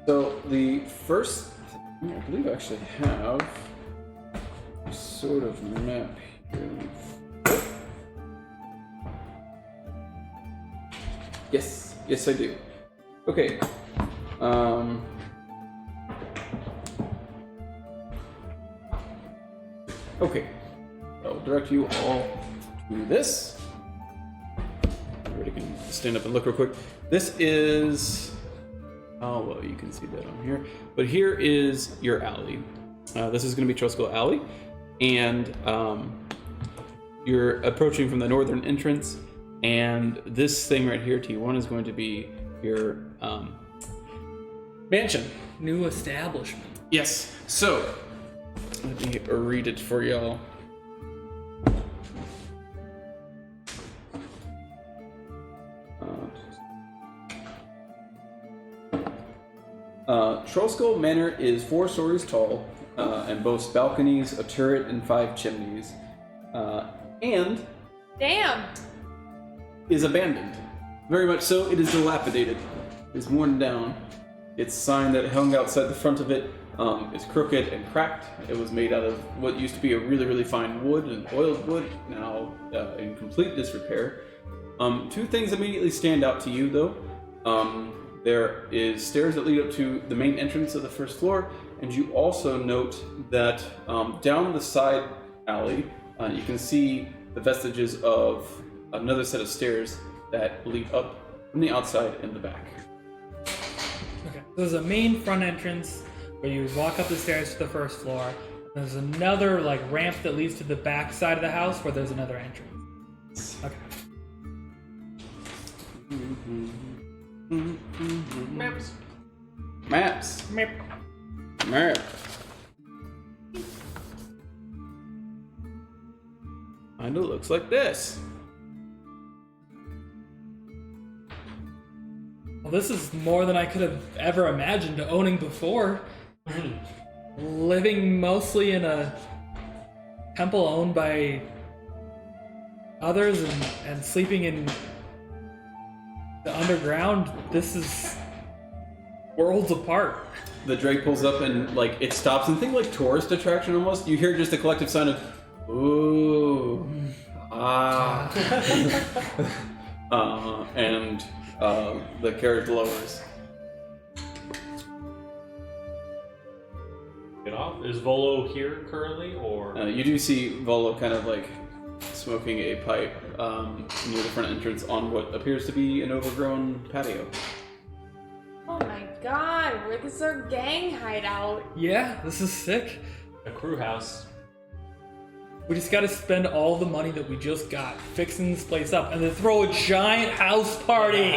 So the first thing I believe I actually have a sort of map here. Yes I do. Okay. Okay. I'll direct you all to this. Everybody can stand up and look real quick. This is... Oh, well, you can see that on here. But here is your alley. This is going to be Trollskull Alley. And you're approaching from the northern entrance. And this thing right here, T1, is going to be your mansion. New establishment. Yes. So, let me read it for y'all. Trollskull Manor is 4 stories tall and boasts balconies, a turret, and 5 chimneys. And Damn! is abandoned. Very much so. It is dilapidated. It's worn down. Its sign that hung outside the front of it is crooked and cracked. It was made out of what used to be a really, really fine wood, and oiled wood, now in complete disrepair. 2 things immediately stand out to you, though. There is stairs that lead up to the main entrance of the first floor, and you also note that down the side alley, you can see the vestiges of another set of stairs that lead up from the outside and the back. Okay. There's a main front entrance where you walk up the stairs to the first floor. There's another like ramp that leads to the back side of the house where there's another entrance. Okay. Maps. Map. Kinda looks like this. Well, this is more than I could have ever imagined owning before. Living mostly in a temple owned by others and sleeping in the underground, this is worlds apart. The Drake pulls up and like it stops and think like tourist attraction almost. You hear just a collective sound of ooh, ah, and the carriage lowers. Get off. Is Volo here currently, or? You do see Volo kind of like smoking a pipe near the front entrance on what appears to be an overgrown patio. Oh my god, this is our gang hideout. Yeah, this is sick. A crew house. We just gotta spend all the money that we just got fixing this place up and then throw a giant house party.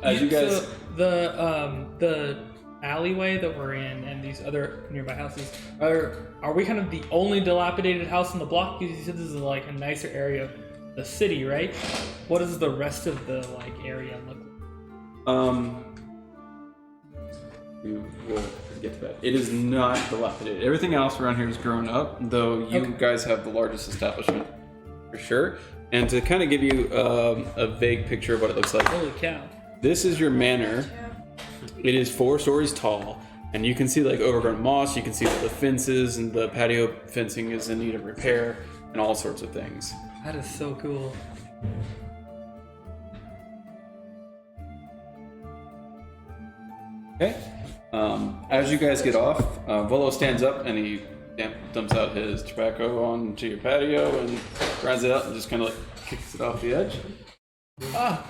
As you guys, So the alleyway that we're in and these other nearby houses, are we kind of the only dilapidated house on the block? Because you said this is like a nicer area of the city, right? What does the rest of the like area look like? we will get to that. It is not dilapidated. Everything else around here is grown up, though you guys have the largest establishment for sure. And to kind of give you a vague picture of what it looks like, Holy cow. this is your manor. It is 4 stories tall, and you can see like overgrown moss. You can see that the fences and the patio fencing is in need of repair and all sorts of things. That is so cool. Okay. As you guys get off, Volo stands up and he dumps out his tobacco onto your patio and grinds it out and just kind of like kicks it off the edge.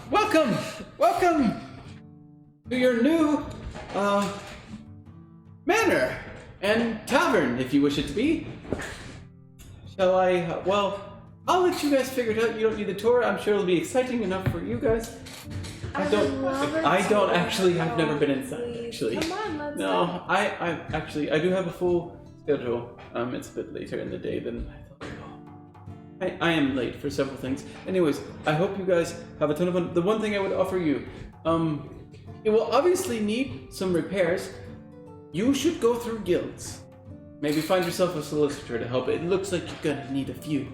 Welcome to your new manor and tavern, if you wish it to be. Shall I? Well, I'll let you guys figure it out. You don't need the tour. I'm sure it'll be exciting enough for you guys. I've never been inside, actually. Come on, let's go. No, I do have a full schedule. It's a bit later in the day than I thought. I am late for several things. Anyways, I hope you guys have a ton of fun. The one thing I would offer you, it will obviously need some repairs. You should go through guilds. Maybe find yourself a solicitor to help. It looks like you're gonna need a few.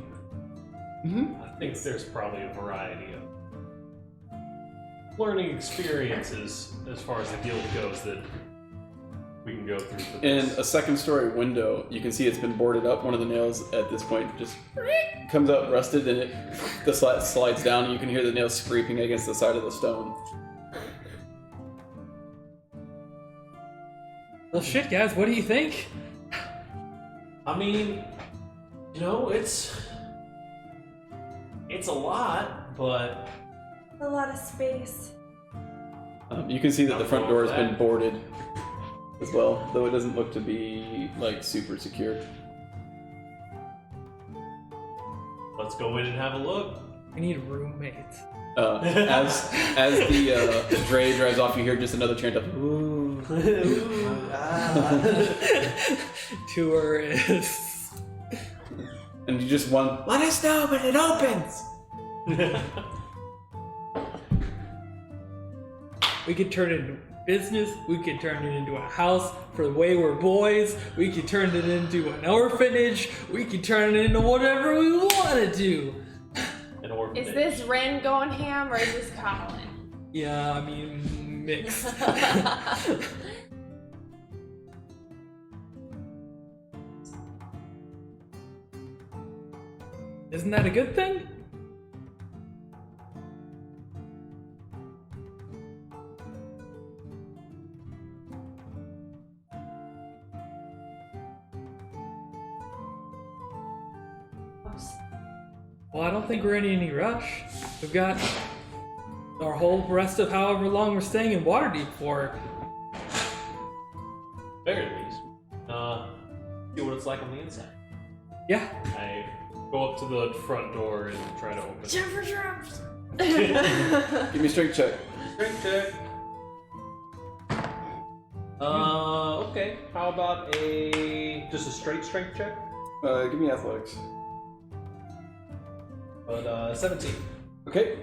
I think there's probably a variety of learning experiences as far as the guild goes that we can go through for In this. a second story window, you can see it's been boarded up. One of the nails at this point just comes out rusted and the slides down and you can hear the nails scraping against the side of the stone. Well, shit, guys, what do you think? I mean, you know, it's a lot, but A lot of space. You can see that the front door has been boarded as well, though it doesn't look to be like super secure. let's go in and have a look. We need roommates. As the dray drives off, you hear just another chant of "Ooh." Tourists. And you just want, let us know when it opens! We could turn it into business. We could turn it into a house for the wayward boys. We could turn it into an orphanage. We could turn it into whatever we want to do. An orphanage. Is this Ren going ham or is this Colin? Yeah, I mean, mixed. Isn't that a good thing? Well, I don't think we're in any rush. We've got our whole rest of however long we're staying in Waterdeep for. Very least. See what it's like on the inside. Yeah. I go up to the front door and try to open it. Jumper drops. Give me a strength check. Strength check. Okay. How about just a straight strength check? Give me athletics. But 17. Okay.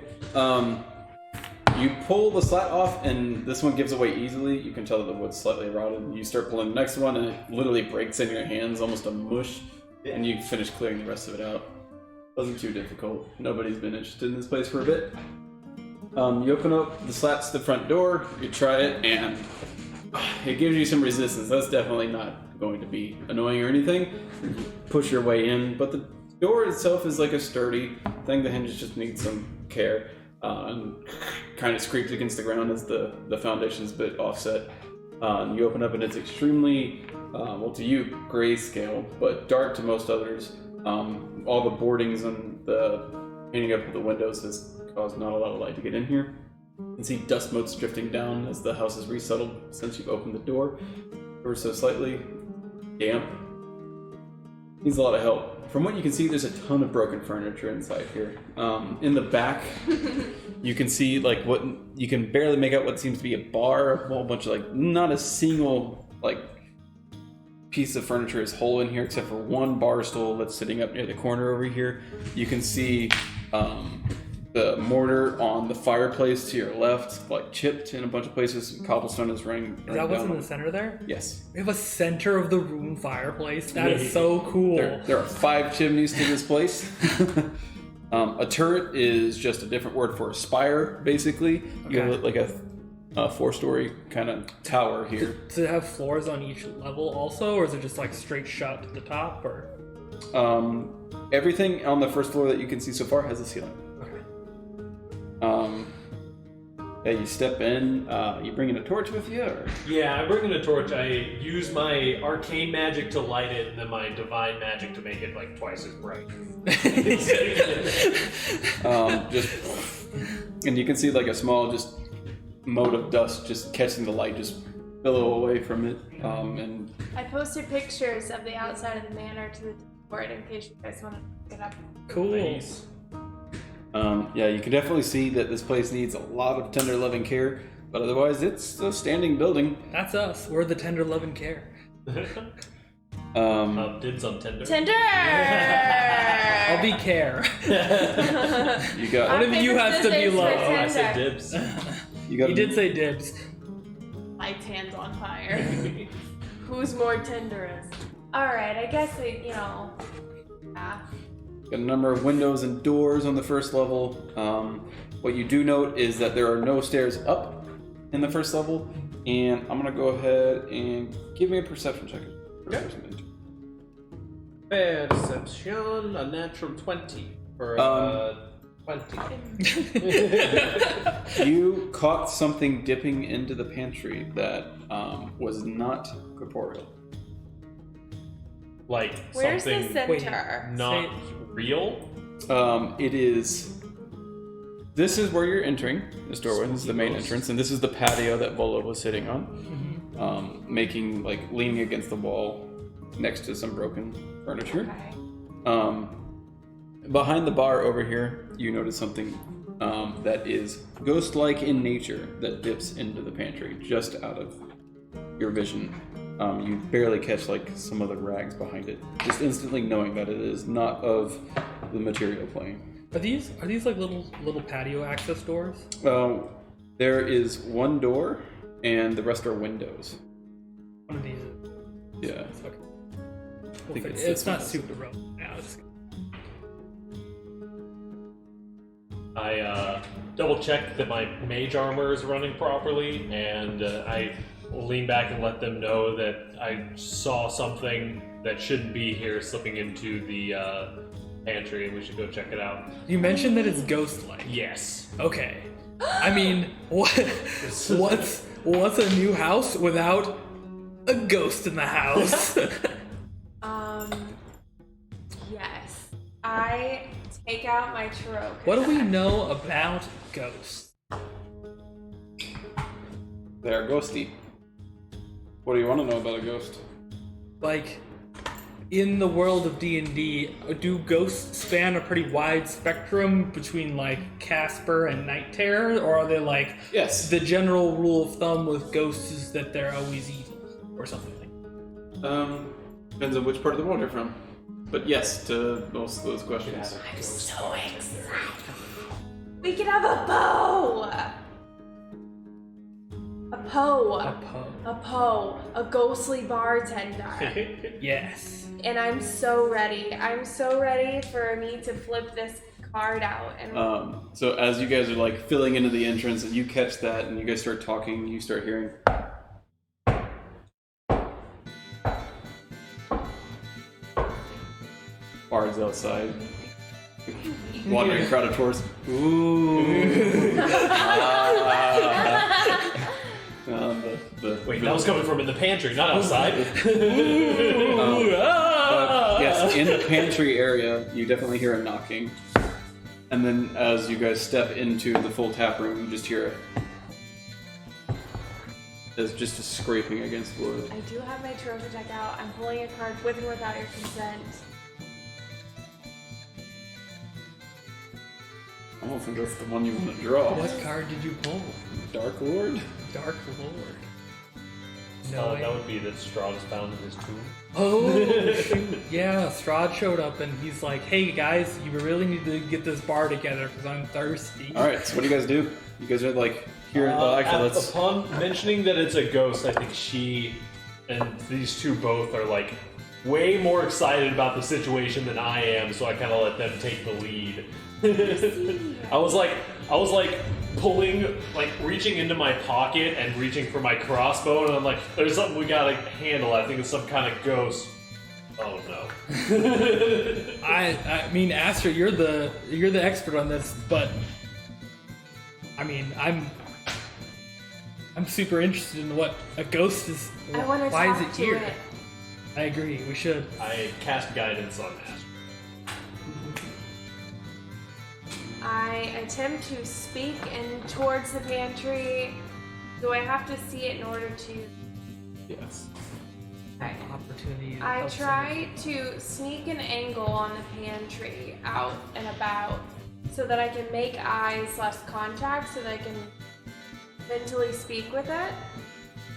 You pull the slat off, and this one gives away easily. You can tell that the wood's slightly rotted. You start pulling the next one, and it literally breaks in your hands, almost a mush. and you finish clearing the rest of it out. Wasn't too difficult. Nobody's been interested in this place for a bit. You open up the slats to the front door, you try it, and it gives you some resistance. That's definitely not going to be annoying or anything. You push your way in, but the door itself is like a sturdy thing. The hinges just need some care, and kind of scrapes against the ground as the foundation's a bit offset. And you open up and it's extremely, well to you, grayscale, but dark to most others. All the boardings and the painting up of the windows has caused not a lot of light to get in here. You can see dust motes drifting down as the house is resettled since you've opened the door. Ever so slightly damp. Needs a lot of help. From what you can see, there's a ton of broken furniture inside here. In the back, you can see like what you can barely make out what seems to be a bar. A whole bunch of like not a single like piece of furniture is whole in here except for one bar stool that's sitting up near the corner over here. You can see the mortar on the fireplace to your left, like chipped in a bunch of places. Cobblestone is running. Is that what's in the center there? Yes. We have a center of the room fireplace. That is so cool. There are 5 chimneys to this place. A turret is just a different word for a spire, basically. You have like a 4-story kind of tower here. Does it have floors on each level also, or is it just like straight shot to the top? Or everything on the first floor that you can see so far has a ceiling. Yeah, you step in. You bringing a torch with you? Or? Yeah, I bring in a torch. I use my arcane magic to light it, and then my divine magic to make it like twice as bright. And you can see like a small just mote of dust just catching the light, just billow away from it. And I posted pictures of the outside of the manor to the Discord in case you guys want to look it up. cool. Nice. Yeah, you can definitely see that this place needs a lot of tender loving care, but otherwise it's a standing building. That's us. We're the tender love and care. Dibs on tender. Tender! I'll be care. You got One of you has to be low. Oh, I said dibs. you got You did say dibs. Lights, hands on fire. Who's more tenderest? Alright, I guess yeah. Got a number of windows and doors on the first level. What you do note is that there are no stairs up in the first level, and I'm gonna go ahead and give me a perception check. Perception, a natural 20 for 20. You caught something dipping into the pantry that was not corporeal. Like Where's the something center? not real? It is. This is where you're entering this doorway. This is the main entrance, and this is the patio that Volo was sitting on, making like leaning against the wall next to some broken furniture. Okay. Behind the bar over here, you notice something that is ghost-like in nature that dips into the pantry just out of your vision. You barely catch like some of the rags behind it, just instantly knowing that it is not of the material plane. Are these like little patio access doors? There is one door, and the rest are windows. One of these. Yeah. Okay. think it's It's this not one. super relevant now. I double check that my mage armor is running properly, and I lean back and let them know that I saw something that shouldn't be here slipping into the pantry, and we should go check it out. You mentioned that it's ghost-like. Yes. Okay. I mean, what's a new house without a ghost in the house? Yes. I take out my tarot. What do we know about ghosts? They're ghosty. What do you want to know about a ghost? Like, in the world of D&D, do ghosts span a pretty wide spectrum between like Casper and Night Terror, or are they like Yes. the general rule of thumb with ghosts is that they're always evil or something? Depends on which part of the world you're from. But yes, to most of those questions. I'm so excited. We can have a bow. A Poe. A Poe. A Poe. A ghostly bartender. Yes. And I'm so ready. I'm so ready for me to flip this card out. And So as you guys are like filling into the entrance and you catch that and you guys start talking, you start hearing bards outside. Wandering crowd of tourists. Ooh. Wait, that was coming from in the pantry, not outside. Yes, in the pantry area, you definitely hear a knocking. And then as you guys step into the full tap room, you just hear there's just a scraping against wood. I do have my trophy deck out. I'm pulling a card with and without your consent. I don't think that's the one you want to draw. What card did you pull? Dark Lord? Dark Lord. No, That would be that Strahd is found in his tomb. Oh, shoot. Yeah, Strahd showed up and he's like, hey guys, you really need to get this bar together because I'm thirsty. Alright, so what do you guys do? You guys are like, here, actually, let's... Upon mentioning that it's a ghost, I think she and these two both are like way more excited about the situation than I am, so I kind of let them take the lead. I was like pulling, like reaching into my pocket and reaching for my crossbow, and I'm like, there's something we gotta handle. I think it's some kind of ghost. Oh no. I mean, Aster, you're the expert on this, but I mean, I'm super interested in what a ghost is. I want to Why talk is it to here? it. I agree. We should. I cast guidance on that. I attempt to speak in towards the pantry. Do I have to see it in order to? Yes. Okay. Opportunity. I try to sneak an angle on the pantry out and about so that I can make eyes/contact so that I can mentally speak with it.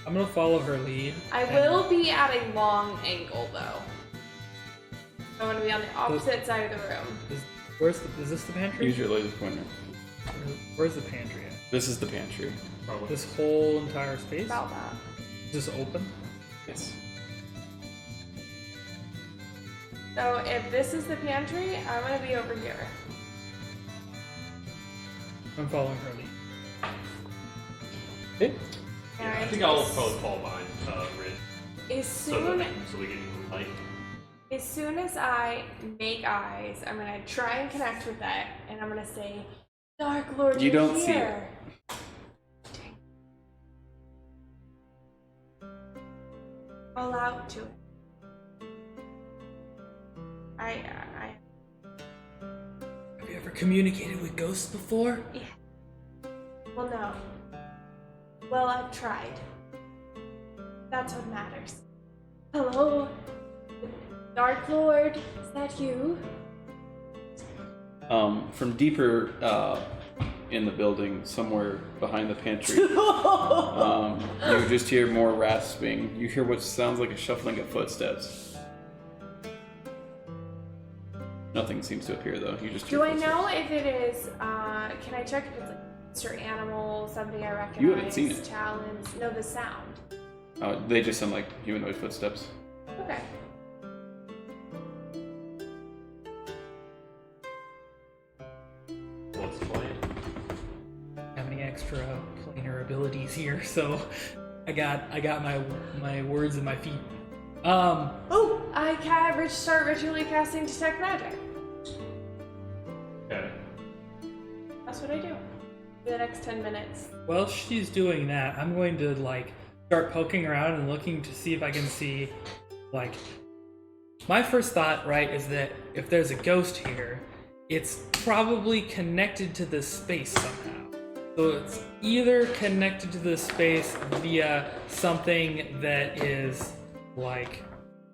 I'm gonna follow her lead. I will be at a long angle though. I want to be on the opposite side of the room. Is this the pantry? Use your laser pointer. Where's the pantry at? This is the pantry. Probably. This whole entire space? About that. Is this open? Yes. So if this is the pantry, I'm gonna be over here. I'm following her lead. Okay. Yeah, I And think I'll probably fall behind Rid. so we get light. as soon as I make eyes, I'm gonna try and connect with that, and I'm gonna say, "Dark Lord, You you're don't see here." Call out to it. Have you ever communicated with ghosts before? Well, no. Well, I've tried. That's what matters. Hello, Dark Lord. Is that you? From deeper in the building, somewhere behind the pantry, you just hear more rasping. You hear what sounds like a shuffling of footsteps. Nothing seems to appear though. You just hear Do I footsteps. know if it is? Can I check if it's like monster animal, something I recognize? You haven't seen it. Talons. No, the sound. They just sound like humanoid footsteps. Okay. What's the plan? Have any extra planar abilities here, so I got my words and my feet. Oh, I can start ritually casting detect magic. Okay. That's what I do for the next 10 minutes. While she's doing that, I'm going to like start poking around and looking to see if I can see, like, my first thought, right, is that if there's a ghost here, it's probably connected to this space somehow. So it's either connected to this space via something that is like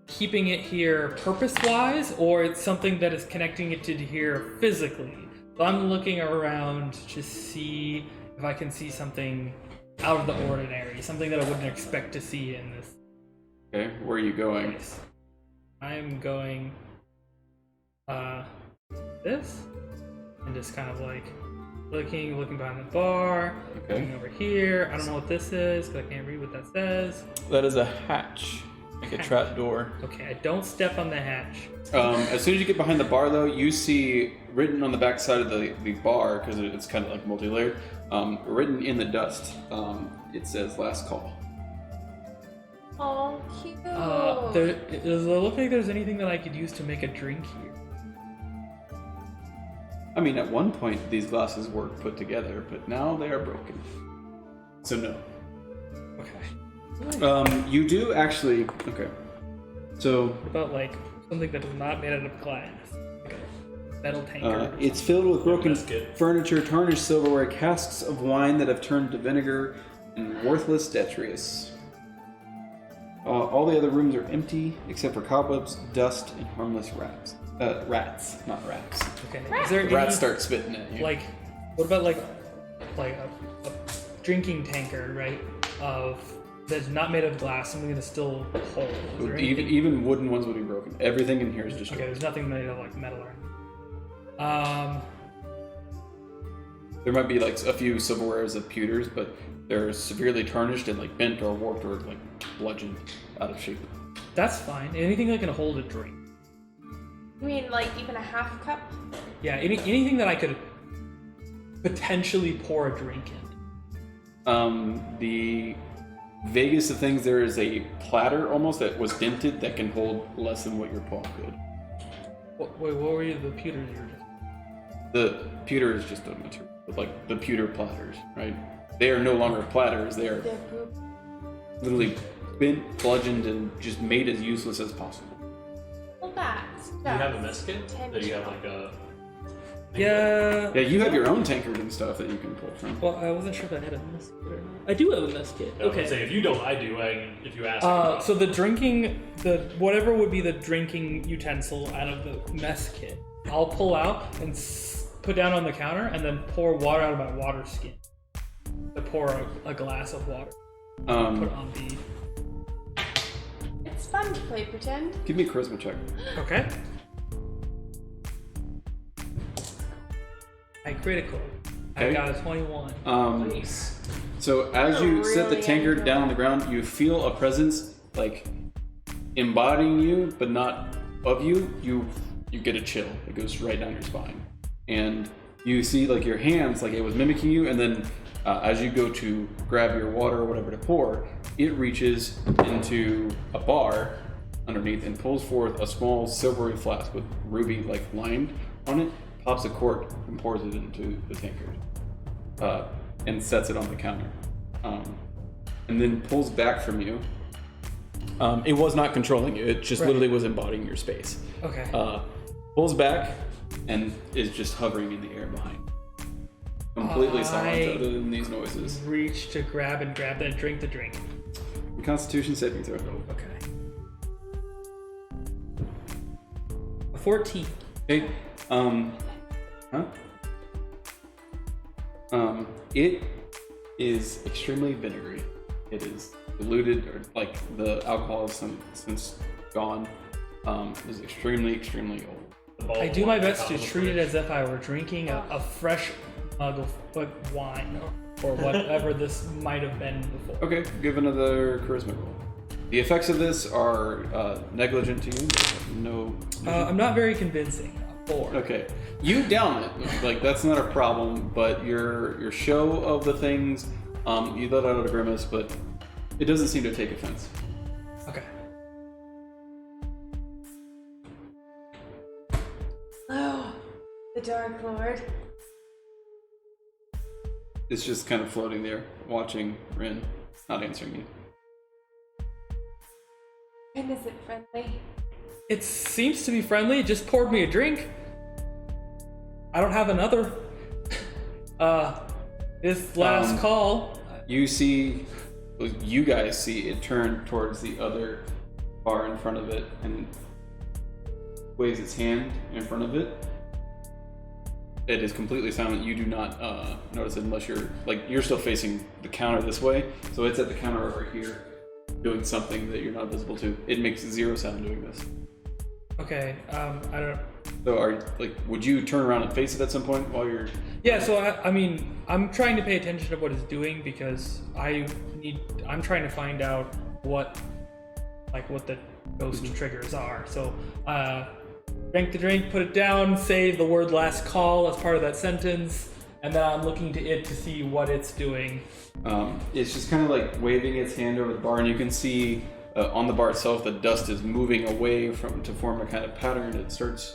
keeping it here purpose-wise, or it's something that is connecting it to here physically. So I'm looking around to see if I can see something out of the ordinary, something that I wouldn't expect to see in this Okay, where are you going? place. I'm going this and just kind of like looking behind the bar, Okay. looking over here. I don't know what this is because I can't read what that says. That is a hatch, like a trap door. Okay, I don't step on the hatch. As soon as you get behind the bar, though, you see written on the back side of the bar, because it's kind of like multi-layered, written in the dust, it says "Last Call." Oh, cute. Does it look like there's anything that I could use to make a drink here? I mean, at one point these glasses were put together, but now they are broken. So no. Okay. You do actually. Okay. So What about like something that is not made out of glass? Like a metal tanker? it's filled with broken biscuit. furniture, tarnished silverware, casks of wine that have turned to vinegar, and worthless detritus. All the other rooms are empty except for cobwebs, dust, and harmless rats. Rats, not rats. Okay. Is there any, Rats start spitting at you. like, what about like a drinking tanker, right? That's not made of glass, something that's still whole. Is there anything? Even wooden ones would be broken. Everything in here is just Okay, there's nothing made of like metal or anything. There might be like a few silverwares of pewters, but they're severely tarnished and like bent or warped or like bludgeoned out of shape. That's fine. Anything that can hold a drink. You mean like even a half cup? Yeah, anything that I could potentially pour a drink in. The vaguest of things, there is a platter almost that was dented that can hold less than what your palm could. Wait, what were the pewters you were just? The pewter is just a material, like the pewter platters, right? They are no longer platters. They are The poop. literally bent, bludgeoned, and just made as useless as possible. Well, that's. Do you have a mess kit? Or do you have like a... Yeah. Yeah, you have your own tankard and stuff that you can pull from. Well, I wasn't sure if I had a mess kit or not. I do have a mess kit. I was gonna Okay. say, if you don't, I do. If you ask. So whatever would be the drinking utensil out of the mess kit, I'll pull out and put down on the counter, and then pour water out of my water skin. To pour a glass of water. Put on the. It's fun to play pretend. Give me a charisma check. Okay. I critical. I Okay. got a 21. Nice. So as You're you set the really tankard angry. down on the ground, you feel a presence like embodying you, but not of you. You get a chill. It goes right down your spine, and you see like your hands, like it was mimicking you, and then as you go to grab your water or whatever to pour, it reaches into a bar underneath and pulls forth a small silvery flask with ruby like lined on it, pops a cork and pours it into the tankard, and sets it on the counter, and then pulls back from you. It was not controlling you, it just Right. literally was embodying your space. Okay. Pulls back and is just hovering in the air behind. Completely silent other than these noises. Reach to grab and then drink the drink. Constitution saving throw. Okay. A 14. Okay. It is extremely vinegary. It is diluted, or like the alcohol is since gone. Is extremely old. I do my best to treat it as if I were drinking a fresh mug of wine or whatever this might have been before. Okay, give another charisma roll. The effects of this are negligent to you. No. I'm not very convincing. A 4. Okay, you down it. Like that's not a problem, but your show of the things, you let out a grimace, but it doesn't seem to take offense. Okay. Oh, the Dark Lord. It's just kind of floating there, watching Rin, not answering you. And is it friendly? It seems to be friendly. It just poured me a drink. I don't have another. This last call. You guys see it turn towards the other bar in front of it and waves its hand in front of it. It is completely silent. You do not notice it unless you're still facing the counter this way. So it's at the counter over here doing something that you're not visible to. It makes zero sound doing this. Okay. I don't. So would you turn around and face it at some point while you're? Yeah, so I mean, I'm trying to pay attention to what it's doing because I'm trying to find out what the ghost triggers are. So, drink the drink, put it down, say the word last call as part of that sentence, and then I'm looking to it to see what it's doing. It's just kind of like waving its hand over the bar, and you can see on the bar itself the dust is moving away to form a kind of pattern. It starts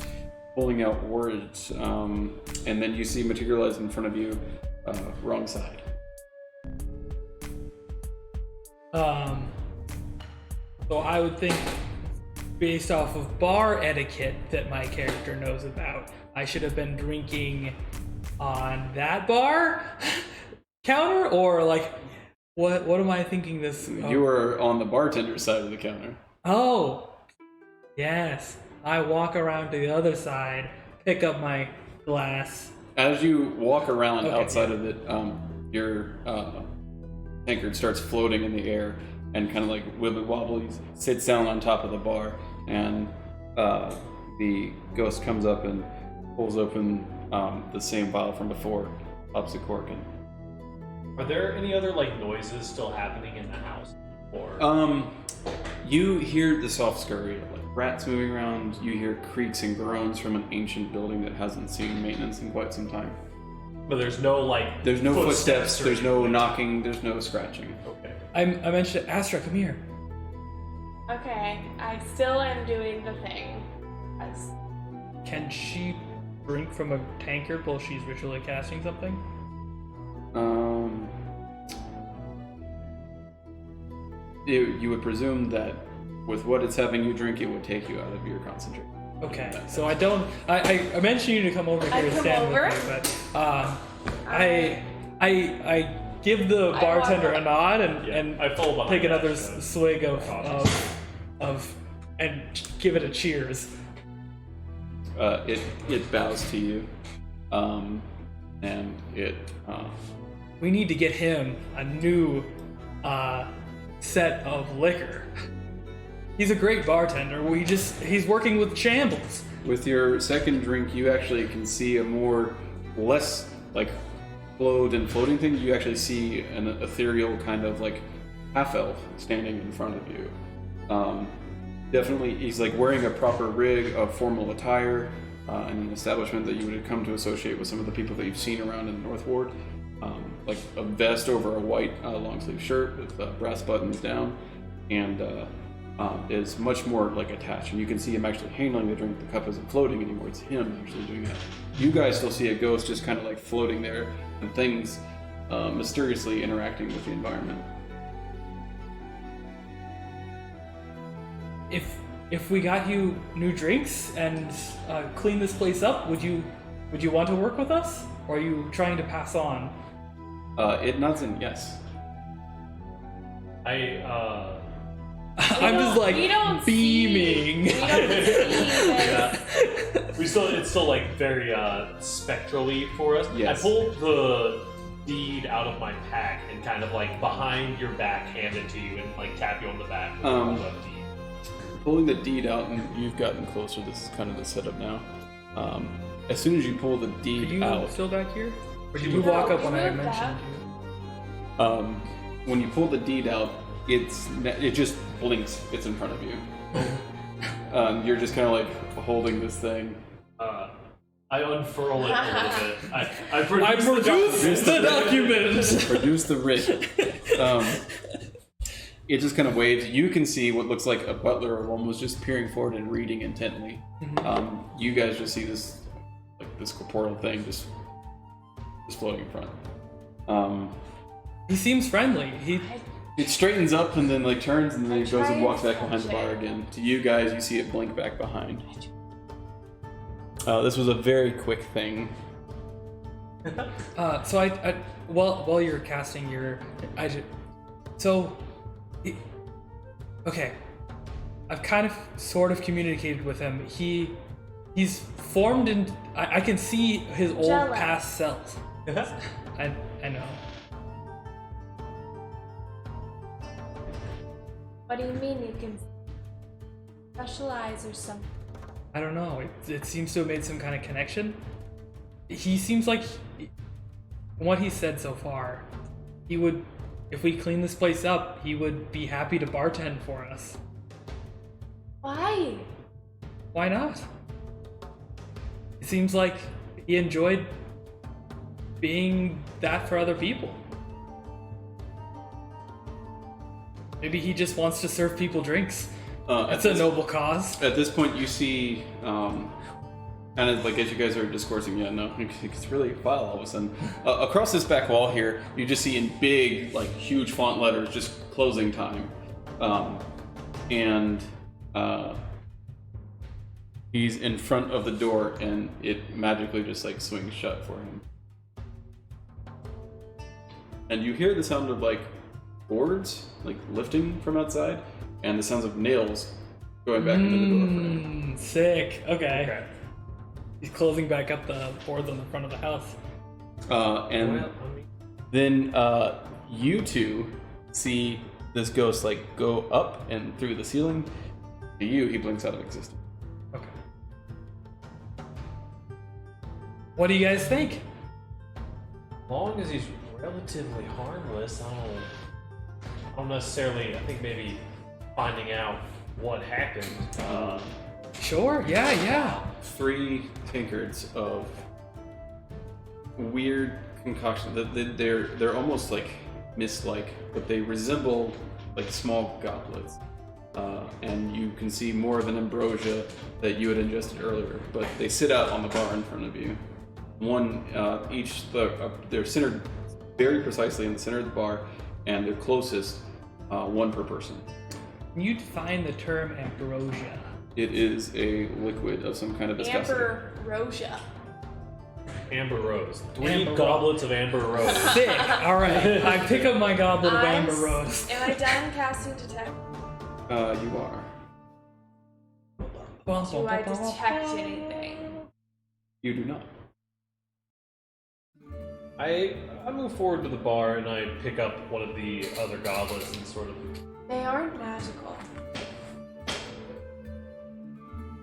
pulling out words, and then you see materialize in front of you, wrong side. So I would think, based off of bar etiquette that my character knows about, I should have been drinking on that bar counter, or like, what am I thinking this? You were on the bartender's side of the counter. Oh, yes. I walk around to the other side, pick up my glass. As you walk around outside yeah. of it, your tankard starts floating in the air and kind of like wibbly wobbly sits down on top of the bar, and the ghost comes up and pulls open the same vial from before, pops the cork in. Are there any other like noises still happening in the house? Or You hear the soft scurry of like rats moving around. You hear creaks and groans from an ancient building that hasn't seen maintenance in quite some time. but there's no like There's no footsteps, or there's no anything? knocking, there's no scratching. Okay. I mentioned Astra, come here. Okay, I still am doing the thing. Can she drink from a tankard while she's ritually casting something? You would presume that with what it's having you drink, it would take you out of your concentration. Okay, so I don't. I mentioned you to come over here I and come stand over? with me, but I give the I bartender walk a nod and Yeah, and I follow behind take another that, swig of and give it a cheers. It bows to you, and it. We need to get him a new set of liquor. He's a great bartender. He's working with shambles. With your second drink, you actually can see a less like clothed and floating thing. You actually see an ethereal kind of like half elf standing in front of you. Definitely, he's like wearing a proper rig of formal attire in an establishment that you would have come to associate with some of the people that you've seen around in the North Ward. Like a vest over a white long sleeve shirt with brass buttons down, and is much more like attached. And you can see him actually handling the drink. The cup isn't floating anymore. It's him actually doing that. You guys still see a ghost just kind of like floating there, and things mysteriously interacting with the environment. If we got you new drinks and clean this place up, would you want to work with us, or are you trying to pass on? It nods in yes. I'm just like we don't beaming. We don't see this. It's still like very spectrally for us. Yes. I pulled the deed out of my pack and kind of like behind your back hand it to you and like tap you on the back with the left deed. Pulling the deed out, and you've gotten closer. This is kind of the setup now. As soon as you pull the Are deed you out, still back here? Or did you walk up when I moved mentioned up. you? when you pull the deed out, it just blinks. It's in front of you. You're just kind of like holding this thing. I unfurl it a little bit. I Produce the document! Produce the writ. It just kind of waves. You can see what looks like a butler or one was just peering forward and reading intently. You guys just see this corporeal thing just floating in front. He seems friendly. It straightens up and then like turns and then I it goes try and walks and back behind the touch bar it. again. To you guys, you see it blink back behind. This was a very quick thing. So while you're casting okay, I've kind of sort of communicated with him. He's formed in. I can see his old Jealous. past self. I know. What do you mean you can specialize or something? I don't know. It seems to have made some kind of connection. He seems like, from what he said so far, he would, if we clean this place up, he would be happy to bartend for us. Why? Why not? It seems like he enjoyed being that for other people. Maybe he just wants to serve people drinks. That's a noble cause. At this point, you see, kind of like as you guys are discoursing, it's really vile all of a sudden. Across this back wall here, you just see in big, like huge font letters, just closing time. And he's in front of the door, and it magically just like swings shut for him. And you hear the sound of like boards like lifting from outside, and the sounds of nails going back into the door for him. Sick. Okay. He's closing back up the boards on the front of the house. Then you two see this ghost like go up and through the ceiling. To you, he blinks out of existence. Okay. What do you guys think? As long as he's relatively harmless, I don't necessarily. I think maybe finding out what happened. Sure. Yeah. 3 tankards of weird concoction. They're almost like mist-like, but they resemble like small goblets. And you can see more of an ambrosia that you had ingested earlier, but they sit out on the bar in front of you. One each, they're centered very precisely in the center of the bar, and they're closest, one per person. Can you define the term ambrosia? It is a liquid of some kind of viscosity. Ambrosia. Amber Rose. 3 Amber goblets of Amber Rose. Sick. All right. I pick up my goblet of amber rose. Am I done casting detect? You are. Do I detect anything? You do not. I move forward to the bar and I pick up one of the other goblets and sort of. They aren't magical.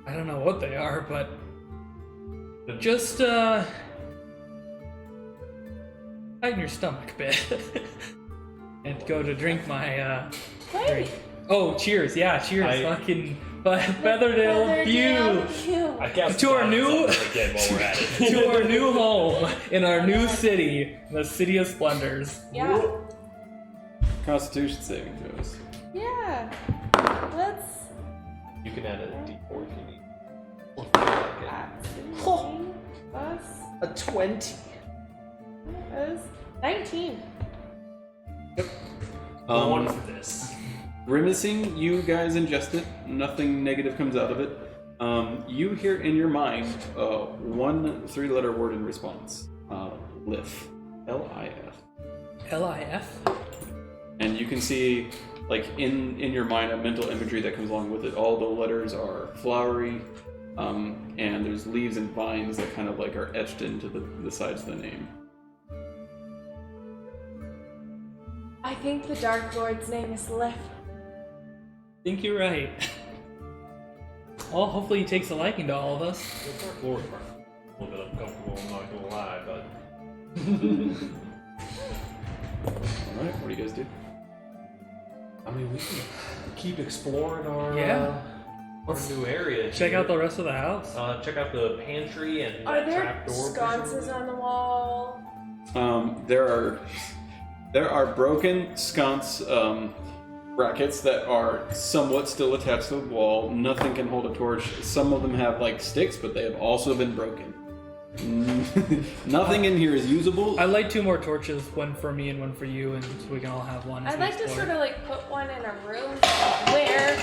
I don't know what they are, but just tighten your stomach a bit and go to drink my drink. Oh, cheers! Yeah, cheers! Fucking Featherdale view. I cast To our new again while we're at it. to our new home in our new city, the City of Splendors. Yeah. Constitution saving throws. Yeah. Let's. You can add a D4 if you need. Absolutely. Plus. A 20. That is 19. One for this. Grimacing, you guys ingest it. Nothing negative comes out of it. You hear in your mind one 3-letter word in response. Lif. L-I-F. L-I-F? And you can see, like, in your mind, a mental imagery that comes along with it. All the letters are flowery, and there's leaves and vines that kind of, like, are etched into the sides of the name. I think the Dark Lord's name is Lif. I think you're right. Well, hopefully he takes a liking to all of us. The Dark Lord part. A little bit uncomfortable, I'm not gonna lie, but. Alright, what do you guys do? I mean, we can keep exploring our new area. Check here. out the rest of the house. Check out the pantry and Are that there trapdoor. sconces on the wall? There are broken sconce brackets that are somewhat still attached to the wall. Nothing can hold a torch. Some of them have like sticks, but they have also been broken. Nothing in here is usable. I light 2 more torches, one for me and one for you, and so we can all have one. I'd like to sort of like put one in a room where.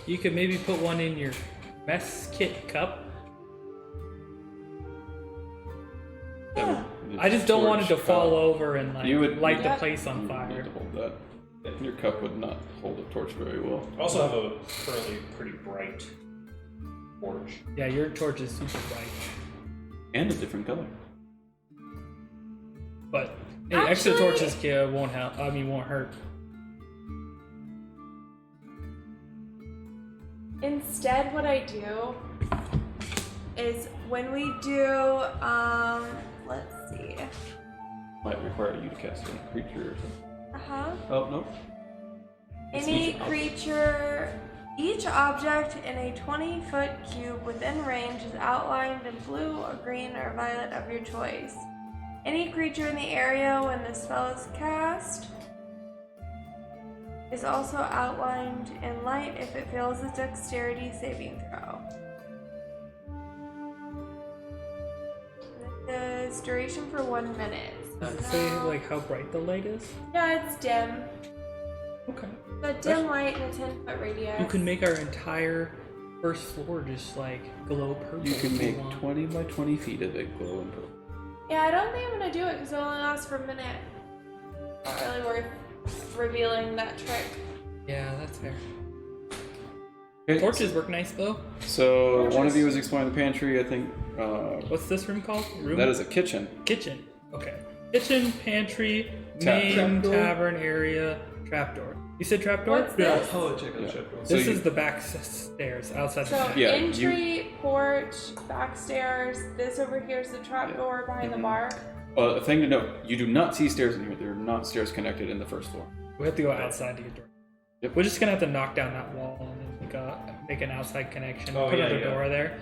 You could maybe put one in your mess kit cup. I just don't want it to fall over and like light the place on You fire. need to hold that. Your cup would not hold a torch very well. I also have a currently pretty bright torch. Yeah, your torch is super bright. And a different color. But hey, extra Actually- torches won't help. Won't hurt. Instead, what I do is when we do, let's see. Might require you to cast a creature or something. Oh, no. Any creature, each object in a 20-foot cube within range is outlined in blue or green or violet of your choice. Any creature in the area when the spell is cast is also outlined in light if it fails a dexterity saving throw. It is duration for 1 minute. Say like how bright the light is. Yeah, it's dim. Okay. A dim light in a 10-foot radius. You can make our entire first floor just like glow purple. You can if make want. 20 by 20 feet of it glowing purple. Yeah, I don't think I'm gonna do it because it only lasts for a minute. Not really worth revealing that trick. Yeah, that's fair. Okay. Torches work nice though. So one of Torches. you was exploring the pantry, I think. What's this room called? Room? That is a kitchen. Kitchen. Okay. Kitchen, pantry, main Trapdoor. tavern area, trapdoor. You said trapdoor? What's this? Oh, check out Yeah. the trapdoor. So This you- is the back stairs outside So the Yeah, entry, porch, back stairs. This over here is the trapdoor behind the bar. A thing to note, you do not see stairs in here. There are not stairs connected in the first floor. We have to go outside to get door. Yep. We're just gonna have to knock down that wall and then make an outside connection. Oh, Put yeah, another yeah. door there.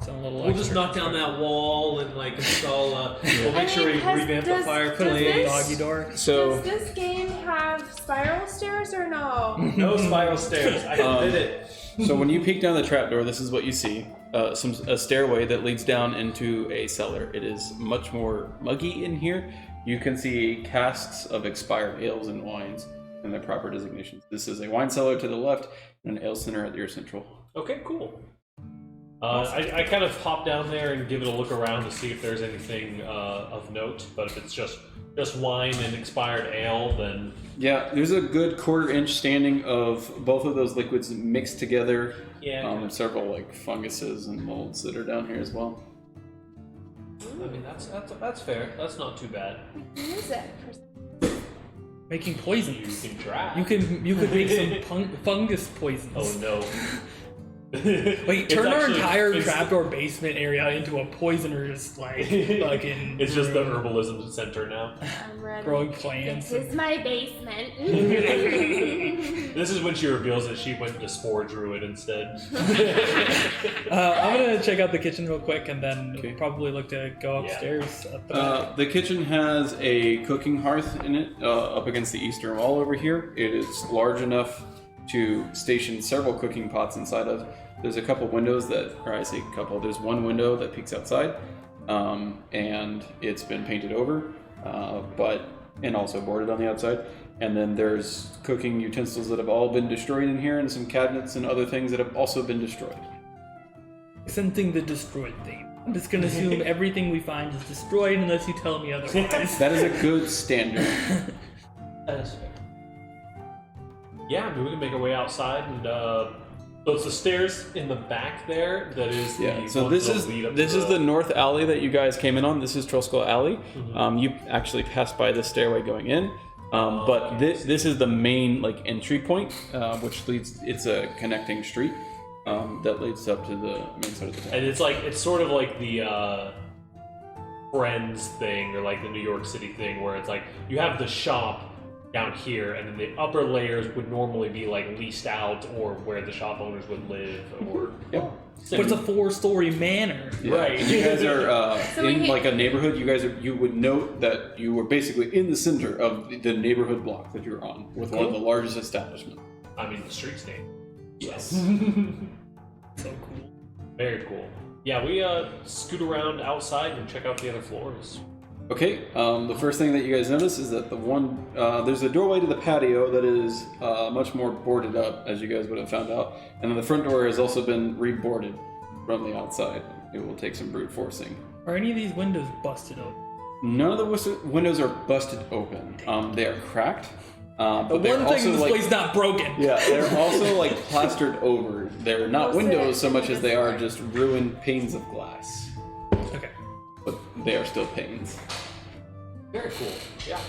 Some little. We'll just extra knock down that wall and like install. We'll make sure we revamp the does fireplace. this- doggy door. So Does this game have spiral stairs or no? No spiral stairs. I did it. So when you peek down the trapdoor, this is what you see. A stairway that leads down into a cellar. It is much more muggy in here. You can see casks of expired ales and wines and their proper designations. This is a wine cellar to the left and an ale center at your central. Okay, cool. I kind of hop down there and give it a look around to see if there's anything of note. But if it's just wine and expired ale, then Yeah, there's a good quarter-inch standing of both of those liquids mixed together. yeah. Several like funguses and molds that are down here as well. I mean that's fair. That's not too bad. Use it. Making You poisons. can try. You could make some fungus poisons. Oh no. Wait, It's turn our actually- entire it's- trapdoor basement area into a poisoner's like fucking. It's just the room. herbalism center now. I'm ready. Growing plants. This is my basement. This is when she reveals that she went to Spore Druid instead. I'm gonna check out the kitchen real quick and then Okay. probably look to go Yeah. upstairs. At the back. The kitchen has a cooking hearth in it up against the eastern wall over here. It is large enough to station several cooking pots inside of. There's a couple windows or I say couple, there's one window that peeks outside, and it's been painted over, and also boarded on the outside. And then there's cooking utensils that have all been destroyed in here, and some cabinets and other things that have also been destroyed. Something the destroyed thing. I'm just gonna assume everything we find is destroyed unless you tell me otherwise. That is a good standard. That is fair. Yeah, I mean, we can make our way outside and so it's the stairs in the back there that is the Yeah, so ones this that is lead up this to is the north alley that you guys came in on. This is Trollskull Alley. Mm-hmm. You actually passed by the stairway going in, but this is the main like entry point, which leads. It's a connecting street that leads up to the main side of the town. and it's sort of like the Friends thing or like the New York City thing where it's like you have the shop down here and then the upper layers would normally be like leased out or where the shop owners would live or Yep. But it's a 4-story manor. Yeah. Right. And you guys are So we in can- like a neighborhood. You would note that you were basically in the center of the neighborhood block that you're on, with one of the largest establishments. I mean the street's name. Yes. So cool. Very cool. Yeah, we scoot around outside and check out the other floors. Okay, the first thing that you guys notice is that there's a doorway to the patio that is much more boarded up, as you guys would have found out. And then the front door has also been reboarded from the outside. It will take some brute forcing. Are any of these windows busted open? None of the windows are busted open. They are cracked. The But they're one thing also, in this like, place not broken. Yeah, they're also like plastered over. They're not Most of windows it so much is as they are like- just ruined panes of glass. Okay. But they are still panes. Very cool. Yeah.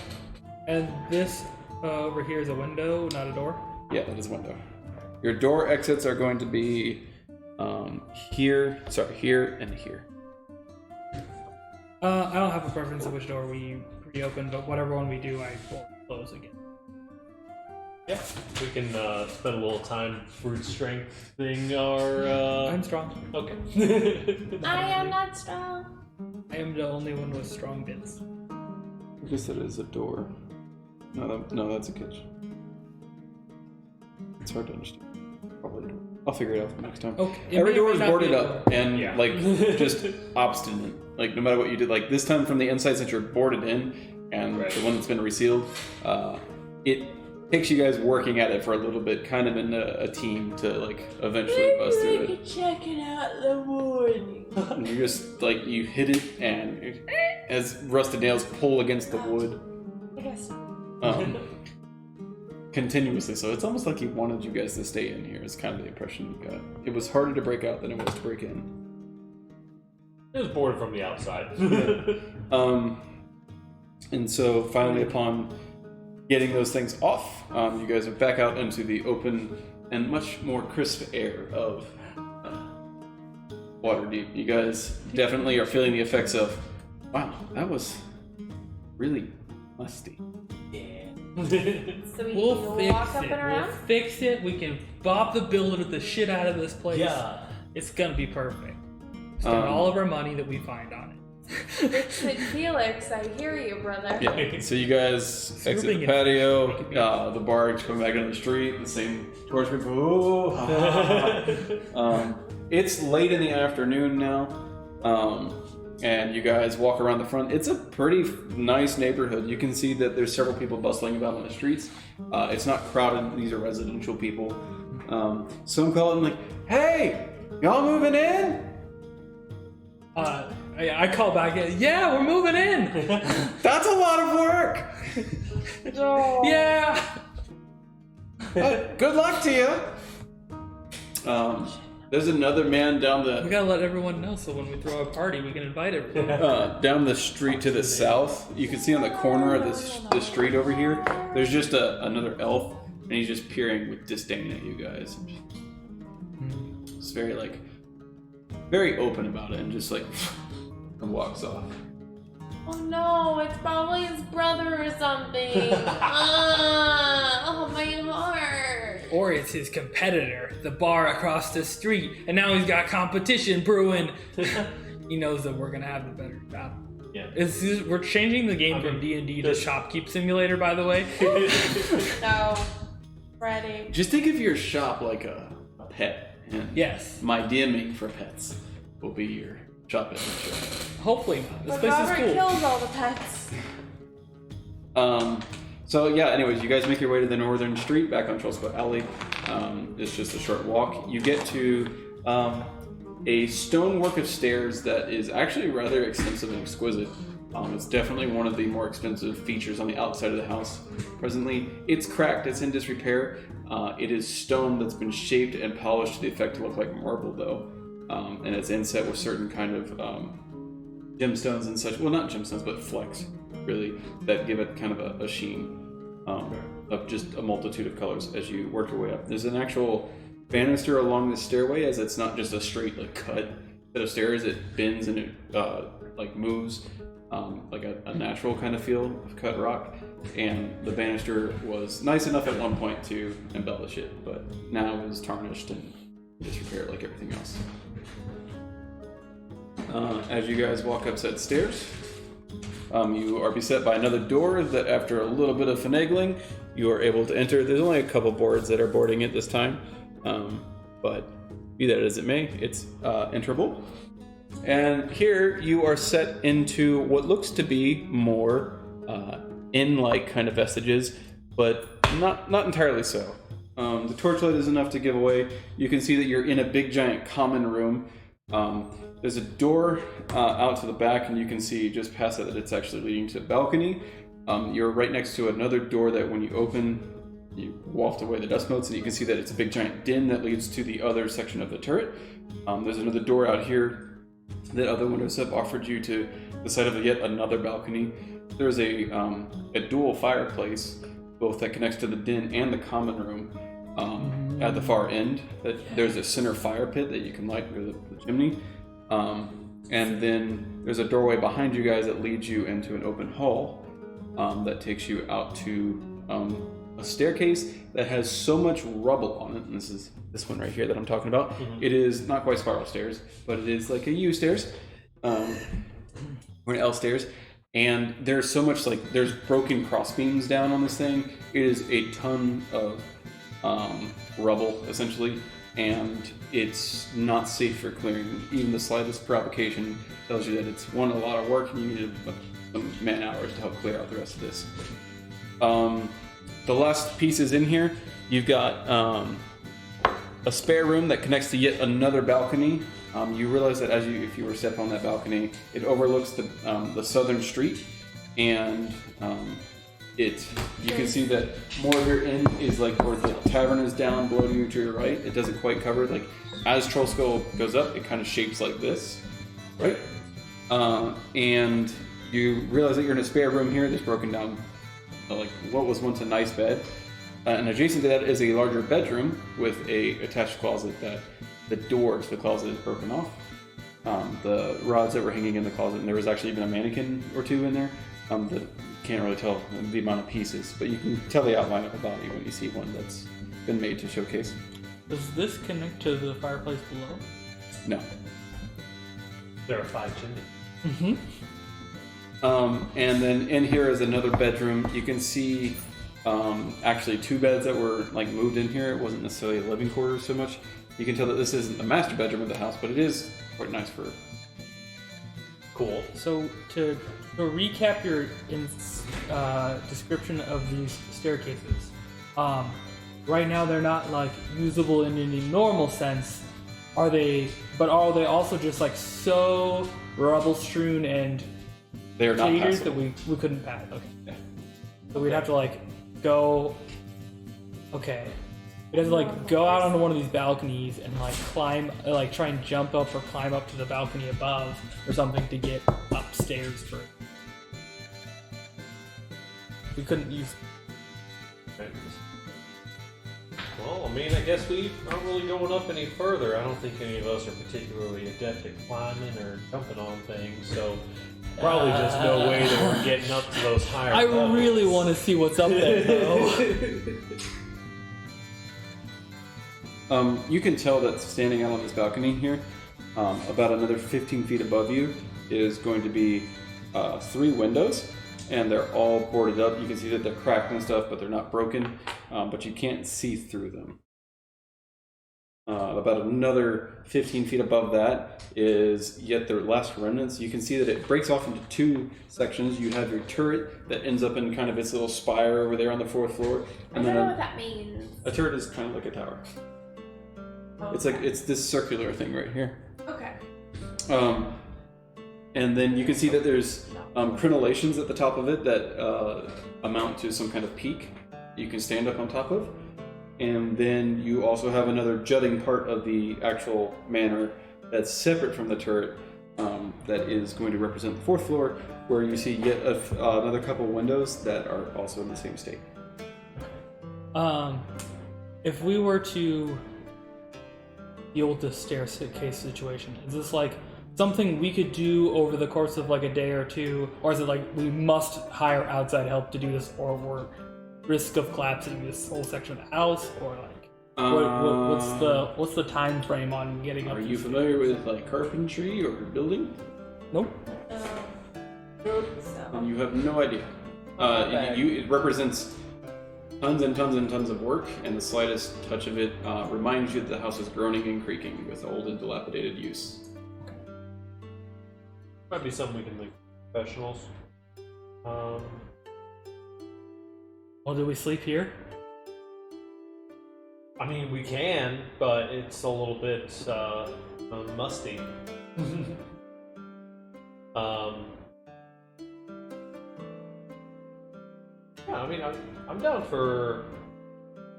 And this over here is a window, not a door. Yeah, that is a window. Your door exits are going to be here, and here. I don't have a preference of which door we reopen, but whatever one we do, I will close again. Yeah, we can spend a little time brute strengthening our. I'm strong. Okay. I am not strong. I am the only one with strong bits. I guess that is a door. No, that's a kitchen. It's hard to understand. Probably a door. I'll figure it out next time. Okay. Every It may or door is may not boarded be a up door. and Yeah. like just obstinate. Like no matter what you did, like this time from the inside since you're boarded in, and Right. the one that's been resealed, it takes you guys working at it for a little bit, kind of in a team to like eventually bust through it. Check it out in the morning. And you just like you hit it, and as rusted nails pull against the wood. I guess. Continuously, so it's almost like he wanted you guys to stay in here. Is kind of the impression you got. It was harder to break out than it was to break in. It was bored from the outside. And so finally, upon getting those things off, you guys are back out into the open and much more crisp air of Waterdeep. You guys definitely are feeling the effects of, wow, that was really musty. So we We'll can fix walk up it. and around. We'll fix it. We can Bob the Builder the shit out of this place. Yeah. It's gonna be perfect. Spend all of our money that we find on it. Fix it, Felix. I hear you, brother. Yeah. So you guys exit Serving the it. patio. The barge coming back into the street. The same torch people. Oh, ha, ha, ha. It's late in the afternoon now, and you guys walk around the front. It's a pretty nice neighborhood. You can see that there's several people bustling about on the streets. It's not crowded. These are residential people. Some call it like, "Hey, y'all moving in?" I call back. Yeah, we're moving in. That's a lot of work. No. Yeah. Good luck to you. There's another man down We the gotta let everyone know so when we throw a party, we can invite everyone. down the street to the south. You can see on the corner of the street over here. There's just another elf, and he's just peering with disdain at you guys. It's very open about it, and just like and walks off. Oh no, it's probably his brother or something. Oh, my heart. Or it's his competitor, the bar across the street, and now he's got competition brewing. He knows that we're gonna have the better job. Yeah. We're changing the game from D&D to Shopkeep Simulator, by the way. No, Freddy. Just think of your shop like a pet. And Yes. my DMing for pets will be your shop adventure. Hopefully not. This But place Robert is cool. kills all the pets. So yeah, anyways, you guys make your way to the northern street, back on Trollscott Alley. It's just a short walk. You get to a stonework of stairs that is actually rather extensive and exquisite. It's definitely one of the more expensive features on the outside of the house. Presently, it's cracked, it's in disrepair. It is stone that's been shaped and polished to the effect to look like marble though. And it's inset with certain kind of gemstones and such. Well, not gemstones, but flecks, really, that give it kind of a sheen of just a multitude of colors as you work your way up. There's an actual banister along the stairway, as it's not just a straight cut set of stairs. It bends and it moves like a natural kind of feel of cut rock. And the banister was nice enough at one point to embellish it, but now is tarnished and disrepair like everything else. As you guys walk up said stairs, you are beset by another door that, after a little bit of finagling, you are able to enter. There's only a couple boards that are boarding it this time, but be that as it may, it's enterable. And here you are set into what looks to be more inn-like kind of vestiges, but not entirely so. The torchlight is enough to give away. You can see that you're in a big giant common room. There's a door out to the back, and you can see just past that it's actually leading to a balcony. You're right next to another door that when you open, you waft away the dust motes, and you can see that it's a big giant den that leads to the other section of the turret. There's another door out here that other windows have offered you to the side of yet another balcony. There's a dual fireplace, both that connects to the den and the common room. at the far end. That there's a center fire pit that you can light through the chimney. And then there's a doorway behind you guys that leads you into an open hall that takes you out to a staircase that has so much rubble on it. And this is this one right here that I'm talking about. It is not quite spiral stairs, but it is like a U stairs or an L stairs. And there's so much there's broken cross beams down on this thing. It is a ton of rubble essentially. And it's not safe for clearing. Even the slightest provocation tells you that it's a lot of work and you need some man hours to help clear out the rest of this. The last piece is in here. You've got a spare room that connects to yet another balcony. You realize that if you were to step on that balcony, it overlooks the southern street, and you can see that more of your end is where the tavern is down below you to your right. It doesn't quite cover it. As Troll Skull goes up, it kind of shapes like this, right? And you realize that you're in a spare room here that's broken down, what was once a nice bed. And adjacent to that is a larger bedroom with a attached closet that the door to the closet is broken off. The rods that were hanging in the closet, and there was actually even a mannequin or two in there. That can't really tell the amount of pieces, but you can tell the outline of a body when you see one that's been made to showcase. Does this connect to the fireplace below? No. There are 5 chimneys. And then in here is another bedroom. You can see actually 2 beds that were moved in here. It wasn't necessarily a living quarters so much. You can tell that this isn't the master bedroom of the house, but it is quite nice for. Cool. So to recap your description of these staircases, right now they're not usable in any normal sense. Are they? But are they also just so rubble strewn and They are not craters passable. that we couldn't pass? Okay. Yeah. So we'd have to go. Okay. We'd have to go out onto one of these balconies and climb, try and jump up or climb up to the balcony above or something to get upstairs for. We couldn't use. Okay. Well, I guess we aren't really going up any further. I don't think any of us are particularly adept at climbing or jumping on things, so probably just no way that we're getting up to those higher levels. I really want to see what's up there, though. You can tell that standing out on this balcony here, about another 15 feet above you, is going to be 3 windows, and they're all boarded up. You can see that they're cracked and stuff, but they're not broken, but you can't see through them. About another 15 feet above that is yet their last remnants. You can see that it breaks off into 2 sections. You have your turret that ends up in kind of its little spire over there on the 4th floor. I don't know what that means. A turret is kind of like a tower. Okay. It's this circular thing right here. Okay. And then you can see that there's crenellations at the top of it that amount to some kind of peak you can stand up on top of. And then you also have another jutting part of the actual manor that's separate from the turret that is going to represent the 4th floor, where you see yet another couple windows that are also in the same state. If we were to deal with this staircase situation, is this something we could do over the course of a day or 2, or is it we must hire outside help to do this, or we're risk of collapsing this whole section of the house, or what's the time frame on getting up? Are you familiar with carpentry or building? Nope. And you have no idea. It represents tons and tons and tons of work, and the slightest touch of it reminds you that the house is groaning and creaking with old and dilapidated use. Might be something we can make professionals. Well, do we sleep here? We can, but it's a little bit musty. Yeah, I'm down for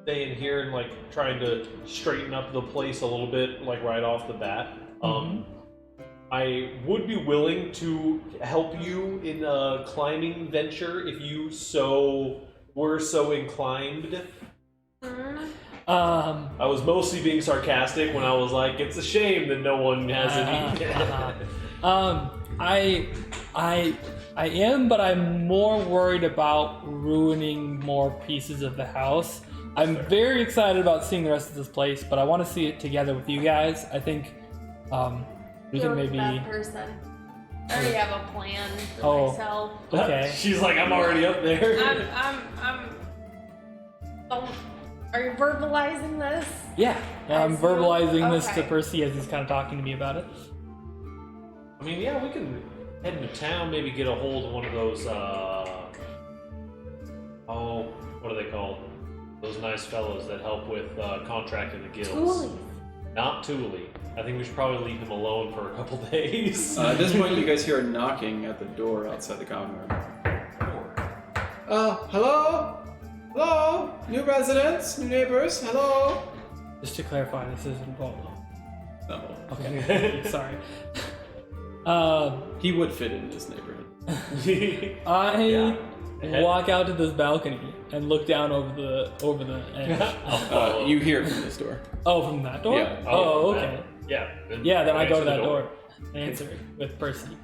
staying here and trying to straighten up the place a little bit, right off the bat. I would be willing to help you in a climbing venture if you were so inclined. I was mostly being sarcastic when I was like, it's a shame that no one has it yet. I am, but I'm more worried about ruining more pieces of the house. I'm very excited about seeing the rest of this place, but I want to see it together with you guys. I think we can maybe. That person. I already have a plan for Oh. myself. Okay. She's like, I'm already up there. Are you verbalizing this? Yeah, I'm As you- verbalizing this to okay. Percy as he's kind of talking to me about it. I mean, yeah, we can head into town, maybe get a hold of one of those, what are they called? Those nice fellows that help with contracting the guilds. Toolies. Not Thule. I think we should probably leave him alone for a couple days. At this point, you guys hear a knocking at the door outside the common room. Hello? Hello? New residents? New neighbors? Hello? Just to clarify, this isn't Volo. No. Okay, sorry. He would fit in this neighborhood. I Yeah. walk out to this balcony and look down over the edge. You hear it from this door. Oh, from that door? Yeah. Oh, okay. Yeah. Yeah, then I go to answer the that door. Answer with Percy.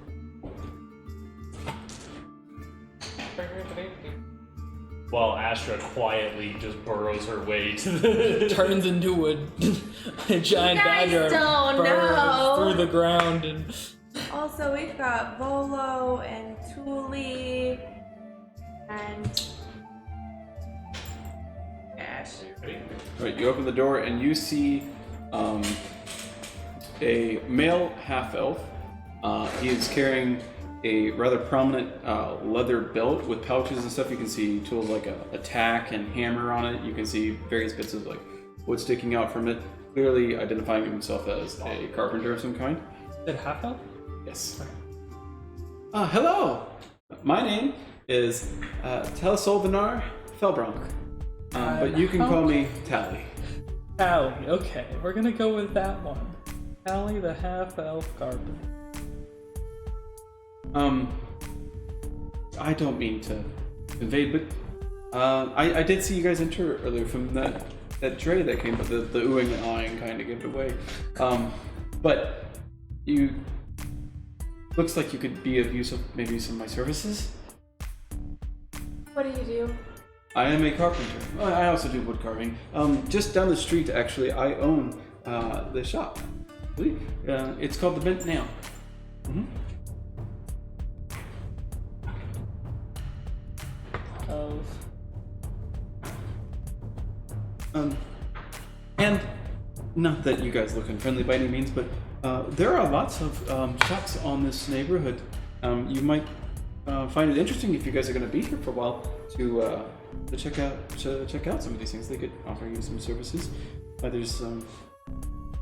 While Astra quietly just burrows her way to the... Turns into a giant You guys badger. don't burrows know. through the ground and. Also, we've got Volo and Thule and Ash. Alright, you open the door and you see a male half-elf. He is carrying a rather prominent leather belt with pouches and stuff. You can see tools like a tack and hammer on it. You can see various bits of like wood sticking out from it, clearly identifying himself as a carpenter of some kind. Is it half elf? Yes. Hello! My name is Telesolvinar Felbronk. But you can call me Tally. Tally. Okay, we're gonna go with that one. Tally the half elf carpenter. I don't mean to invade, but I did see you guys enter earlier from that tray that came, but the oohing and awing kind of gave it away. But you looks like you could be of use of maybe some of my services. What do you do? I am a carpenter. I also do wood carving. Just down the street, actually, I own the shop. It's called the Bent Nail. Mm-hmm. And not that you guys look unfriendly by any means, but there are lots of shops on this neighborhood. You might find it interesting if you guys are going to be here for a while to check out some of these things. They could offer you some services. There's the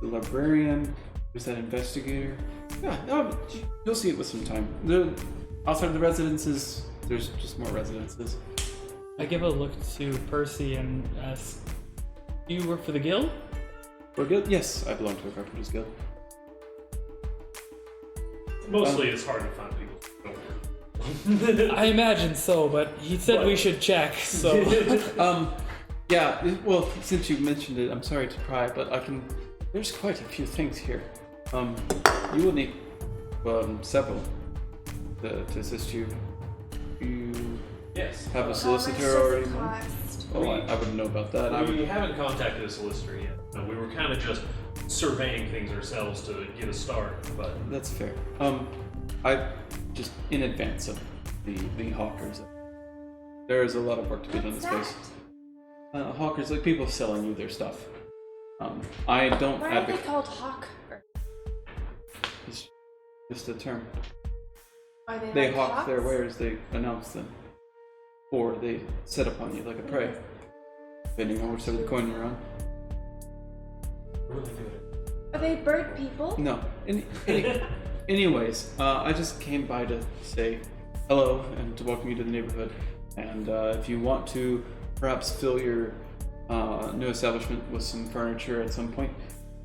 librarian. There's that investigator. Yeah, you'll see it with some time. Outside of the residences, there's just more residences. I give a look to Percy and ask, do you work for the guild? For a guild? Yes, I belong to a carpenter's guild. Mostly it's hard to find people who don't work. I imagine so, but he said we should check, so. Yeah, well, since you mentioned it, I'm sorry to pry, but there's quite a few things here. You will need several to assist you. You Yes. have a How solicitor much does it already? cost? Oh, I wouldn't know about that. We haven't contacted a solicitor yet. No, we were kind of just surveying things ourselves to get a start, but That's fair. I just in advance of the hawkers. There is a lot of work to be done in this What's place. that? Hawkers, like people selling you their stuff. I don't Why are they advocate. called hawk? It's just a term. Are they They like hawk hawks? their wares. They announce them, or they set upon you like a prey, depending on which side of the coin you're on. really good. Are they bird people? No. Anyways, I just came by to say hello and to welcome you to the neighborhood. And if you want to perhaps fill your new establishment with some furniture at some point,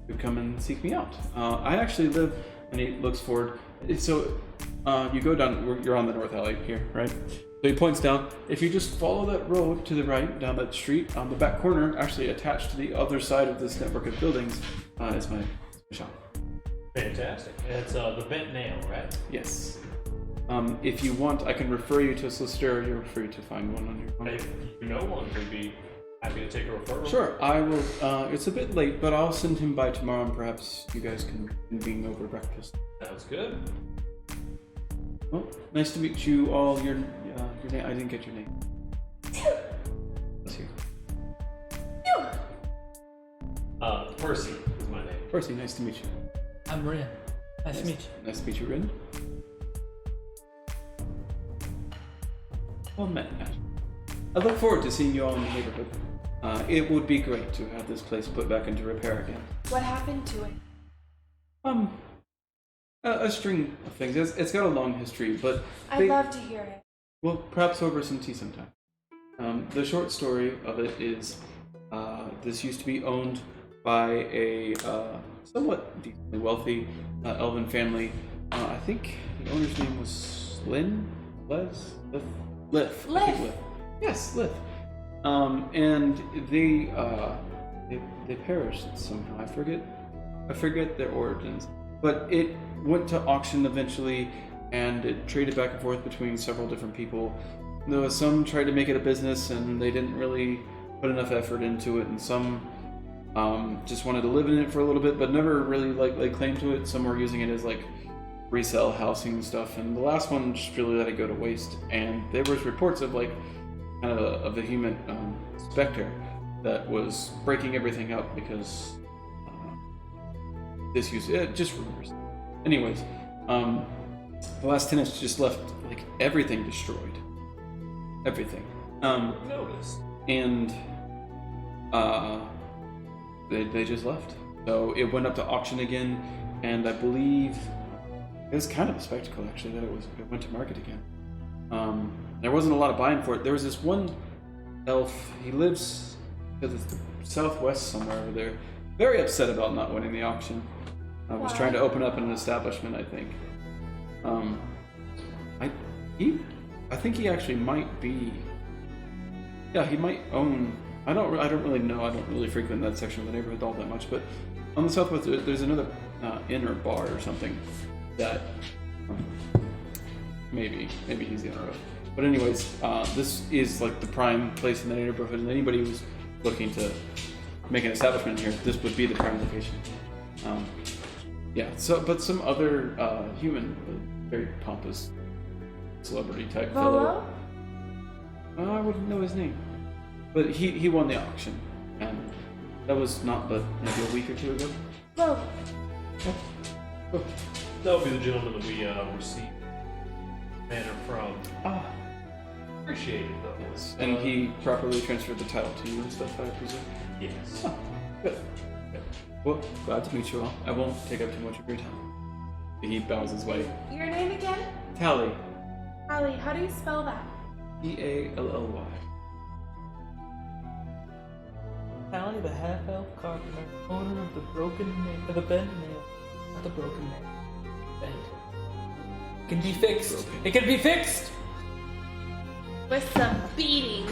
you come and seek me out. I actually live, and he looks forward. So you go down, you're on the north alley here, right? So he points down. If you just follow that road to the right, down that street, on the back corner, actually attached to the other side of this network of buildings, is my shop. Fantastic. It's the Bent Nail, right? Yes. If you want, I can refer you to a solicitor, or you're free to find one on your own. If you know one, we'd be happy to take a referral. Sure, I will. It's a bit late, but I'll send him by tomorrow, and perhaps you guys can convene over breakfast. Sounds good. Well, nice to meet you all. Your name? I didn't get your name. Let's hear. Percy is my name. Percy, nice to meet you. I'm Rin. Nice to meet you. Nice to meet you, Rin. Well met, Ash. I look forward to seeing you all in the neighborhood. It would be great to have this place put back into repair again. What happened to it? A string of things. It's got a long history, but I'd love to hear it. well, perhaps over some tea sometime. The short story of it is, this used to be owned by a somewhat decently wealthy elven family. I think the owner's name was Lynn? Lif. I think Lif. Yes, Lif. And they perished somehow. I forget their origins. But it went to auction eventually, and it traded back and forth between several different people. There was some tried to make it a business, and they didn't really put enough effort into it, and some just wanted to live in it for a little bit, but never really laid claim to it. Some were using it as like resale housing and stuff, and the last one just really let it go to waste. And there was reports of like kind of a vehement specter that was breaking everything up because disuse it, just rumors. Anyways, the last tenants just left like everything destroyed, everything. Noticed. And they just left. So it went up to auction again, and I believe it was kind of a spectacle actually that it went to market again. There wasn't a lot of buying for it. There was this one elf. He lives to the southwest somewhere over there. Very upset about not winning the auction. Was trying to open up an establishment, I think. I think he actually might be. Yeah, he might own. I don't really know. I don't really frequent that section of the neighborhood all that much. But on the southwest, there's another inn or bar or something that maybe he's the owner of. But anyways, this is like the prime place in the neighborhood, and anybody who's looking to make an establishment here, this would be the prime location. Yeah. So, but some other human, very pompous, celebrity type fellow. I wouldn't know his name, but he won the auction, and that was not but maybe a week or two ago. Well, That would be the gentleman that we received manor from. Appreciate it though. Yes. And he properly transferred the title to you and stuff, I presume. Yes. Oh, good. Well, glad to meet you all. I won't take up too much of your time. He bows his way. your name again? Tally. Allie, how do you spell that? Tally. Tally, the half-elf carpenter, owner of the broken nail, the bent nail, not the broken nail. Bent. It can be fixed. Broken. It can be fixed. With some beatings.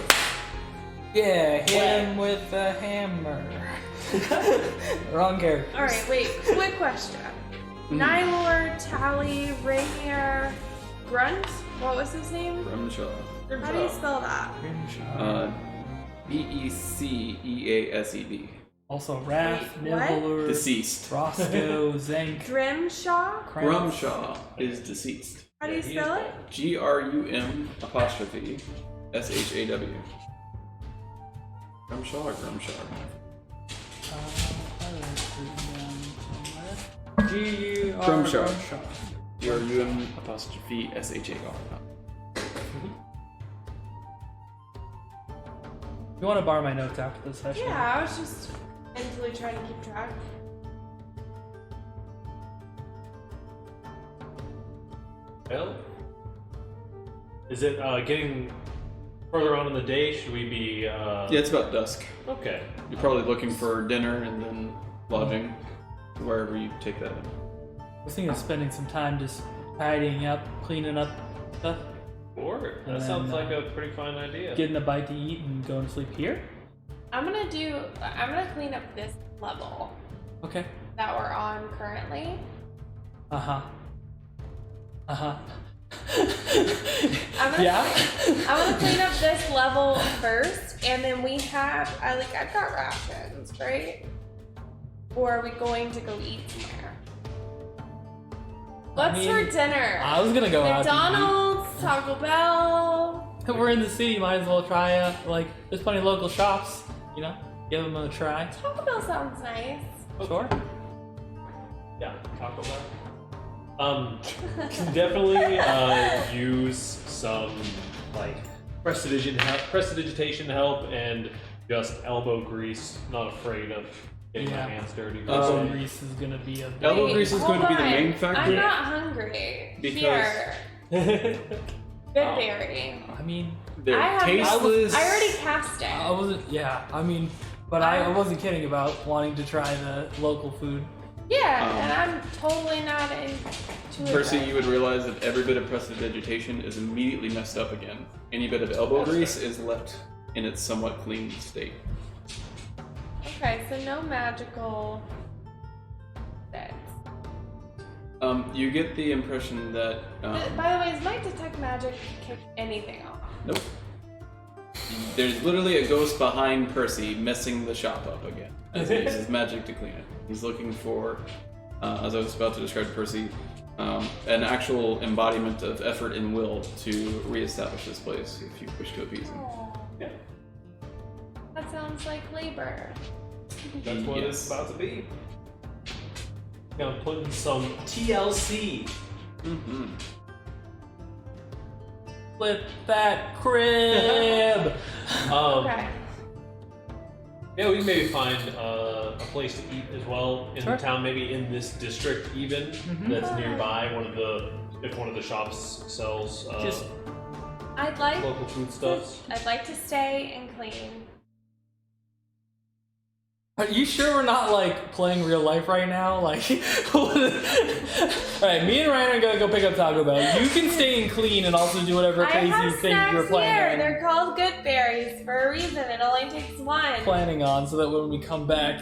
Yeah, hit him with a hammer. Wrong character. Alright, wait, quick question. Nylor, Tally, Rainier, Grunt? What was his name? Grimshaw. How do you spell that? Beeceased. Also, Wrath, Wait, what? Nibbler, Deceased. Roscoe, Zank, Grimshaw? Grumshaw is deceased. How do you spell it? GRUM''SHAW. Grumshaw or Grumshaw? Grumshaw. GRUM''SHAR. You want to borrow my notes after this session? Yeah, I was just mentally trying to keep track. Well, is it getting further on in the day? Should we be? Yeah, it's about dusk. Okay. You're probably looking for dinner and then lodging, wherever you take that in. I was thinking of spending some time just tidying up, cleaning up stuff. Sure. And That sounds then, like a pretty fine idea. Getting a bite to eat and going to sleep here. I'm gonna clean up this level Okay. that we're on currently. Uh-huh. I'm gonna Yeah? I'm gonna clean up this level first, and then I've got rations, right? Or are we going to go eat somewhere? What's for dinner? I was gonna go out to McDonald's, Taco Bell. eat. We're in the city, might as well try there's plenty of local shops, give them a try. Taco Bell sounds nice. Sure. Yeah, Taco Bell. Can definitely use some like prestidigitation help and just elbow grease. Not afraid of getting my hands dirty. Elbow grease is gonna be a Elbow Wait, grease is going to be the hold main on. factor. I'm not hungry. Because- Here. Good berry. I mean, They're I have- tasteless. I already cast it. I wasn't. Yeah, I mean, but I wasn't kidding about wanting to try the local food. Yeah, Um, and I'm totally not into it. Percy, you would realize that every bit of prestidigitation is immediately messed up again. Any bit of elbow grease is left in its somewhat clean state. Okay, so no magical things. You get the impression that By the way, is my detect magic kick anything off? nope. There's literally a ghost behind Percy messing the shop up again as he uses magic to clean it. He's looking for, as I was about to describe to Percy, an actual embodiment of effort and will to reestablish this place if you wish to appease him. Oh, Yeah. that sounds like labor. That's what Yes. it's about to be. Gonna put in some TLC. Mm-hmm. Flip that crib. Okay. Yeah, we can maybe find a place to eat as well in Sure. the town, maybe in this district even that's nearby. If one of the shops sells Just- I'd like local foodstuffs. to stay and clean. Are you sure we're not playing real life right now? Alright, me and Ryan are gonna go pick up Taco Bell. You can stay and clean and also do whatever I crazy have thing you're snacks here. planning They're called good berries for a reason. It only takes one. on, so that when we come back.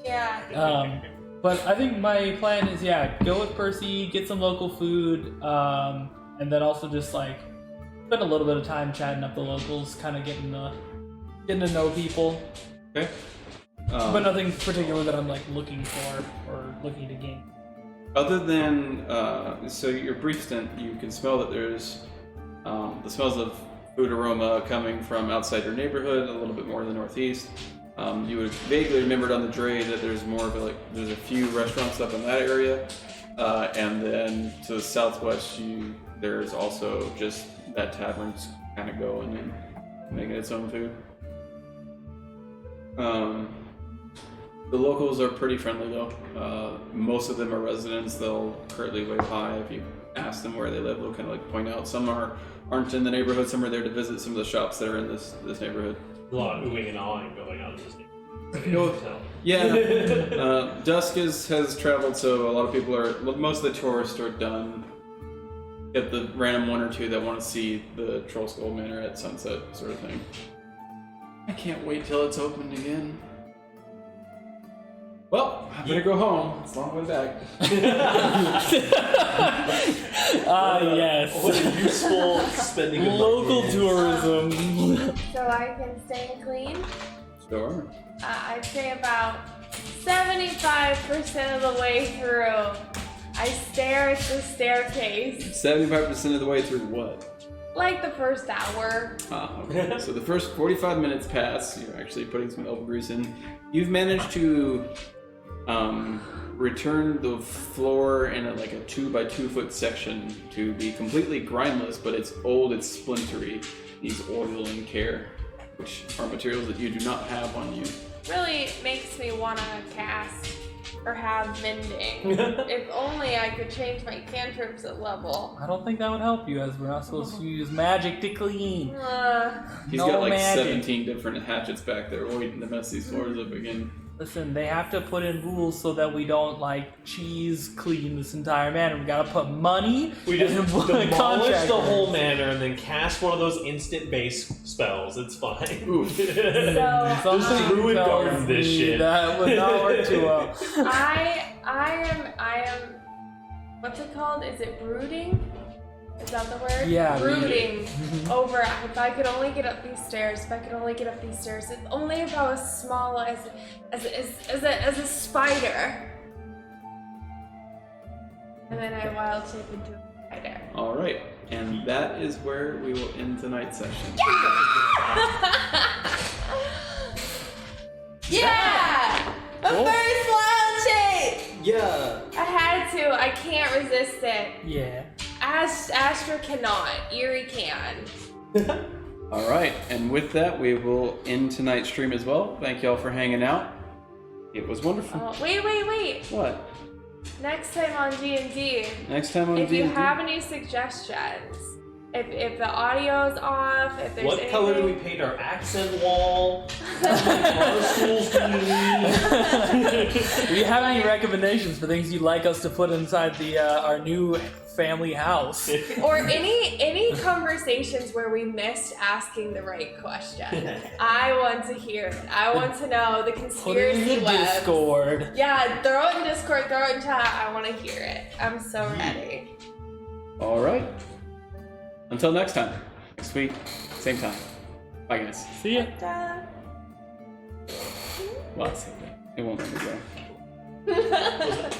Yeah. But I think my plan is go with Percy, get some local food, and then also just spend a little bit of time chatting up the locals, kind of getting to know people. Okay. But nothing particular that I'm looking for or looking to gain. Other than, so your brief stint, you can smell that there's the smells of food aroma coming from outside your neighborhood, a little bit more in the northeast. You would have vaguely remembered on the dray that there's more of there's a few restaurants up in that area. And then to the southwest, there's also just that tavern's kind of going and making its own food. The locals are pretty friendly though. Most of them are residents. They'll curtly wave hi if you ask them where they live. They'll kind of point out. Some aren't in the neighborhood. Some are there to visit some of the shops that are in this neighborhood. A lot of oohing and awing going on in this game. Oh, yeah. Dusk has traveled, so a lot of people most of the tourists are done. Get the random one or two that want to see the Troll Skull Manor at sunset sort of thing. I can't wait till it's opened again. Well, I better go home. It's a long way back. Yes. What a useful spending of Local money. tourism. So I can stay and clean. Sure. I'd say about 75% of the way through. I stare at the staircase. 75% of the way through what? Like the first hour. Okay. So the first 45 minutes pass. You're actually putting some elbow grease in. You've managed to return the floor in a 2x2 foot section to be completely grimeless, but it's old, it's splintery, needs oil and care, which are materials that you do not have on you. Really makes me want to cast or have mending. If only I could change my cantrips at level. I don't think that would help you, as we're not supposed to use magic to clean. He's No got magic. 17 different hatchets back there waiting to mess these floors up again. Listen, they have to put in rules so that we don't like cheese clean this entire manor. We gotta put money. We just and demolish contract the rates. whole manor and then cast one of those instant base spells. It's fine. Oof. Something Just ruin tells garden this me shit. That would not work too well. I am. What's it called? Is it brooding? Is that the word? Yeah, Brooding over if I could only get up these stairs. If I could only get up these stairs. If only if I was small as a spider. And then I wild shape into a spider. All right, and that is where we will end tonight's session. Yeah! The Cool. first wild shape! Yeah. I had to. I can't resist it. Yeah. Astra cannot. Eerie can. All right, and with that, we will end tonight's stream as well. Thank y'all for hanging out. It was wonderful. Oh, wait. What? Next time on D&D, Next time on if you D&D? have any suggestions, if the audio's off, if there's What anything... color do we paint our accent wall? Our schools do we need? Do you have any recommendations for things you'd like us to put inside the our new family house? Or any conversations where we missed asking the right question. I want to hear it. I want to know the Put it conspiracy in the webs. Discord. Yeah, throw it in Discord, throw it in chat. I want to hear it. I'm so ready. All right. Until next time. Next week, same time. Bye, guys. See ya. Ta-da. Lots of it. It won't let me go.